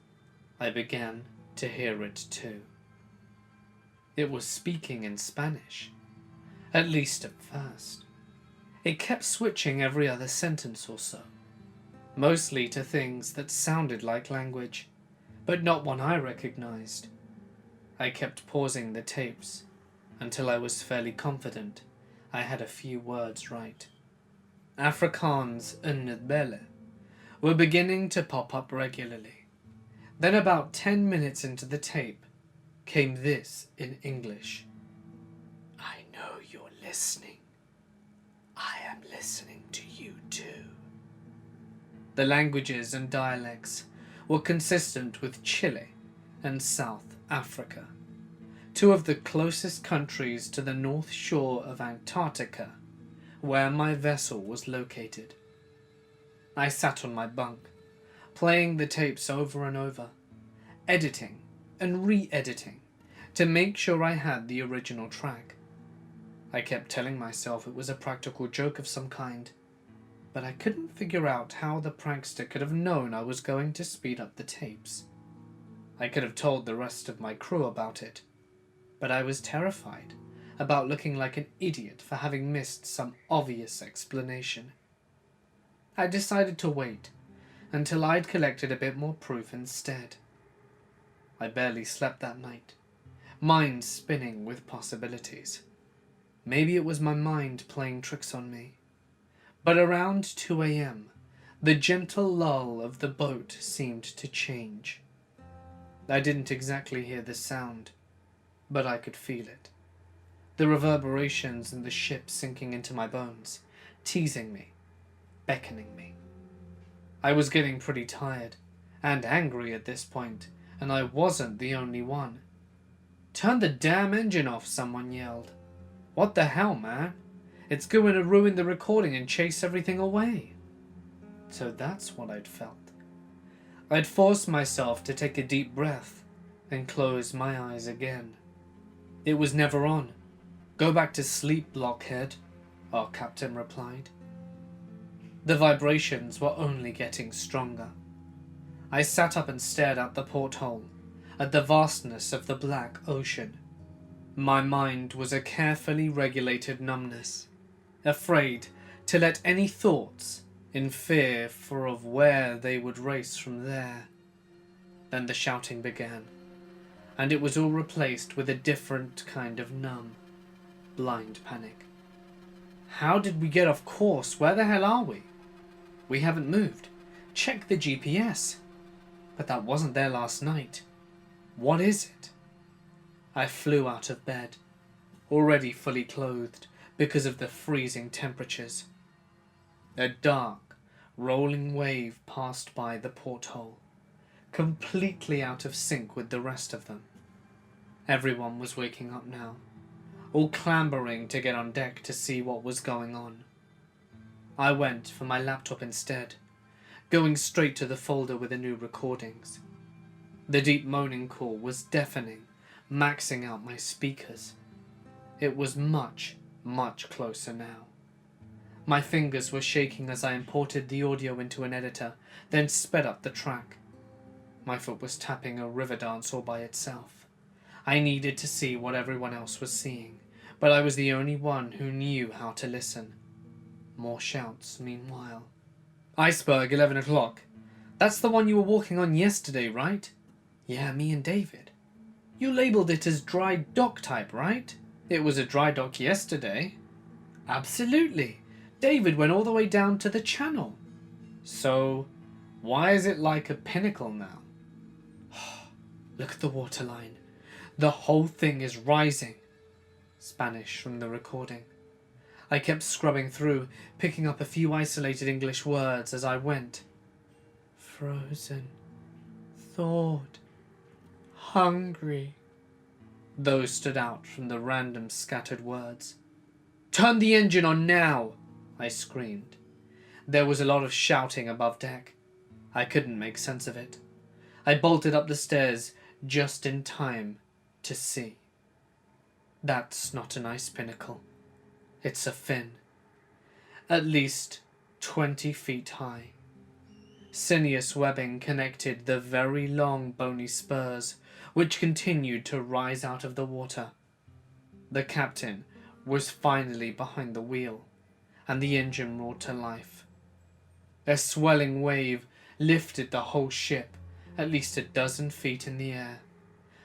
I began to hear it too. It was speaking in Spanish, at least at first. It kept switching every other sentence or so, mostly to things that sounded like language, but not one I recognized. I kept pausing the tapes until I was fairly confident I had a few words right. Afrikaans and Ndebele were beginning to pop up regularly. Then about 10 minutes into the tape came this in English. I know you're listening. I am listening to you too. The languages and dialects were consistent with Chile and South Africa, two of the closest countries to the north shore of Antarctica, where my vessel was located. I sat on my bunk, playing the tapes over and over, editing and re-editing to make sure I had the original track. I kept telling myself it was a practical joke of some kind, but I couldn't figure out how the prankster could have known I was going to speed up the tapes. I could have told the rest of my crew about it, but I was terrified about looking like an idiot for having missed some obvious explanation. I decided to wait until I'd collected a bit more proof instead. I barely slept that night, mind spinning with possibilities. Maybe it was my mind playing tricks on me. But around 2 a.m., the gentle lull of the boat seemed to change. I didn't exactly hear the sound, but I could feel it. The reverberations and the ship sinking into my bones, teasing me, beckoning me. I was getting pretty tired and angry at this point, and I wasn't the only one. "Turn the damn engine off," someone yelled. "What the hell, man? It's going to ruin the recording and chase everything away." So that's what I'd felt. I'd forced myself to take a deep breath and close my eyes again. "It was never on. Go back to sleep, blockhead," our captain replied. The vibrations were only getting stronger. I sat up and stared out the porthole at the vastness of the black ocean. My mind was a carefully regulated numbness, afraid to let any thoughts in fear for of where they would race from there. Then the shouting began, and it was all replaced with a different kind of numb, blind panic. How did we get off course? Where the hell are we? We haven't moved. Check the GPS. But that wasn't there last night. What is it? I flew out of bed, already fully clothed because of the freezing temperatures. A dark, rolling wave passed by the porthole, completely out of sync with the rest of them. Everyone was waking up now, all clambering to get on deck to see what was going on. I went for my laptop instead, going straight to the folder with the new recordings. The deep moaning call was deafening, maxing out my speakers. It was much, much closer now. My fingers were shaking as I imported the audio into an editor, then sped up the track. My foot was tapping a river dance all by itself. I needed to see what everyone else was seeing, but I was the only one who knew how to listen. More shouts, meanwhile. "Iceberg, 11 o'clock. That's the one you were walking on yesterday, right?" "Yeah, me and David." "You labelled it as dry dock type, right?" "It was a dry dock yesterday." "Absolutely. David went all the way down to the channel." "So, why is it like a pinnacle now?" "Look at the waterline. The whole thing is rising." Spanish from the recording. I kept scrubbing through, picking up a few isolated English words as I went. Frozen. Thawed. Hungry. Those stood out from the random scattered words. "Turn the engine on now!" I screamed. There was a lot of shouting above deck. I couldn't make sense of it. I bolted up the stairs just in time to see. That's not an ice pinnacle. It's a fin. At least 20 feet high. Sinuous webbing connected the very long bony spurs, which continued to rise out of the water. The captain was finally behind the wheel, and the engine roared to life. A swelling wave lifted the whole ship at least a dozen feet in the air,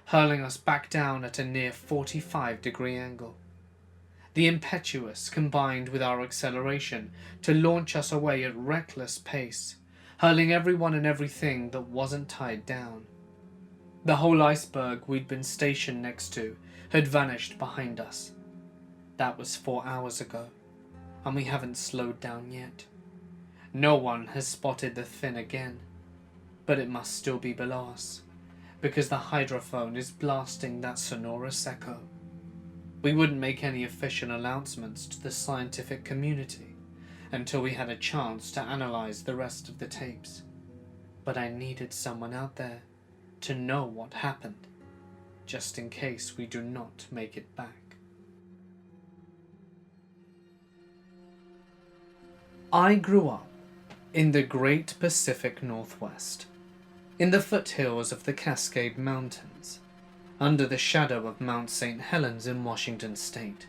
hurling us back down at a near 45-degree angle. The impetuous combined with our acceleration to launch us away at reckless pace, hurling everyone and everything that wasn't tied down. The whole iceberg we'd been stationed next to had vanished behind us. That was 4 hours ago, and we haven't slowed down yet. No one has spotted the fin again, but it must still be below us, because the hydrophone is blasting that sonorous echo. We wouldn't make any official announcements to the scientific community until we had a chance to analyze the rest of the tapes. But I needed someone out there to know what happened, just in case we do not make it back. I grew up in the Great Pacific Northwest, in the foothills of the Cascade Mountains, under the shadow of Mount St. Helens in Washington State.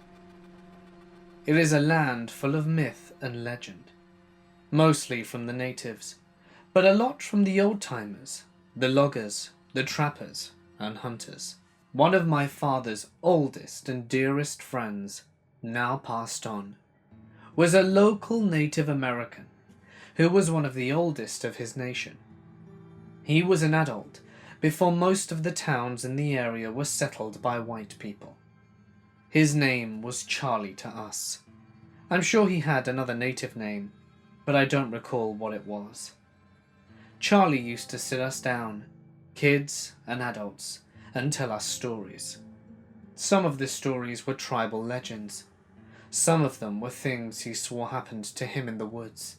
It is a land full of myth and legend, mostly from the natives, but a lot from the old-timers, the loggers, the trappers, and hunters. One of my father's oldest and dearest friends, now passed on, was a local Native American who was one of the oldest of his nation. He was an adult before most of the towns in the area were settled by white people. His name was Charlie to us. I'm sure he had another native name, but I don't recall what it was. Charlie used to sit us down, kids and adults, and tell us stories. Some of the stories were tribal legends. Some of them were things he swore happened to him in the woods.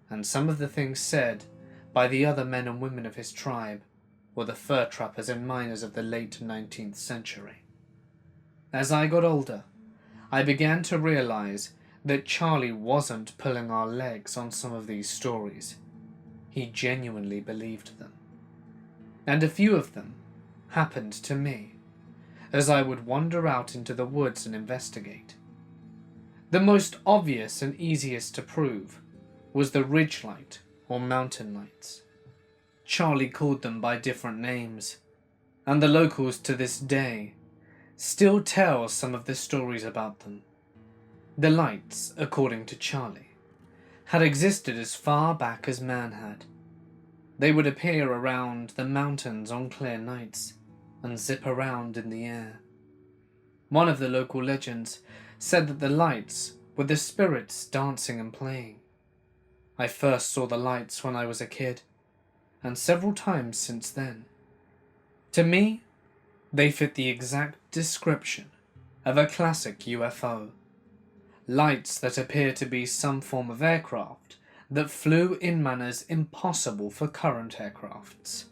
And some of the things said by the other men and women of his tribe were the fur trappers and miners of the late 19th century. As I got older, I began to realize that Charlie wasn't pulling our legs on some of these stories. He genuinely believed them. And a few of them happened to me, as I would wander out into the woods and investigate. The most obvious and easiest to prove was the ridge light or mountain lights. Charlie called them by different names, and the locals to this day still tell some of the stories about them. The lights, according to Charlie, had existed as far back as man had. They would appear around the mountains on clear nights and zip around in the air, One of the local legends said that the lights were the spirits dancing and playing. I first saw the lights when I was a kid, and several times since then. To me, they fit the exact description of a classic UFO. Lights that appear to be some form of aircraft that flew in manners impossible for current aircrafts,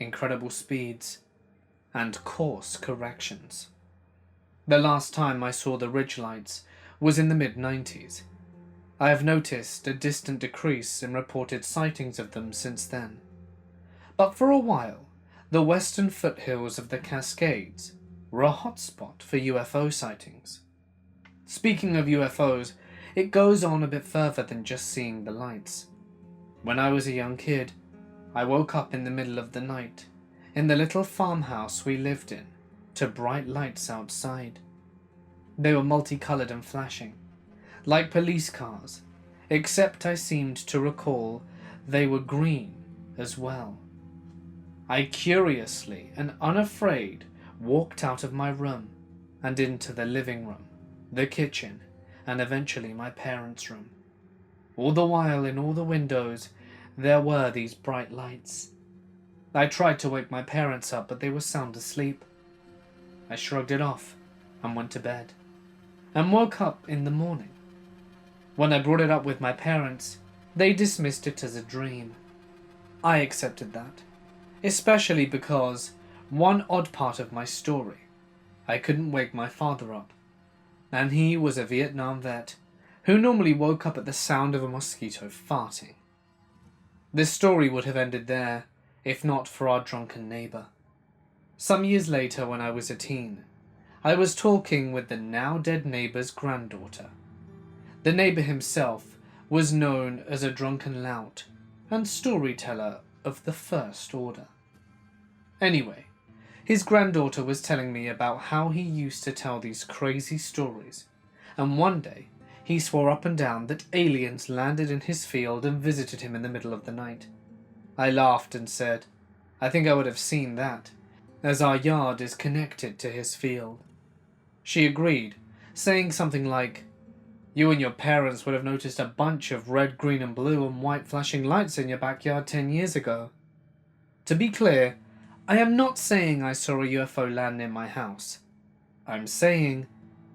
incredible speeds, and course corrections. The last time I saw the ridge lights was in the mid-90s. I have noticed a distant decrease in reported sightings of them since then. But for a while, the western foothills of the Cascades were a hotspot for UFO sightings. Speaking of UFOs, it goes on a bit further than just seeing the lights. When I was a young kid, I woke up in the middle of the night, in the little farmhouse we lived in, to bright lights outside. They were multicolored and flashing, like police cars, except I seemed to recall they were green as well. I curiously and unafraid walked out of my room and into the living room, the kitchen, and eventually my parents' room. All the while, in all the windows, there were these bright lights. I tried to wake my parents up, but they were sound asleep. I shrugged it off and went to bed, and woke up in the morning. When I brought it up with my parents, they dismissed it as a dream. I accepted that, especially because one odd part of my story, I couldn't wake my father up, and he was a Vietnam vet who normally woke up at the sound of a mosquito farting. This story would have ended there if not for our drunken neighbor. Some years later, when I was a teen, I was talking with the now dead neighbor's granddaughter. The neighbor himself was known as a drunken lout and storyteller of the first order. Anyway, his granddaughter was telling me about how he used to tell these crazy stories, and one day he swore up and down that aliens landed in his field and visited him in the middle of the night. I laughed and said, I think I would have seen that, as our yard is connected to his field. She agreed, saying something like, you and your parents would have noticed a bunch of red, green and blue and white flashing lights in your backyard 10 years ago. To be clear, I am not saying I saw a UFO land near my house. I'm saying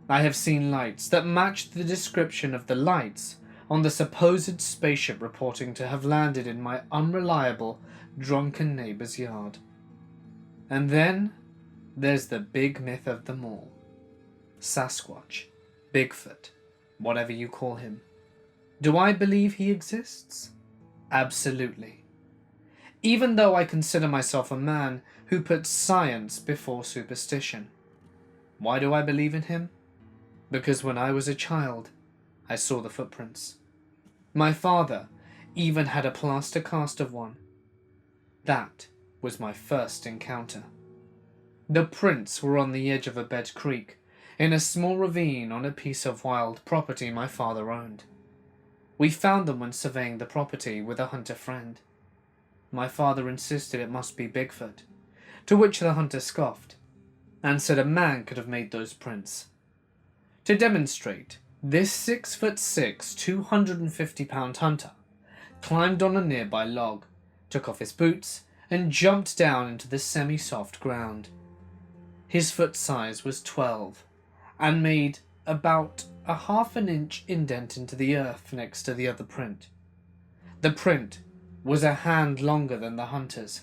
I have seen lights that matched the description of the lights on the supposed spaceship reporting to have landed in my unreliable, drunken neighbor's yard. And then there's the big myth of them all. Sasquatch, Bigfoot, whatever you call him. Do I believe he exists? Absolutely. Even though I consider myself a man who puts science before superstition. Why do I believe in him? Because when I was a child, I saw the footprints. My father even had a plaster cast of one. That was my first encounter. The prints were on the edge of a bed creek, in a small ravine on a piece of wild property my father owned. We found them when surveying the property with a hunter friend. My father insisted it must be Bigfoot, to which the hunter scoffed, and said a man could have made those prints. To demonstrate, this 6'6", 250-pound hunter climbed on a nearby log, took off his boots, and jumped down into the semi-soft ground. His foot size was 12, and made about a half an inch indent into the earth next to the other print. The print was a hand longer than the hunter's,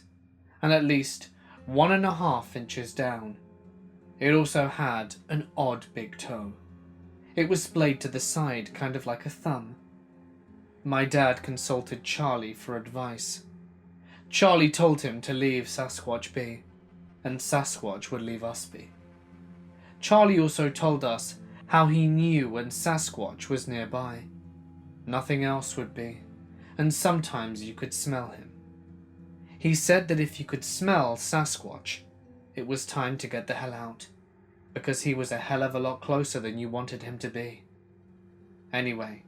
and at least 1.5 inches down. It also had an odd big toe. It was splayed to the side, kind of like a thumb. My dad consulted Charlie for advice. Charlie told him to leave Sasquatch be, and Sasquatch would leave us be. Charlie also told us how he knew when Sasquatch was nearby. Nothing else would be, and sometimes you could smell him. He said that if you could smell Sasquatch, it was time to get the hell out, because he was a hell of a lot closer than you wanted him to be. Anyway,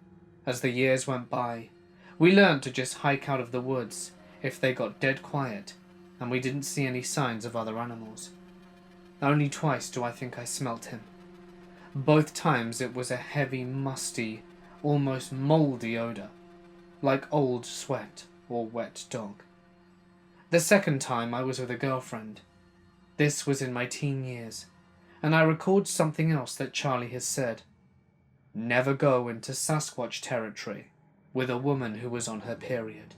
as the years went by, we learned to just hike out of the woods if they got dead quiet and we didn't see any signs of other animals. Only twice do I think I smelt him, Both times it was a heavy, musty, almost mouldy odour, like old sweat or wet dog. The second time I was with a girlfriend. This was in my teen years, and I recalled something else that Charlie has said. Never go into Sasquatch territory with a woman who was on her period,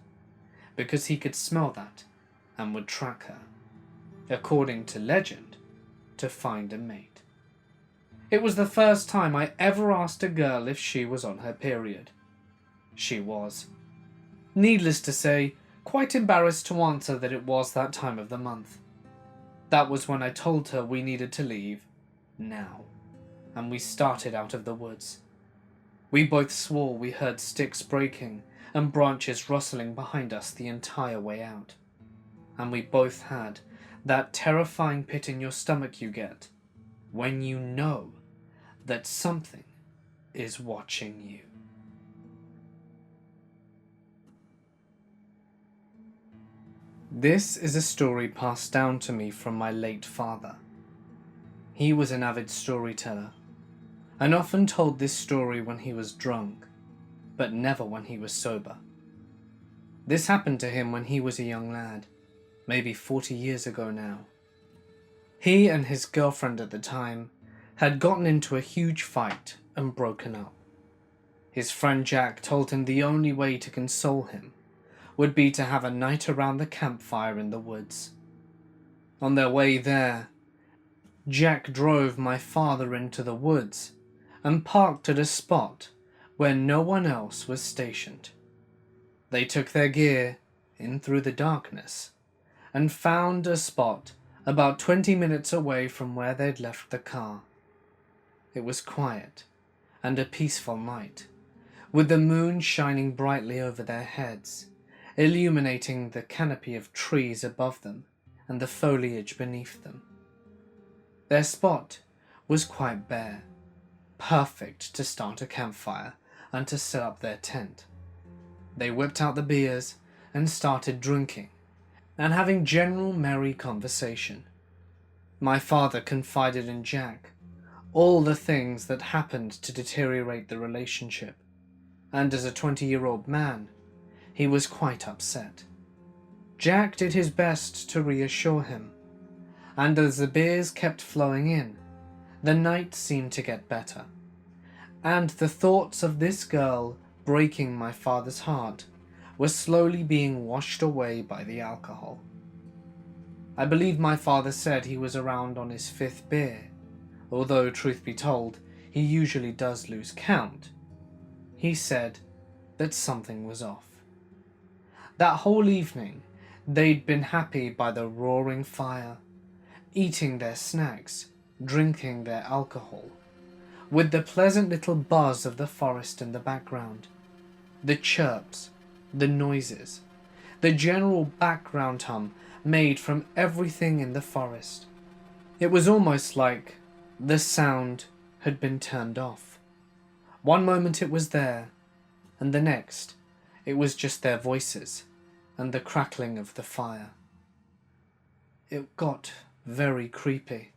because he could smell that and would track her, according to legend, to find a mate. It was the first time I ever asked a girl if she was on her period. She was. Needless to say, quite embarrassed to answer that it was that time of the month. That was when I told her we needed to leave now, and we started out of the woods. We both swore we heard sticks breaking and branches rustling behind us the entire way out, and we both had that terrifying pit in your stomach you get when you know that something is watching you. This is a story passed down to me from my late father. He was an avid storyteller, and often told this story when he was drunk, but never when he was sober. This happened to him when he was a young lad, maybe 40 years ago now. He and his girlfriend at the time had gotten into a huge fight and broken up. His friend Jack told him the only way to console him would be to have a night around the campfire in the woods. On their way there, Jack drove my father into the woods and parked at a spot where no one else was stationed. They took their gear in through the darkness and found a spot about 20 minutes away from where they'd left the car. It was quiet and a peaceful night, with the moon shining brightly over their heads, illuminating the canopy of trees above them and the foliage beneath them. Their spot was quite bare, perfect to start a campfire and to set up their tent. They whipped out the beers and started drinking and having general merry conversation. My father confided in Jack all the things that happened to deteriorate the relationship, and as a 20-year-old man, he was quite upset. Jack did his best to reassure him, and as the beers kept flowing in, the night seemed to get better, and the thoughts of this girl breaking my father's heart were slowly being washed away by the alcohol. I believe my father said he was around on his 5th beer, although truth be told, he usually does lose count. He said that something was off. That whole evening, they'd been happy by the roaring fire, eating their snacks, drinking their alcohol, with the pleasant little buzz of the forest in the background, the chirps, the noises, the general background hum made from everything in the forest. It was almost like the sound had been turned off. One moment it was there, and the next it was just their voices and the crackling of the fire. It got very creepy,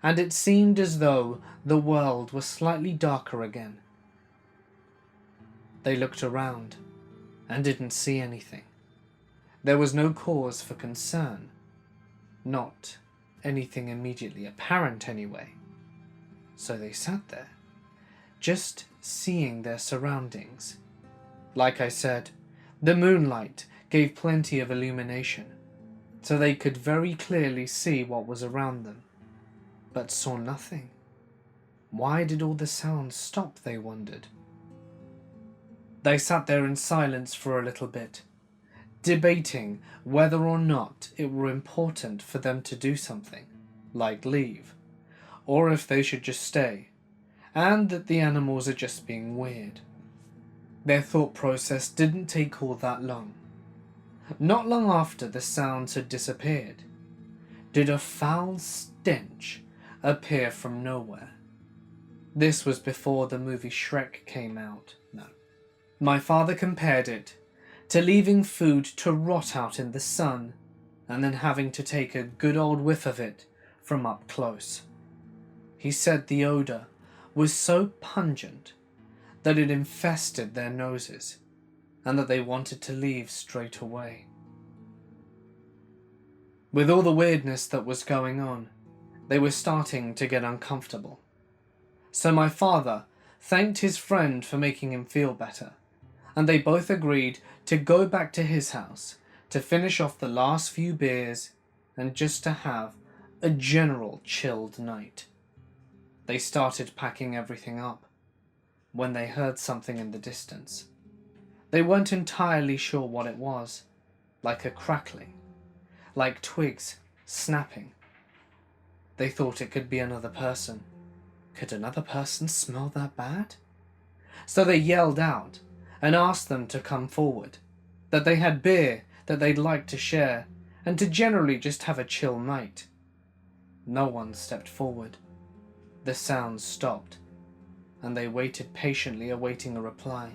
and it seemed as though the world was slightly darker again. They looked around and didn't see anything. There was no cause for concern, not anything immediately apparent anyway. So they sat there, just seeing their surroundings. Like I said, the moonlight gave plenty of illumination, so they could very clearly see what was around them, but saw nothing. Why did all the sounds stop, they wondered. They sat there in silence for a little bit, debating whether or not it were important for them to do something, like leave, or if they should just stay, and that the animals are just being weird. Their thought process didn't take all that long. Not long after the sounds had disappeared, did a foul stench appear from nowhere. This was before the movie Shrek came out. No. My father compared it to leaving food to rot out in the sun and then having to take a good old whiff of it from up close. He said the odour was so pungent that it infested their noses and that they wanted to leave straight away. With all the weirdness that was going on, they were starting to get uncomfortable. So my father thanked his friend for making him feel better, and they both agreed to go back to his house to finish off the last few beers and just to have a general chilled night. They started packing everything up when they heard something in the distance. They weren't entirely sure what it was, like a crackling, like twigs snapping. They thought it could be another person. Could another person smell that bad? So they yelled out and asked them to come forward, that they had beer that they'd like to share, and to generally just have a chill night. No one stepped forward. The sounds stopped, and they waited patiently, awaiting a reply.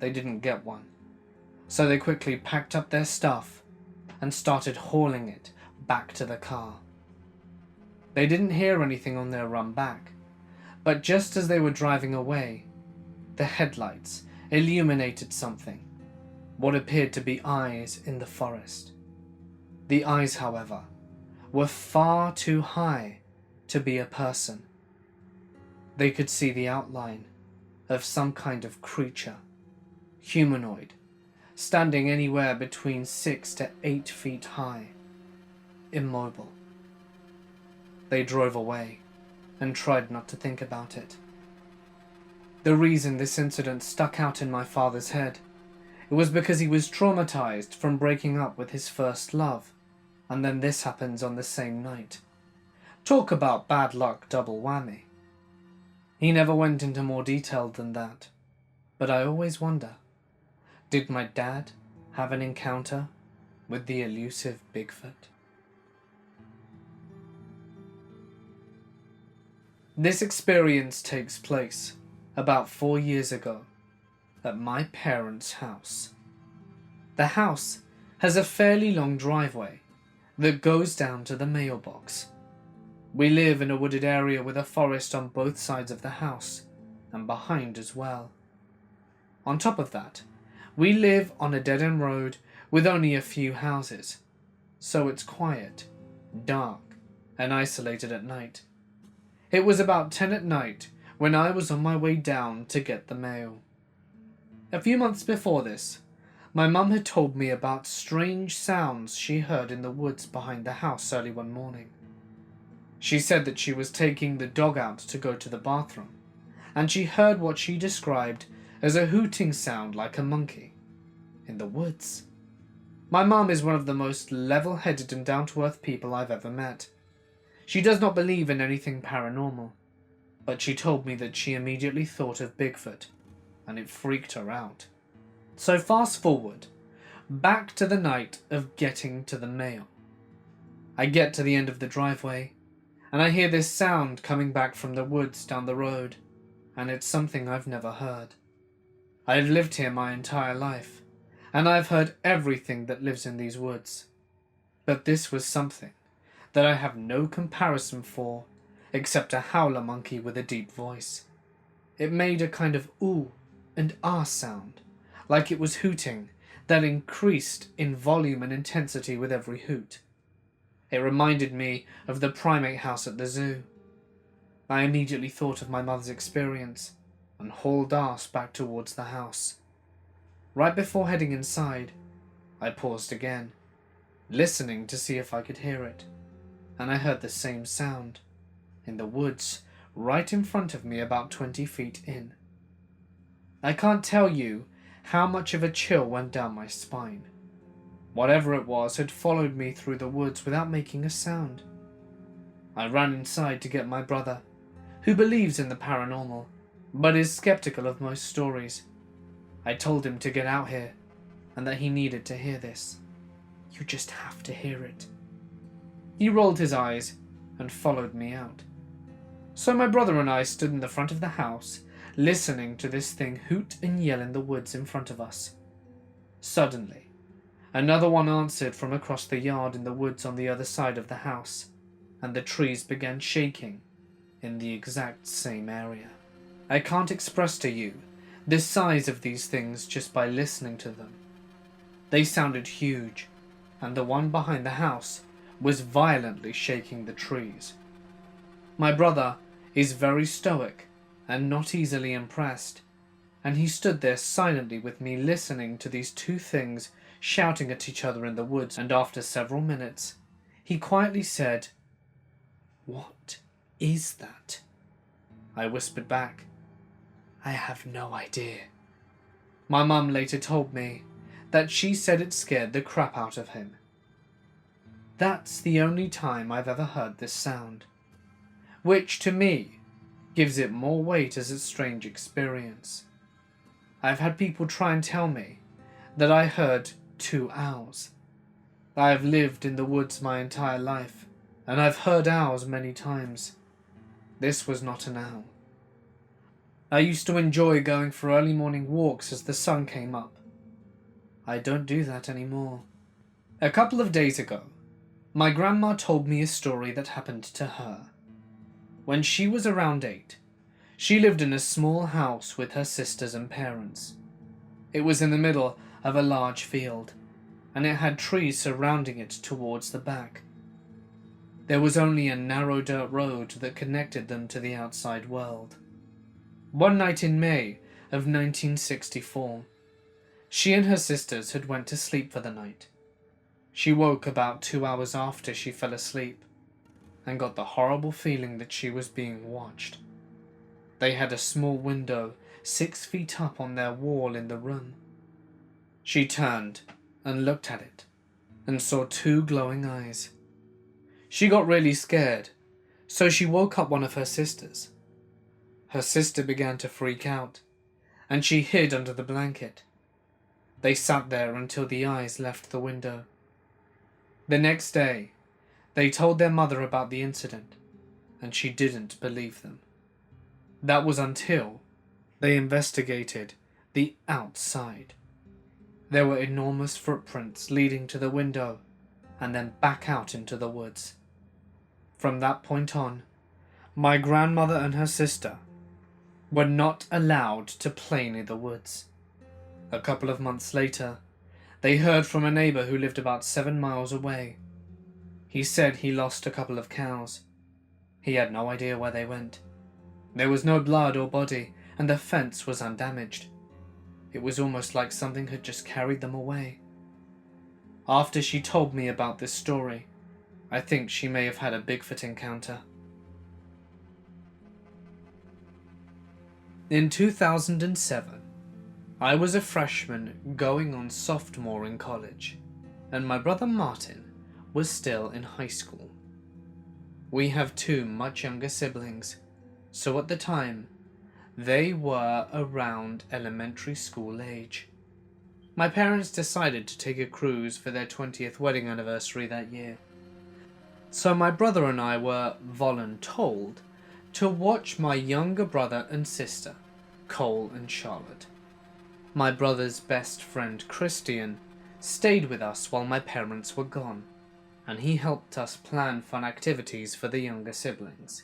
They didn't get one, so they quickly packed up their stuff and started hauling it back to the car. They didn't hear anything on their run back, but just as they were driving away, the headlights illuminated something, what appeared to be eyes in the forest. The eyes, however, were far too high to be a person. They could see the outline of some kind of creature, humanoid, standing anywhere between 6 to 8 feet high, immobile. They drove away and tried not to think about it. The reason this incident stuck out in my father's head, it was because he was traumatized from breaking up with his first love, and then this happens on the same night. Talk about bad luck double whammy. He never went into more detail than that, but I always wonder, did my dad have an encounter with the elusive Bigfoot? This experience takes place about 4 years ago at my parents' house. The house has a fairly long driveway that goes down to the mailbox. We live in a wooded area with a forest on both sides of the house and behind as well. On top of that, we live on a dead-end road with only a few houses, so it's quiet, dark, and isolated at night. It was about 10 at night when I was on my way down to get the mail. A few months before this, my mum had told me about strange sounds she heard in the woods behind the house early one morning. She said that she was taking the dog out to go to the bathroom, and she heard what she described as a hooting sound like a monkey in the woods. My mum is one of the most level-headed and down-to-earth people I've ever met. She does not believe in anything paranormal, but she told me that she immediately thought of Bigfoot, and it freaked her out. So fast forward, back to the night of getting to the mail. I get to the end of the driveway, and I hear this sound coming back from the woods down the road, and it's something I've never heard. I've lived here my entire life, and I've heard everything that lives in these woods. But this was something that I have no comparison for, except a howler monkey with a deep voice. It made a kind of ooh and ah sound, like it was hooting, that increased in volume and intensity with every hoot. It reminded me of the primate house at the zoo. I immediately thought of my mother's experience and hauled ass back towards the house. Right before heading inside, I paused again, listening to see if I could hear it, and I heard the same sound, in the woods, right in front of me about 20 feet in. I can't tell you how much of a chill went down my spine. Whatever it was had followed me through the woods without making a sound. I ran inside to get my brother, who believes in the paranormal, but is skeptical of most stories. I told him to get out here, and that he needed to hear this. You just have to hear it. He rolled his eyes and followed me out. So my brother and I stood in the front of the house, listening to this thing hoot and yell in the woods in front of us. Suddenly, another one answered from across the yard in the woods on the other side of the house, and the trees began shaking in the exact same area. I can't express to you the size of these things just by listening to them. They sounded huge, and the one behind the house was violently shaking the trees. My brother is very stoic and not easily impressed, and he stood there silently with me listening to these two things shouting at each other in the woods, and after several minutes, he quietly said, "What is that?" I whispered back, "I have no idea." My mum later told me that she said it scared the crap out of him. That's the only time I've ever heard this sound, which to me gives it more weight as a strange experience. I've had people try and tell me that I heard 2 owls. I have lived in the woods my entire life, and I've heard owls many times. This was not an owl. I used to enjoy going for early morning walks as the sun came up. I don't do that anymore. A couple of days ago, my grandma told me a story that happened to her. When she was around 8, she lived in a small house with her sisters and parents. It was in the middle of a large field, and it had trees surrounding it towards the back. There was only a narrow dirt road that connected them to the outside world. One night in May of 1964, she and her sisters had went to sleep for the night. She woke about 2 hours after she fell asleep and got the horrible feeling that she was being watched. They had a small window 6 feet up on their wall in the room. She turned and looked at it and saw 2 glowing eyes. She got really scared, so she woke up one of her sisters. Her sister began to freak out, and she hid under the blanket. They sat there until the eyes left the window. The next day, they told their mother about the incident, and she didn't believe them. That was until they investigated the outside. There were enormous footprints leading to the window and then back out into the woods. From that point on, my grandmother and her sister were not allowed to play near the woods. A couple of months later, they heard from a neighbor who lived about 7 miles away. He said he lost a couple of cows. He had no idea where they went. There was no blood or body, and the fence was undamaged. It was almost like something had just carried them away. After she told me about this story, I think she may have had a Bigfoot encounter. In 2007, I was a freshman going on sophomore in college, and my brother Martin was still in high school. We have 2 much younger siblings, so at the time, they were around elementary school age. My parents decided to take a cruise for their 20th wedding anniversary that year. So my brother and I were voluntold to watch my younger brother and sister, Cole and Charlotte. My brother's best friend Christian stayed with us while my parents were gone, and he helped us plan fun activities for the younger siblings.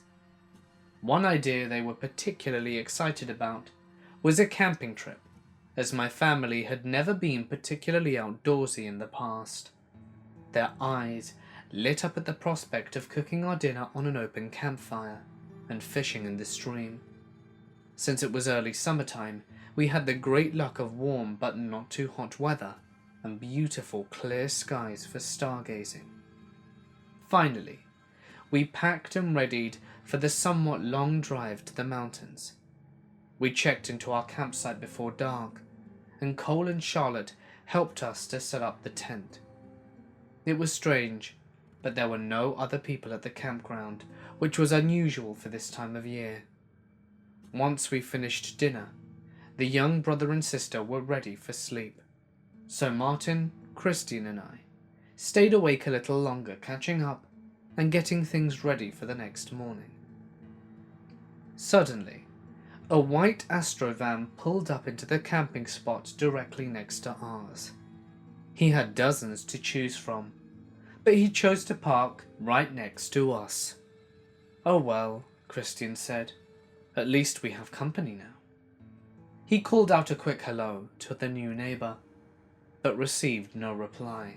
One idea they were particularly excited about was a camping trip, as my family had never been particularly outdoorsy in the past. Their eyes lit up at the prospect of cooking our dinner on an open campfire and fishing in the stream. Since it was early summertime, we had the great luck of warm but not too hot weather and beautiful clear skies for stargazing. Finally, we packed and readied for the somewhat long drive to the mountains. We checked into our campsite before dark, and Cole and Charlotte helped us to set up the tent. It was strange, but there were no other people at the campground, which was unusual for this time of year. Once we finished dinner, the young brother and sister were ready for sleep, so Martin, Christian and I stayed awake a little longer, catching up and getting things ready for the next morning. Suddenly, a white Astrovan pulled up into the camping spot directly next to ours. He had dozens to choose from, but he chose to park right next to us. Oh well, Christian said. "At least we have company now." He called out a quick hello to the new neighbour, but received no reply.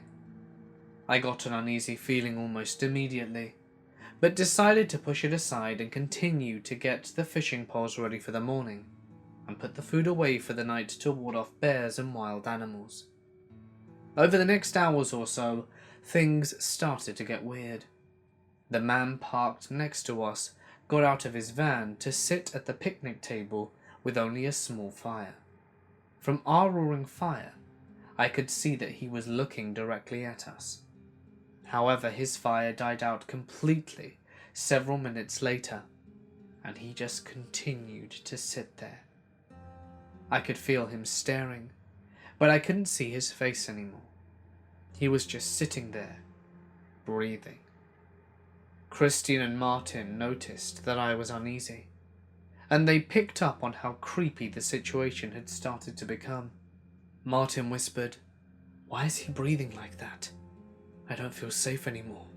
I got an uneasy feeling almost immediately, but decided to push it aside and continue to get the fishing poles ready for the morning, and put the food away for the night to ward off bears and wild animals. Over the next hours or so, things started to get weird. The man parked next to us got out of his van to sit at the picnic table with only a small fire. From our roaring fire, I could see that he was looking directly at us. However, his fire died out completely several minutes later, and he just continued to sit there. I could feel him staring, but I couldn't see his face anymore. He was just sitting there, breathing. Christian and Martin noticed that I was uneasy, and they picked up on how creepy the situation had started to become. Martin whispered, "Why is he breathing like that? I don't feel safe anymore."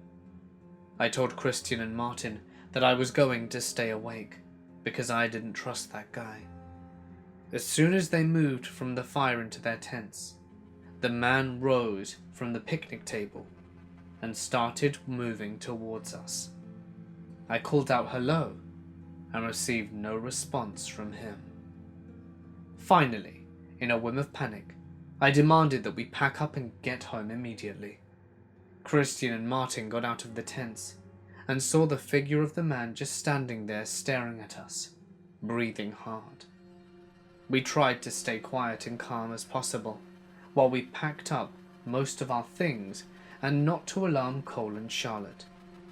I told Christian and Martin that I was going to stay awake, because I didn't trust that guy. As soon as they moved from the fire into their tents, the man rose from the picnic table and started moving towards us. I called out hello and received no response from him. Finally, in a whim of panic, I demanded that we pack up and get home immediately. Christian and Martin got out of the tents and saw the figure of the man just standing there staring at us, breathing hard. We tried to stay quiet and calm as possible while we packed up most of our things and not to alarm Cole and Charlotte,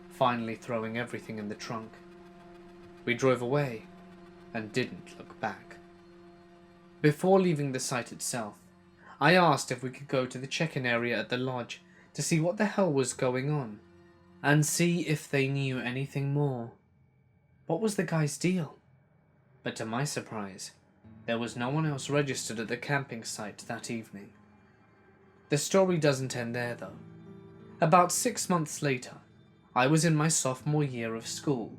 finally throwing everything in the trunk. We drove away and didn't look back. Before leaving the site itself, I asked if we could go to the check-in area at the lodge to see what the hell was going on and see if they knew anything more. What was the guy's deal? But to my surprise, there was no one else registered at the camping site that evening. The story doesn't end there though. About 6 months later, I was in my sophomore year of school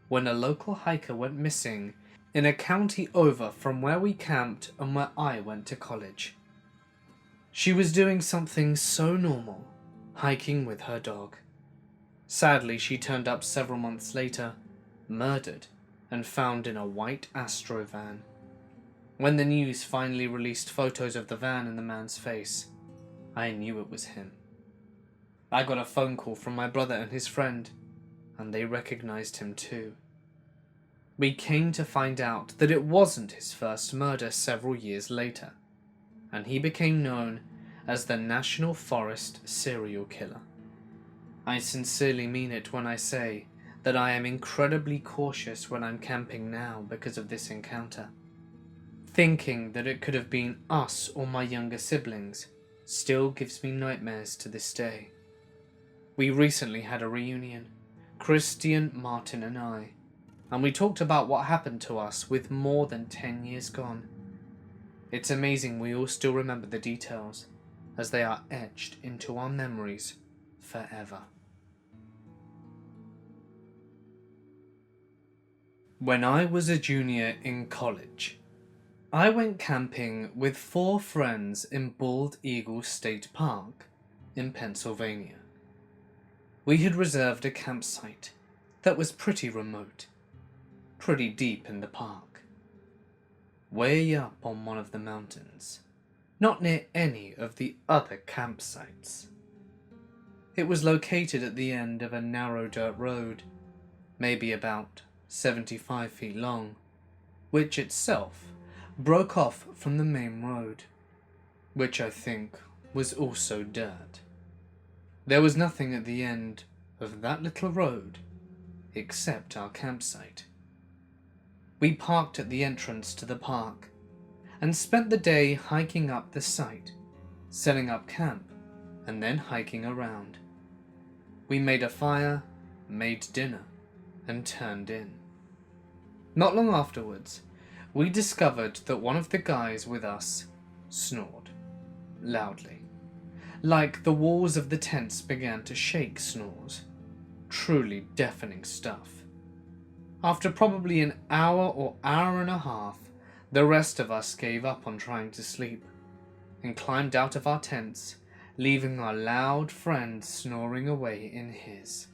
when a local hiker went missing in a county over from where we camped and where I went to college. She was doing something so normal, hiking with her dog. Sadly, she turned up several months later, murdered and found in a white Astro van. When the news finally released photos of the van and the man's face, I knew it was him. I got a phone call from my brother and his friend, and they recognized him too. We came to find out that it wasn't his first murder several years later, and he became known as the National Forest Serial Killer. I sincerely mean it when I say that I am incredibly cautious when I'm camping now because of this encounter. Thinking that it could have been us or my younger siblings still gives me nightmares to this day. We recently had a reunion, Christian, Martin and I, and we talked about what happened to us with more than 10 years gone. It's amazing we all still remember the details, as they are etched into our memories forever. When I was a junior in college, I went camping with 4 friends in Bald Eagle State Park in Pennsylvania. We had reserved a campsite that was pretty remote, pretty deep in the park, way up on one of the mountains, not near any of the other campsites. It was located at the end of a narrow dirt road, maybe about 75 feet long, which itself broke off from the main road, which I think was also dirt. There was nothing at the end of that little road except our campsite. We parked at the entrance to the park and spent the day hiking up the site, setting up camp, and then hiking around. We made a fire, made dinner, and turned in. Not long afterwards, we discovered that one of the guys with us snored loudly, like the walls of the tents began to shake snores. Truly deafening stuff. After probably an hour or hour and a half, the rest of us gave up on trying to sleep and climbed out of our tents, leaving our loud friend snoring away in his.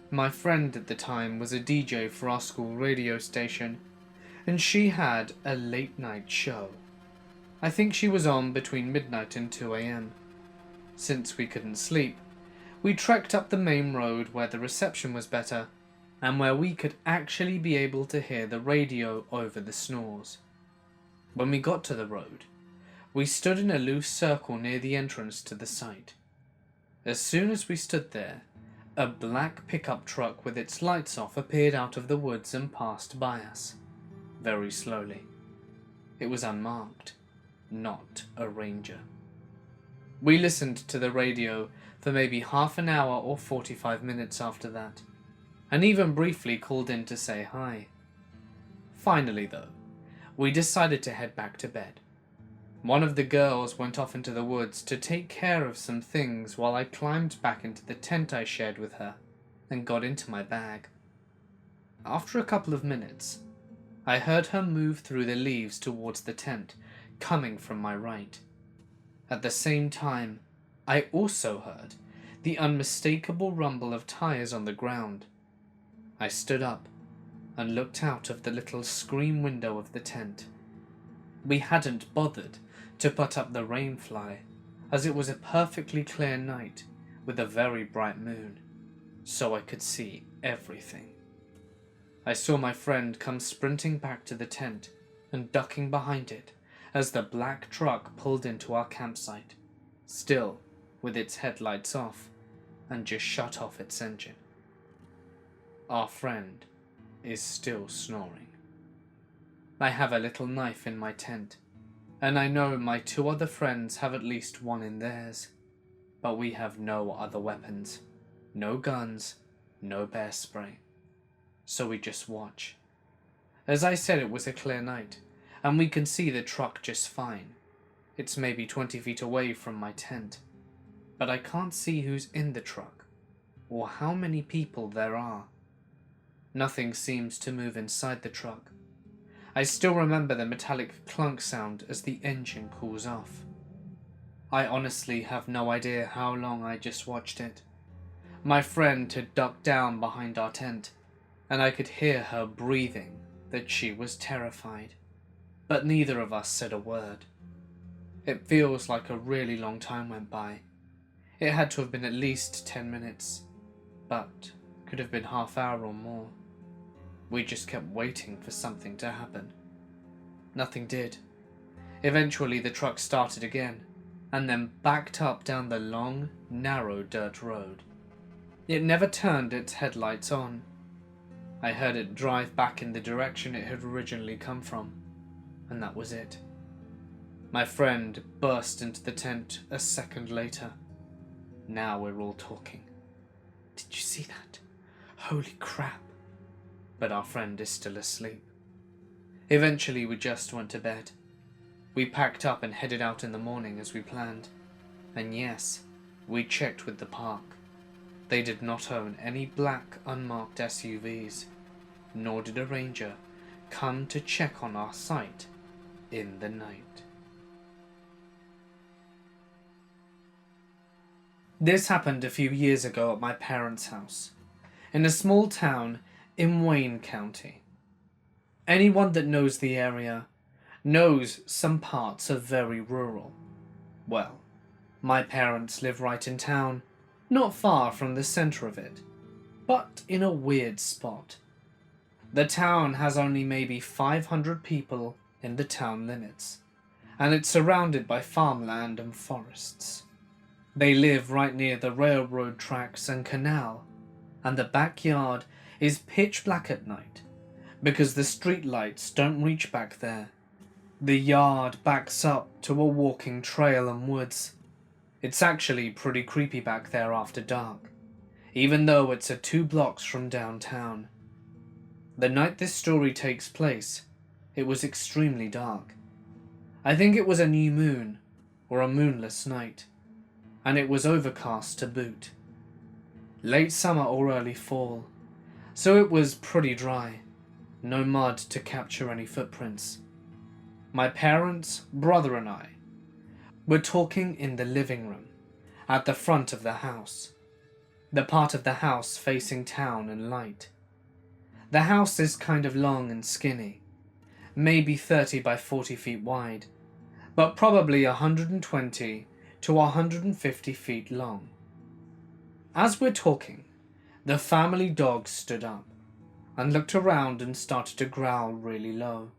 My friend at the time was a DJ for our school radio station, and she had a late night show. I think she was on between midnight and 2 a.m. Since we couldn't sleep, we trekked up the main road where the reception was better and where we could actually be able to hear the radio over the snores. When we got to the road, we stood in a loose circle near the entrance to the site. As soon as we stood there, a black pickup truck with its lights off appeared out of the woods and passed by us, very slowly. It was unmarked, not a ranger. We listened to the radio for maybe half an hour or 45 minutes after that, and even briefly called in to say hi. Finally though, we decided to head back to bed. One of the girls went off into the woods to take care of some things while I climbed back into the tent I shared with her and got into my bag. After a couple of minutes, I heard her move through the leaves towards the tent, coming from my right. At the same time, I also heard the unmistakable rumble of tires on the ground. I stood up and looked out of the little screen window of the tent. We hadn't bothered to put up the rainfly, as it was a perfectly clear night with a very bright moon, so I could see everything. I saw my friend come sprinting back to the tent and ducking behind it as the black truck pulled into our campsite, still with its headlights off, and just shut off its engine. Our friend is still snoring. I have a little knife in my tent, and I know my 2 other friends have at least one in theirs, but we have no other weapons, no guns, no bear spray, so we just watch. As I said, it was a clear night, and we can see the truck just fine. It's maybe 20 feet away from my tent, but I can't see who's in the truck, or how many people there are. Nothing seems to move inside the truck. I still remember the metallic clunk sound as the engine cools off. I honestly have no idea how long I just watched it. My friend had ducked down behind our tent, and I could hear her breathing that she was terrified, but neither of us said a word. It feels like a really long time went by. It had to have been at least 10 minutes, but could have been half hour or more. We just kept waiting for something to happen. Nothing did. Eventually the truck started again, and then backed up down the long, narrow dirt road. It never turned its headlights on. I heard it drive back in the direction it had originally come from, and that was it. My friend burst into the tent a second later. Now we're all talking. "Did you see that? Holy crap." But our friend is still asleep. Eventually we just went to bed. We packed up and headed out in the morning as we planned. And yes, we checked with the park. They did not own any black unmarked SUVs, nor did a ranger come to check on our site in the night. This happened a few years ago at my parents' house, in a small town in Wayne County. Anyone that knows the area knows some parts are very rural. Well, my parents live right in town, not far from the center of it, but in a weird spot. The town has only maybe 500 people in the town limits, and it's surrounded by farmland and forests. They live right near the railroad tracks and canal, and the backyard is pitch black at night because the street lights don't reach back there. The yard backs up to a walking trail and woods. It's actually pretty creepy back there after dark, even though it's 2 blocks from downtown. The night this story takes place, it was extremely dark. I think it was a new moon or a moonless night, and it was overcast to boot. Late summer or early fall, so it was pretty dry, no mud to capture any footprints. My parents, brother and I were talking in the living room, at the front of the house, the part of the house facing town and light. The house is kind of long and skinny, maybe 30 by 40 feet wide, but probably 120 to 150 feet long. As we're talking, the family dog stood up and looked around and started to growl really low.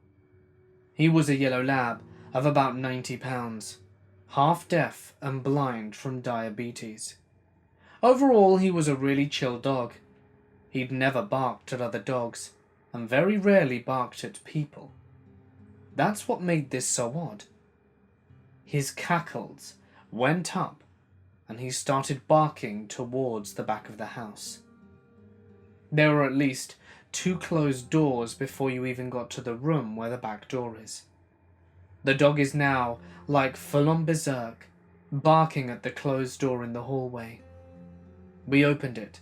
He was a yellow lab of about 90 pounds, half deaf and blind from diabetes. Overall, he was a really chill dog. He'd never barked at other dogs and very rarely barked at people. That's what made this so odd. His cackles went up and he started barking towards the back of the house. There were at least 2 closed doors before you even got to the room where the back door is. The dog is now like full-on berserk, barking at the closed door in the hallway. We opened it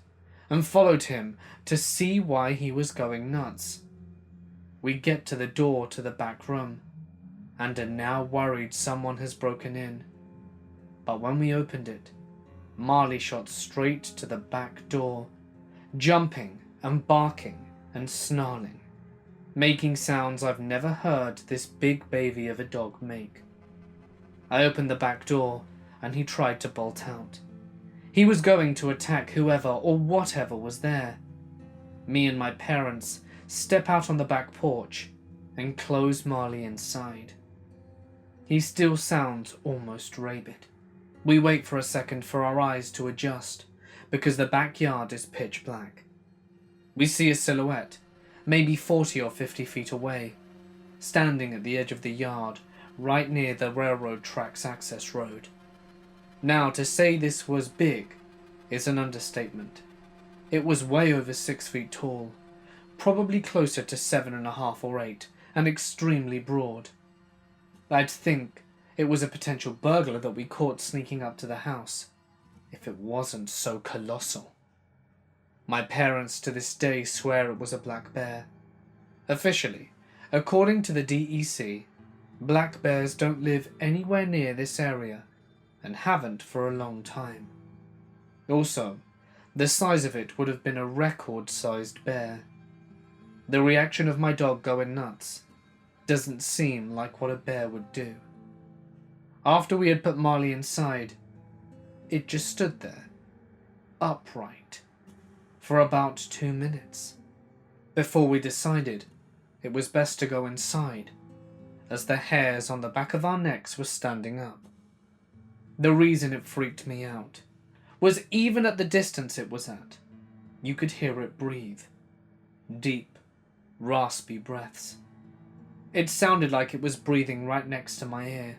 and followed him to see why he was going nuts. We get to the door to the back room and are now worried someone has broken in. But when we opened it, Marley shot straight to the back door, jumping and barking and snarling, making sounds I've never heard this big baby of a dog make. I opened the back door and he tried to bolt out. He was going to attack whoever or whatever was there. Me and my parents step out on the back porch and close Marley inside. He still sounds almost rabid. We wait for a second for our eyes to adjust because the backyard is pitch black. We see a silhouette, maybe 40 or 50 feet away, standing at the edge of the yard right near the railroad tracks access road. Now, to say this was big is an understatement. It was way over 6 feet tall, probably closer to 7.5 or 8, and extremely broad. I'd think it was a potential burglar that we caught sneaking up to the house, if it wasn't so colossal. My parents to this day swear it was a black bear. Officially, according to the DEC, black bears don't live anywhere near this area and haven't for a long time. Also, the size of it would have been a record-sized bear. The reaction of my dog going nuts doesn't seem like what a bear would do. After we had put Marley inside, it just stood there, upright, for about 2 minutes, before we decided it was best to go inside, as the hairs on the back of our necks were standing up. The reason it freaked me out was even at the distance it was at, you could hear it breathe. Deep, raspy breaths. It sounded like it was breathing right next to my ear.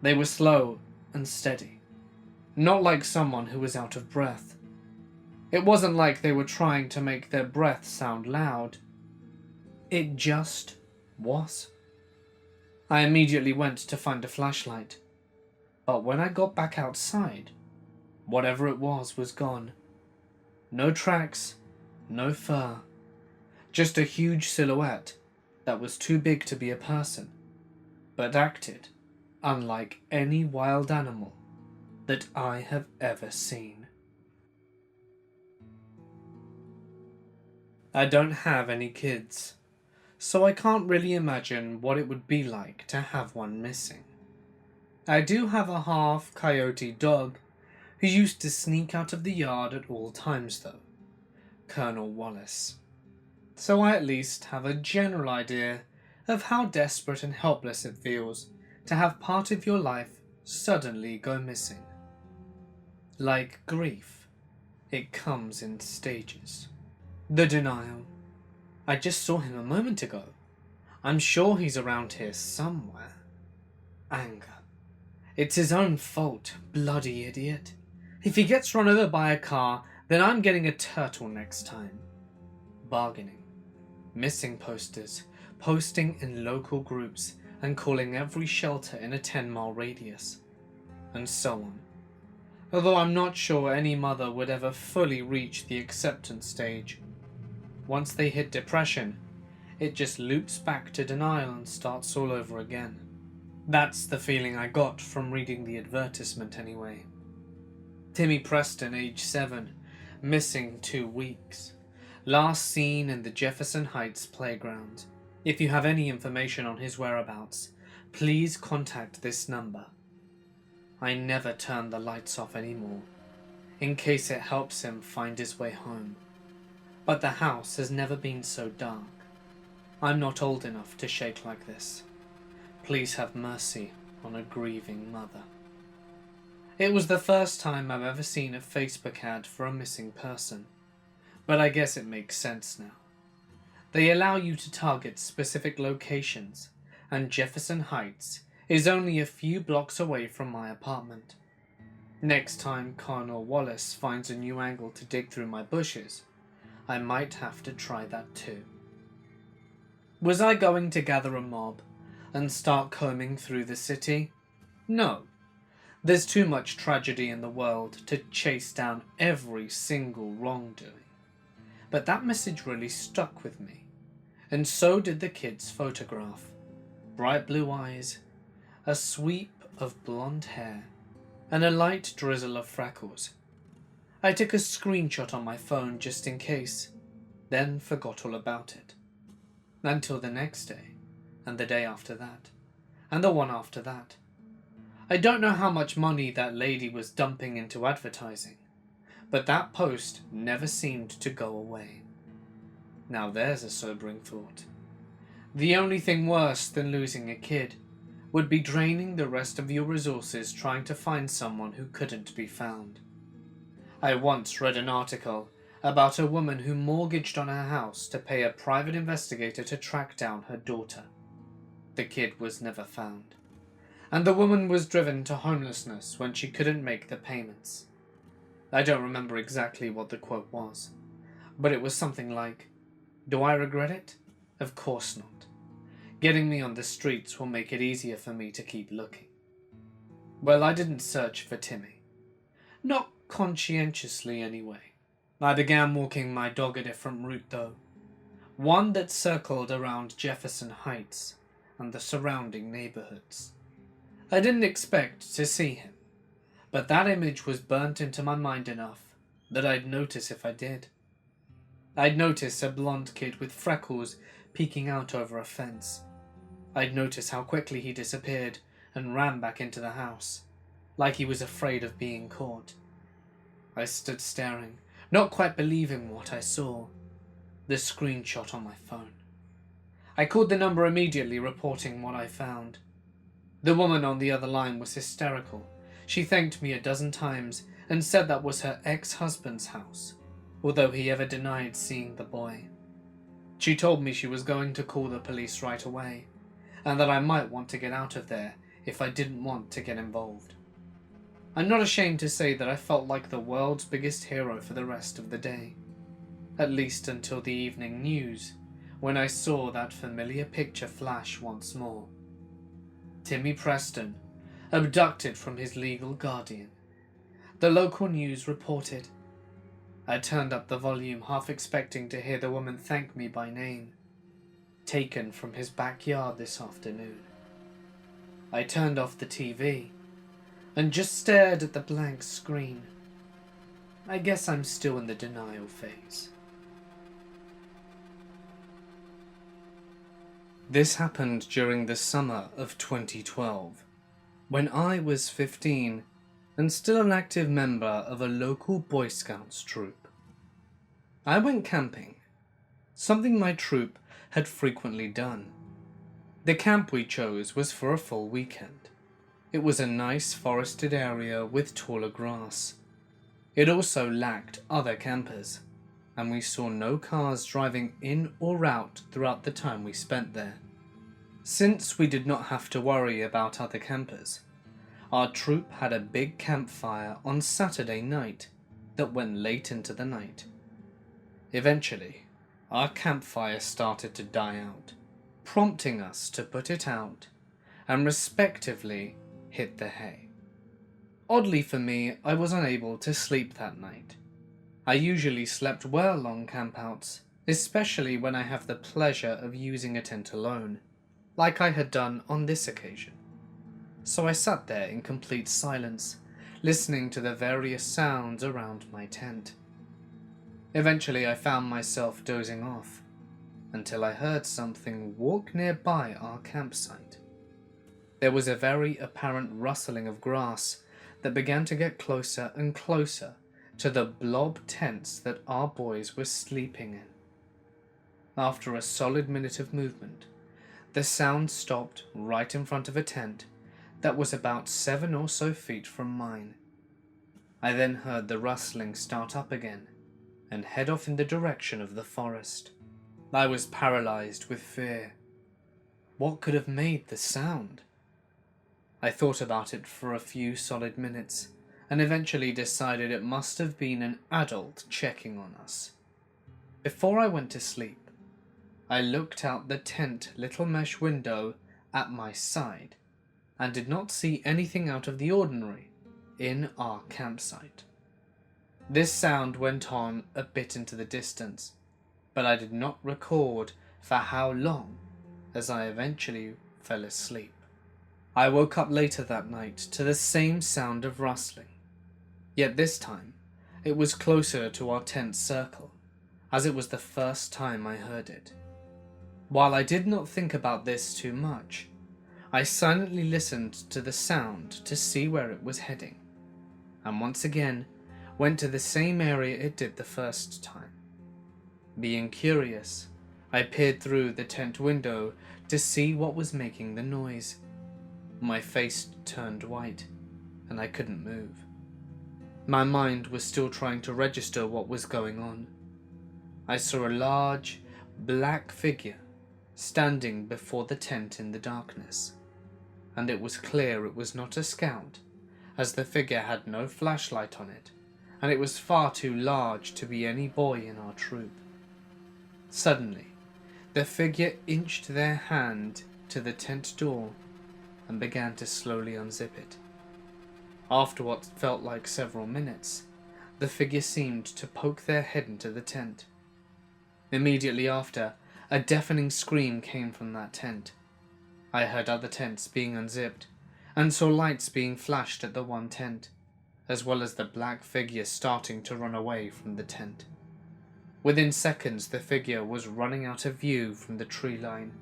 They were slow and steady, not like someone who was out of breath. It wasn't like they were trying to make their breath sound loud. It just was. I immediately went to find a flashlight, but when I got back outside, whatever it was gone. No tracks, no fur, just a huge silhouette that was too big to be a person, but acted unlike any wild animal that I have ever seen. I don't have any kids, so I can't really imagine what it would be like to have one missing. I do have a half coyote dog who used to sneak out of the yard at all times though, Colonel Wallace. So I at least have a general idea of how desperate and helpless it feels to have part of your life suddenly go missing. Like grief, it comes in stages. The denial. I just saw him a moment ago. I'm sure he's around here somewhere. Anger. It's his own fault, bloody idiot. If he gets run over by a car, then I'm getting a turtle next time. Bargaining. Missing posters, posting in local groups and calling every shelter in a 10-mile radius, and so on. Although I'm not sure any mother would ever fully reach the acceptance stage. once they hit depression, it just loops back to denial and starts all over again. That's the feeling I got from reading the advertisement anyway. Timmy Preston, age 7, missing 2 weeks. Last seen in the Jefferson Heights playground. If you have any information on his whereabouts, please contact this number. I never turn the lights off anymore, in case it helps him find his way home. But the house has never been so dark. I'm not old enough to shake like this. Please have mercy on a grieving mother. It was the first time I've ever seen a Facebook ad for a missing person, but I guess it makes sense now. They allow you to target specific locations, and Jefferson Heights is only a few blocks away from my apartment. Next time Colonel Wallace finds a new angle to dig through my bushes, I might have to try that too. Was I going to gather a mob and start combing through the city? No. There's too much tragedy in the world to chase down every single wrongdoing. But that message really stuck with me, and so did the kid's photograph. Bright blue eyes, a sweep of blonde hair, and a light drizzle of freckles. I took a screenshot on my phone just in case, then forgot all about it. Until the next day, and the day after that, and the one after that. I don't know how much money that lady was dumping into advertising, but that post never seemed to go away. Now there's a sobering thought. The only thing worse than losing a kid would be draining the rest of your resources trying to find someone who couldn't be found. I once read an article about a woman who mortgaged on her house to pay a private investigator to track down her daughter. The kid was never found, and the woman was driven to homelessness when she couldn't make the payments. I don't remember exactly what the quote was, but it was something like, "Do I regret it? Of course not. Getting me on the streets will make it easier for me to keep looking." Well, I didn't search for Timmy. Not conscientiously anyway. I began walking my dog a different route though. One that circled around Jefferson Heights and the surrounding neighborhoods. I didn't expect to see him, but that image was burnt into my mind enough that I'd notice if I did. I'd notice a blonde kid with freckles peeking out over a fence. I'd notice how quickly he disappeared and ran back into the house, like he was afraid of being caught. I stood staring, not quite believing what I saw. The screenshot on my phone. I called the number immediately, reporting what I found. The woman on the other line was hysterical. She thanked me a dozen times and said that was her ex-husband's house, although he ever denied seeing the boy. She told me she was going to call the police right away, and that I might want to get out of there if I didn't want to get involved. I'm not ashamed to say that I felt like the world's biggest hero for the rest of the day, at least until the evening news, when I saw that familiar picture flash once more. Timmy Preston, abducted from his legal guardian. The local news reported. I turned up the volume, half expecting to hear the woman thank me by name. Taken from his backyard this afternoon. I turned off the TV and just stared at the blank screen. I guess I'm still in the denial phase. This happened during the summer of 2012, when I was 15 and still an active member of a local Boy Scouts troop. I went camping, something my troop had frequently done. The camp we chose was for a full weekend. It was a nice forested area with taller grass. It also lacked other campers, and we saw no cars driving in or out throughout the time we spent there. Since we did not have to worry about other campers, our troop had a big campfire on Saturday night that went late into the night. Eventually, our campfire started to die out, prompting us to put it out and respectively hit the hay. Oddly for me, I was unable to sleep that night. I usually slept well on campouts, especially when I have the pleasure of using a tent alone, like I had done on this occasion. So I sat there in complete silence, listening to the various sounds around my tent. Eventually I found myself dozing off, until I heard something walk nearby our campsite. There was a very apparent rustling of grass that began to get closer and closer to the blob tents that our boys were sleeping in. After a solid minute of movement, the sound stopped right in front of a tent that was about 7 or so feet from mine. I then heard the rustling start up again and head off in the direction of the forest. I was paralyzed with fear. What could have made the sound? I thought about it for a few solid minutes and eventually decided it must have been an adult checking on us. Before I went to sleep, I looked out the tent little mesh window at my side and did not see anything out of the ordinary in our campsite. This sound went on a bit into the distance, but I did not record for how long, as I eventually fell asleep. I woke up later that night to the same sound of rustling, yet this time it was closer to our tent circle, as it was the first time I heard it. While I did not think about this too much, I silently listened to the sound to see where it was heading, and once again went to the same area it did the first time. Being curious, I peered through the tent window to see what was making the noise. My face turned white, and I couldn't move. My mind was still trying to register what was going on. I saw a large, black figure standing before the tent in the darkness, and it was clear it was not a scout, as the figure had no flashlight on it, and it was far too large to be any boy in our troop. Suddenly, the figure inched their hand to the tent door and began to slowly unzip it. After what felt like several minutes, the figure seemed to poke their head into the tent. Immediately after, a deafening scream came from that tent. I heard other tents being unzipped and saw lights being flashed at the one tent, as well as the black figure starting to run away from the tent. Within seconds, the figure was running out of view from the tree line.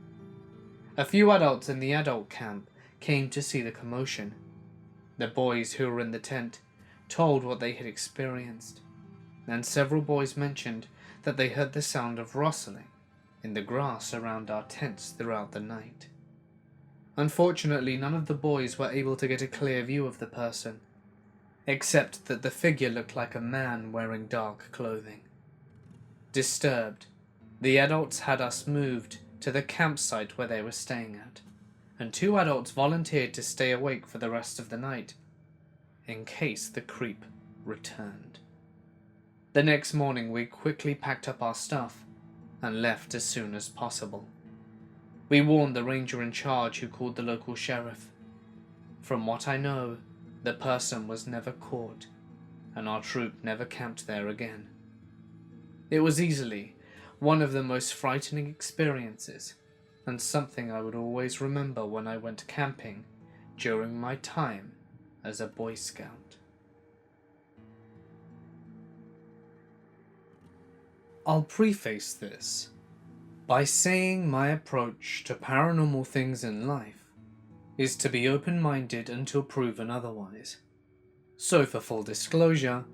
A few adults in the adult camp came to see the commotion. The boys who were in the tent told what they had experienced, and several boys mentioned that they heard the sound of rustling in the grass around our tents throughout the night. Unfortunately, none of the boys were able to get a clear view of the person, except that the figure looked like a man wearing dark clothing. Disturbed, the adults had us moved to the campsite where they were staying at, and 2 adults volunteered to stay awake for the rest of the night, in case the creep returned. The next morning we quickly packed up our stuff and left as soon as possible. We warned the ranger in charge, who called the local sheriff. From what I know, the person was never caught, and our troop never camped there again. It was easily one of the most frightening experiences, and something I would always remember when I went camping during my time as a Boy Scout. I'll preface this by saying my approach to paranormal things in life is to be open-minded until proven otherwise. So for full disclosure,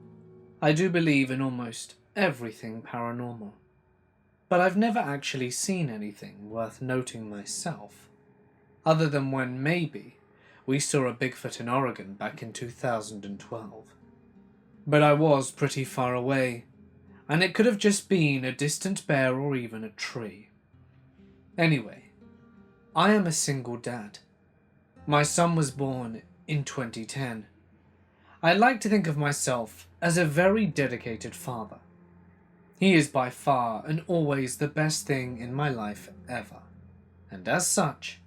I do believe in almost everything paranormal, but I've never actually seen anything worth noting myself, other than when maybe we saw a Bigfoot in Oregon back in 2012. But I was pretty far away, and it could have just been a distant bear or even a tree. Anyway, I am a single dad. My son was born in 2010. I like to think of myself as a very dedicated father. He is by far and always the best thing in my life ever, and as such,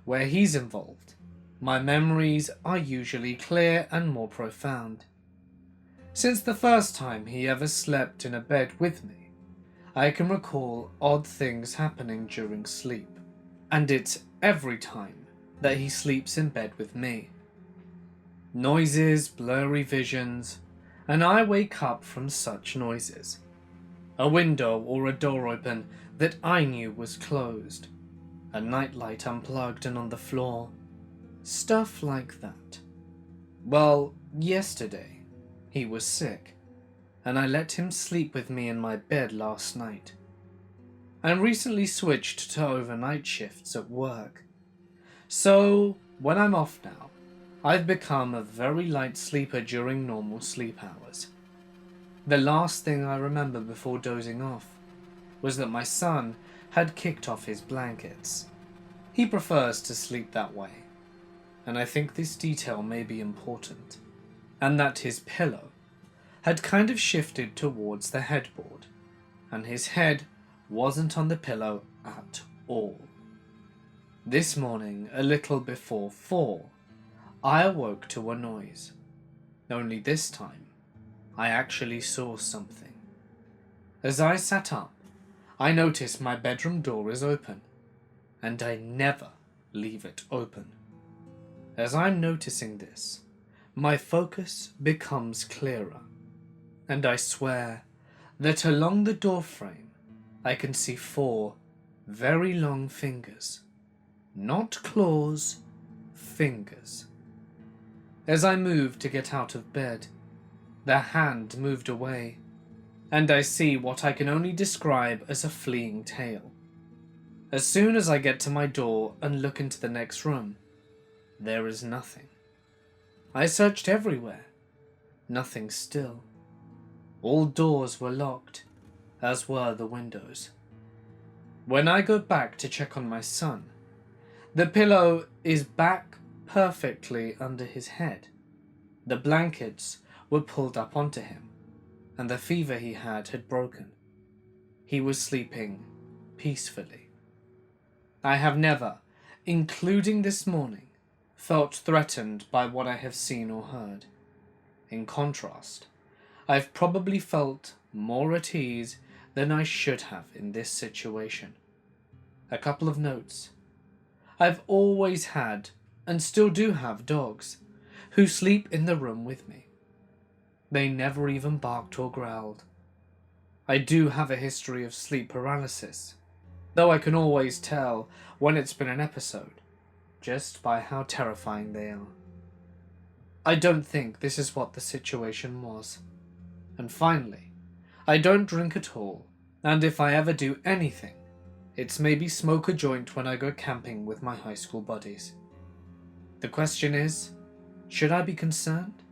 where he's involved, my memories are usually clear and more profound. Since the first time he ever slept in a bed with me, I can recall odd things happening during sleep, and it's every time that he sleeps in bed with me. Noises, blurry visions, and I wake up from such noises. A window or a door open that I knew was closed, a nightlight unplugged and on the floor, stuff like that. Well, yesterday, he was sick, and I let him sleep with me in my bed last night. I recently switched to overnight shifts at work, so when I'm off now, I've become a very light sleeper during normal sleep hours. The last thing I remember before dozing off was that my son had kicked off his blankets. He prefers to sleep that way, and I think this detail may be important, and that his pillow had kind of shifted towards the headboard, and his head wasn't on the pillow at all. This morning, a little before 4, I awoke to a noise. Only this time, I actually saw something. As I sat up, I noticed my bedroom door is open, and I never leave it open. As I'm noticing this, my focus becomes clearer, and I swear that along the door frame I can see 4 very long fingers. Not claws, fingers. As I moved to get out of bed, the hand moved away, and I see what I can only describe as a fleeing tail. As soon as I get to my door and look into the next room, there is nothing. I searched everywhere. Nothing still. All doors were locked, as were the windows. When I go back to check on my son, the pillow is back perfectly under his head. The blankets were pulled up onto him, and the fever he had broken. He was sleeping peacefully. I have never, including this morning, felt threatened by what I have seen or heard. In contrast, I've probably felt more at ease than I should have in this situation. A couple of notes. I've always had, and still do have, dogs who sleep in the room with me. They never even barked or growled. I do have a history of sleep paralysis, though I can always tell when it's been an episode, just by how terrifying they are. I don't think this is what the situation was. And finally, I don't drink at all, and if I ever do anything, it's maybe smoke a joint when I go camping with my high school buddies. The question is, should I be concerned?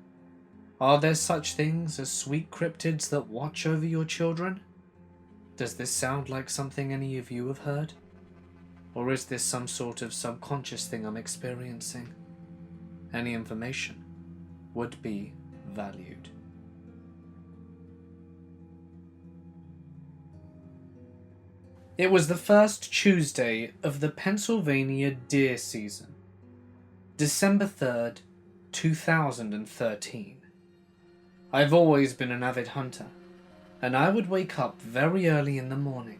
Are there such things as sweet cryptids that watch over your children? Does this sound like something any of you have heard? Or is this some sort of subconscious thing I'm experiencing? Any information would be valued. It was the first Tuesday of the Pennsylvania deer season, December 3rd, 2013. I've always been an avid hunter, and I would wake up very early in the morning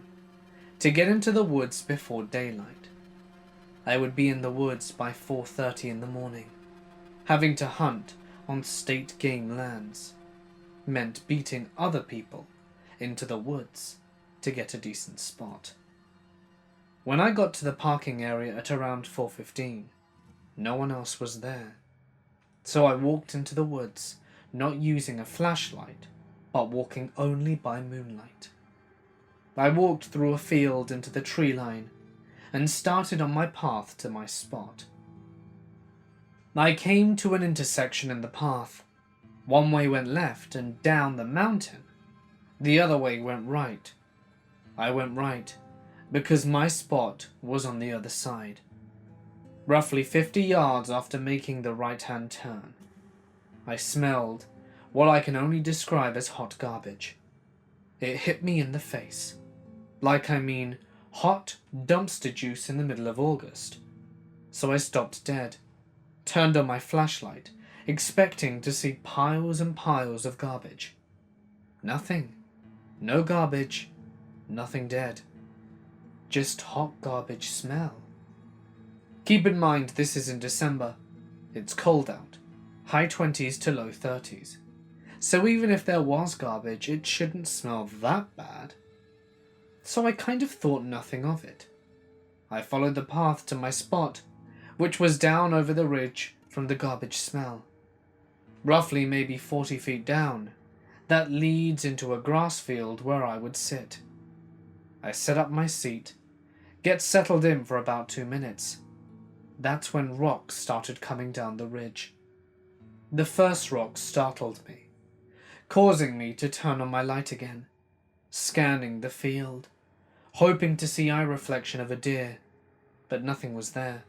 to get into the woods before daylight. I would be in the woods by 4:30 in the morning. Having to hunt on state game lands meant beating other people into the woods to get a decent spot. When I got to the parking area at around 4:15, no one else was there. So I walked into the woods, not using a flashlight, but walking only by moonlight. I walked through a field into the tree line and started on my path to my spot. I came to an intersection in the path. One way went left and down the mountain. The other way went right. I went right because my spot was on the other side. Roughly 50 yards after making the right-hand turn, I smelled what I can only describe as hot garbage. It hit me in the face. Hot dumpster juice in the middle of August. So I stopped dead, turned on my flashlight, expecting to see piles and piles of garbage. Nothing. No garbage. Nothing dead. Just hot garbage smell. Keep in mind this is in December. It's cold out. High 20s to low 30s. So even if there was garbage, it shouldn't smell that bad. So I kind of thought nothing of it. I followed the path to my spot, which was down over the ridge from the garbage smell. Roughly maybe 40 feet down, that leads into a grass field where I would sit. I set up my seat, get settled in for about 2 minutes. That's when rocks started coming down the ridge. The first rock startled me, causing me to turn on my light again, scanning the field, hoping to see eye reflection of a deer, but nothing was there.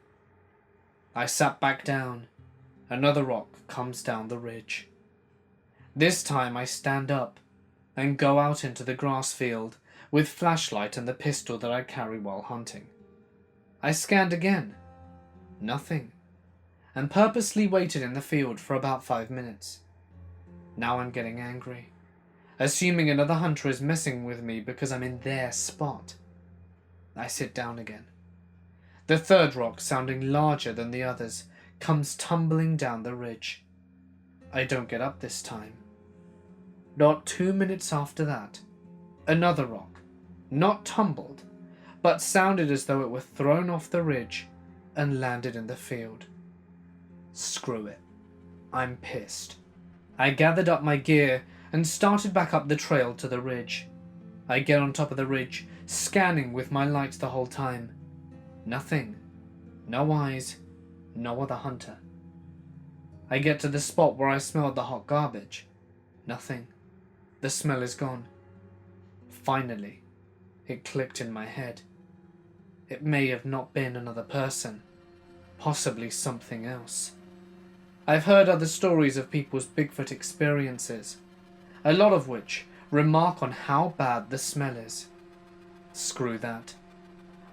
I sat back down. Another rock comes down the ridge. This time I stand up and go out into the grass field with flashlight and the pistol that I carry while hunting. I scanned again. Nothing. And purposely waited in the field for about 5 minutes. Now I'm getting angry, assuming another hunter is messing with me because I'm in their spot. I sit down again. The third rock, sounding larger than the others, comes tumbling down the ridge. I don't get up this time. Not 2 minutes after that, another rock, not tumbled, but sounded as though it were thrown off the ridge and landed in the field. Screw it. I'm pissed. I gathered up my gear and started back up the trail to the ridge. I get on top of the ridge, scanning with my light the whole time. Nothing. No eyes. No other hunter. I get to the spot where I smelled the hot garbage. Nothing. The smell is gone. Finally, it clicked in my head. It may have not been another person. Possibly something else. I've heard other stories of people's Bigfoot experiences, a lot of which remark on how bad the smell is. Screw that.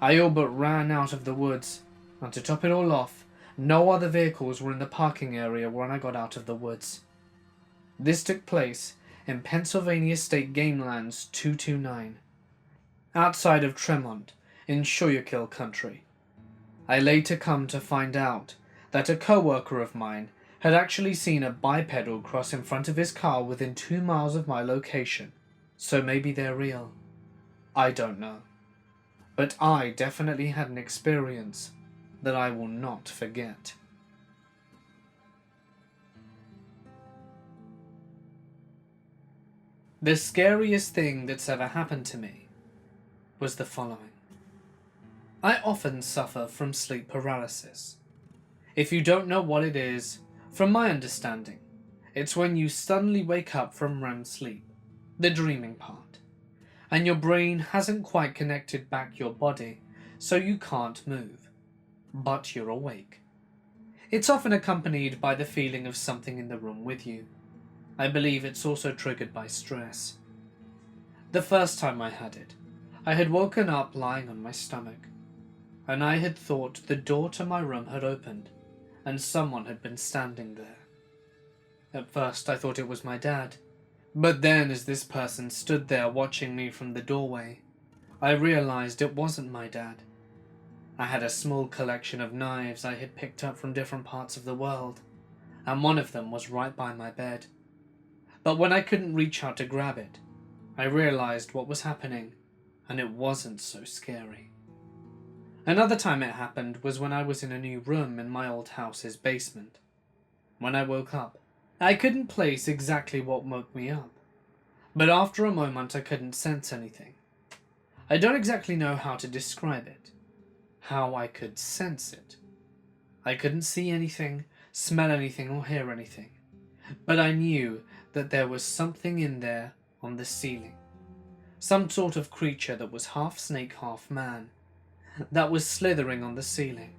I all but ran out of the woods, and to top it all off, no other vehicles were in the parking area when I got out of the woods. This took place in Pennsylvania State Game Lands 229, outside of Tremont, in Schuylkill country. I later come to find out that a co-worker of mine had actually seen a bipedal cross in front of his car within 2 miles of my location, so maybe they're real. I don't know. But I definitely had an experience that I will not forget. The scariest thing that's ever happened to me was the following. I often suffer from sleep paralysis. If you don't know what it is, from my understanding, it's when you suddenly wake up from REM sleep, the dreaming part, and your brain hasn't quite connected back your body, so you can't move, but you're awake. It's often accompanied by the feeling of something in the room with you. I believe it's also triggered by stress. The first time I had it, I had woken up lying on my stomach, and I had thought the door to my room had opened, and someone had been standing there. At first I thought it was my dad, but then as this person stood there watching me from the doorway, I realized it wasn't my dad. I had a small collection of knives I had picked up from different parts of the world, and one of them was right by my bed. But when I couldn't reach out to grab it, I realized what was happening, and it wasn't so scary. Another time it happened was when I was in a new room in my old house's basement. When I woke up, I couldn't place exactly what woke me up, but after a moment I couldn't sense anything. I don't exactly know how to describe it, how I could sense it. I couldn't see anything, smell anything, or hear anything, but I knew that there was something in there on the ceiling, some sort of creature that was half snake, half man, that was slithering on the ceiling,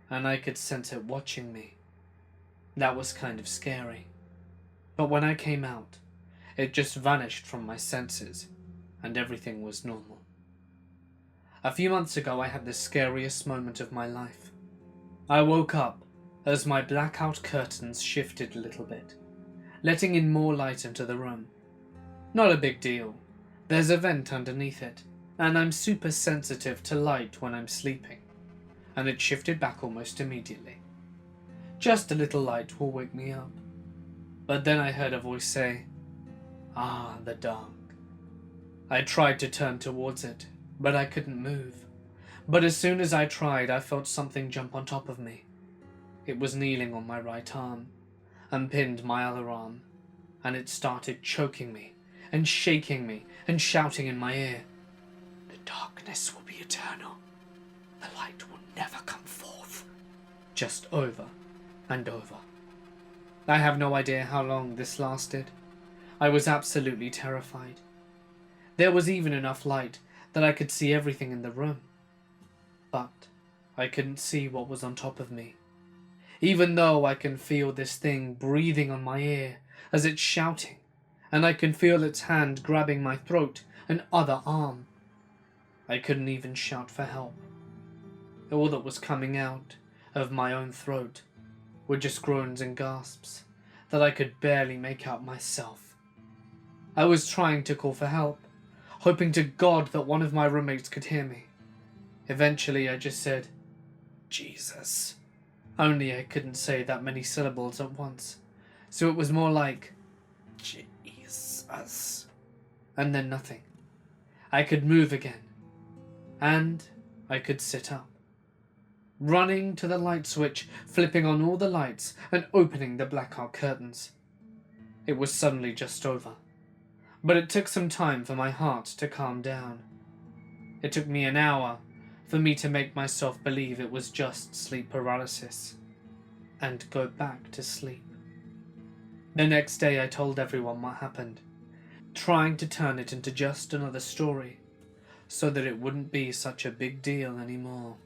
and I could sense it watching me. That was kind of scary. But when I came out, it just vanished from my senses, and everything was normal. A few months ago I had the scariest moment of my life. I woke up as my blackout curtains shifted a little bit, letting in more light into the room. Not a big deal. There's a vent underneath it, and I'm super sensitive to light when I'm sleeping, and it shifted back almost immediately. Just a little light will wake me up. But then I heard a voice say, "Ah, the dark." I tried to turn towards it, but I couldn't move. But as soon as I tried, I felt something jump on top of me. It was kneeling on my right arm, and pinned my other arm, and it started choking me, and shaking me, and shouting in my ear, "The darkness will be eternal. The light will never come forth." Just over and over. I have no idea how long this lasted. I was absolutely terrified. There was even enough light that I could see everything in the room. But I couldn't see what was on top of me, even though I can feel this thing breathing on my ear as it's shouting, and I can feel its hand grabbing my throat and other arm. I couldn't even shout for help. All that was coming out of my own throat were just groans and gasps that I could barely make out myself. I was trying to call for help, hoping to God that one of my roommates could hear me. Eventually I just said, "Jesus." Only I couldn't say that many syllables at once, so it was more like, "Jesus." And then nothing. I could move again, and I could sit up. Running to the light switch, flipping on all the lights, and opening the blackout curtains. It was suddenly just over, but it took some time for my heart to calm down. It took me an hour for me to make myself believe it was just sleep paralysis, and go back to sleep. The next day I told everyone what happened, trying to turn it into just another story, so that it wouldn't be such a big deal anymore.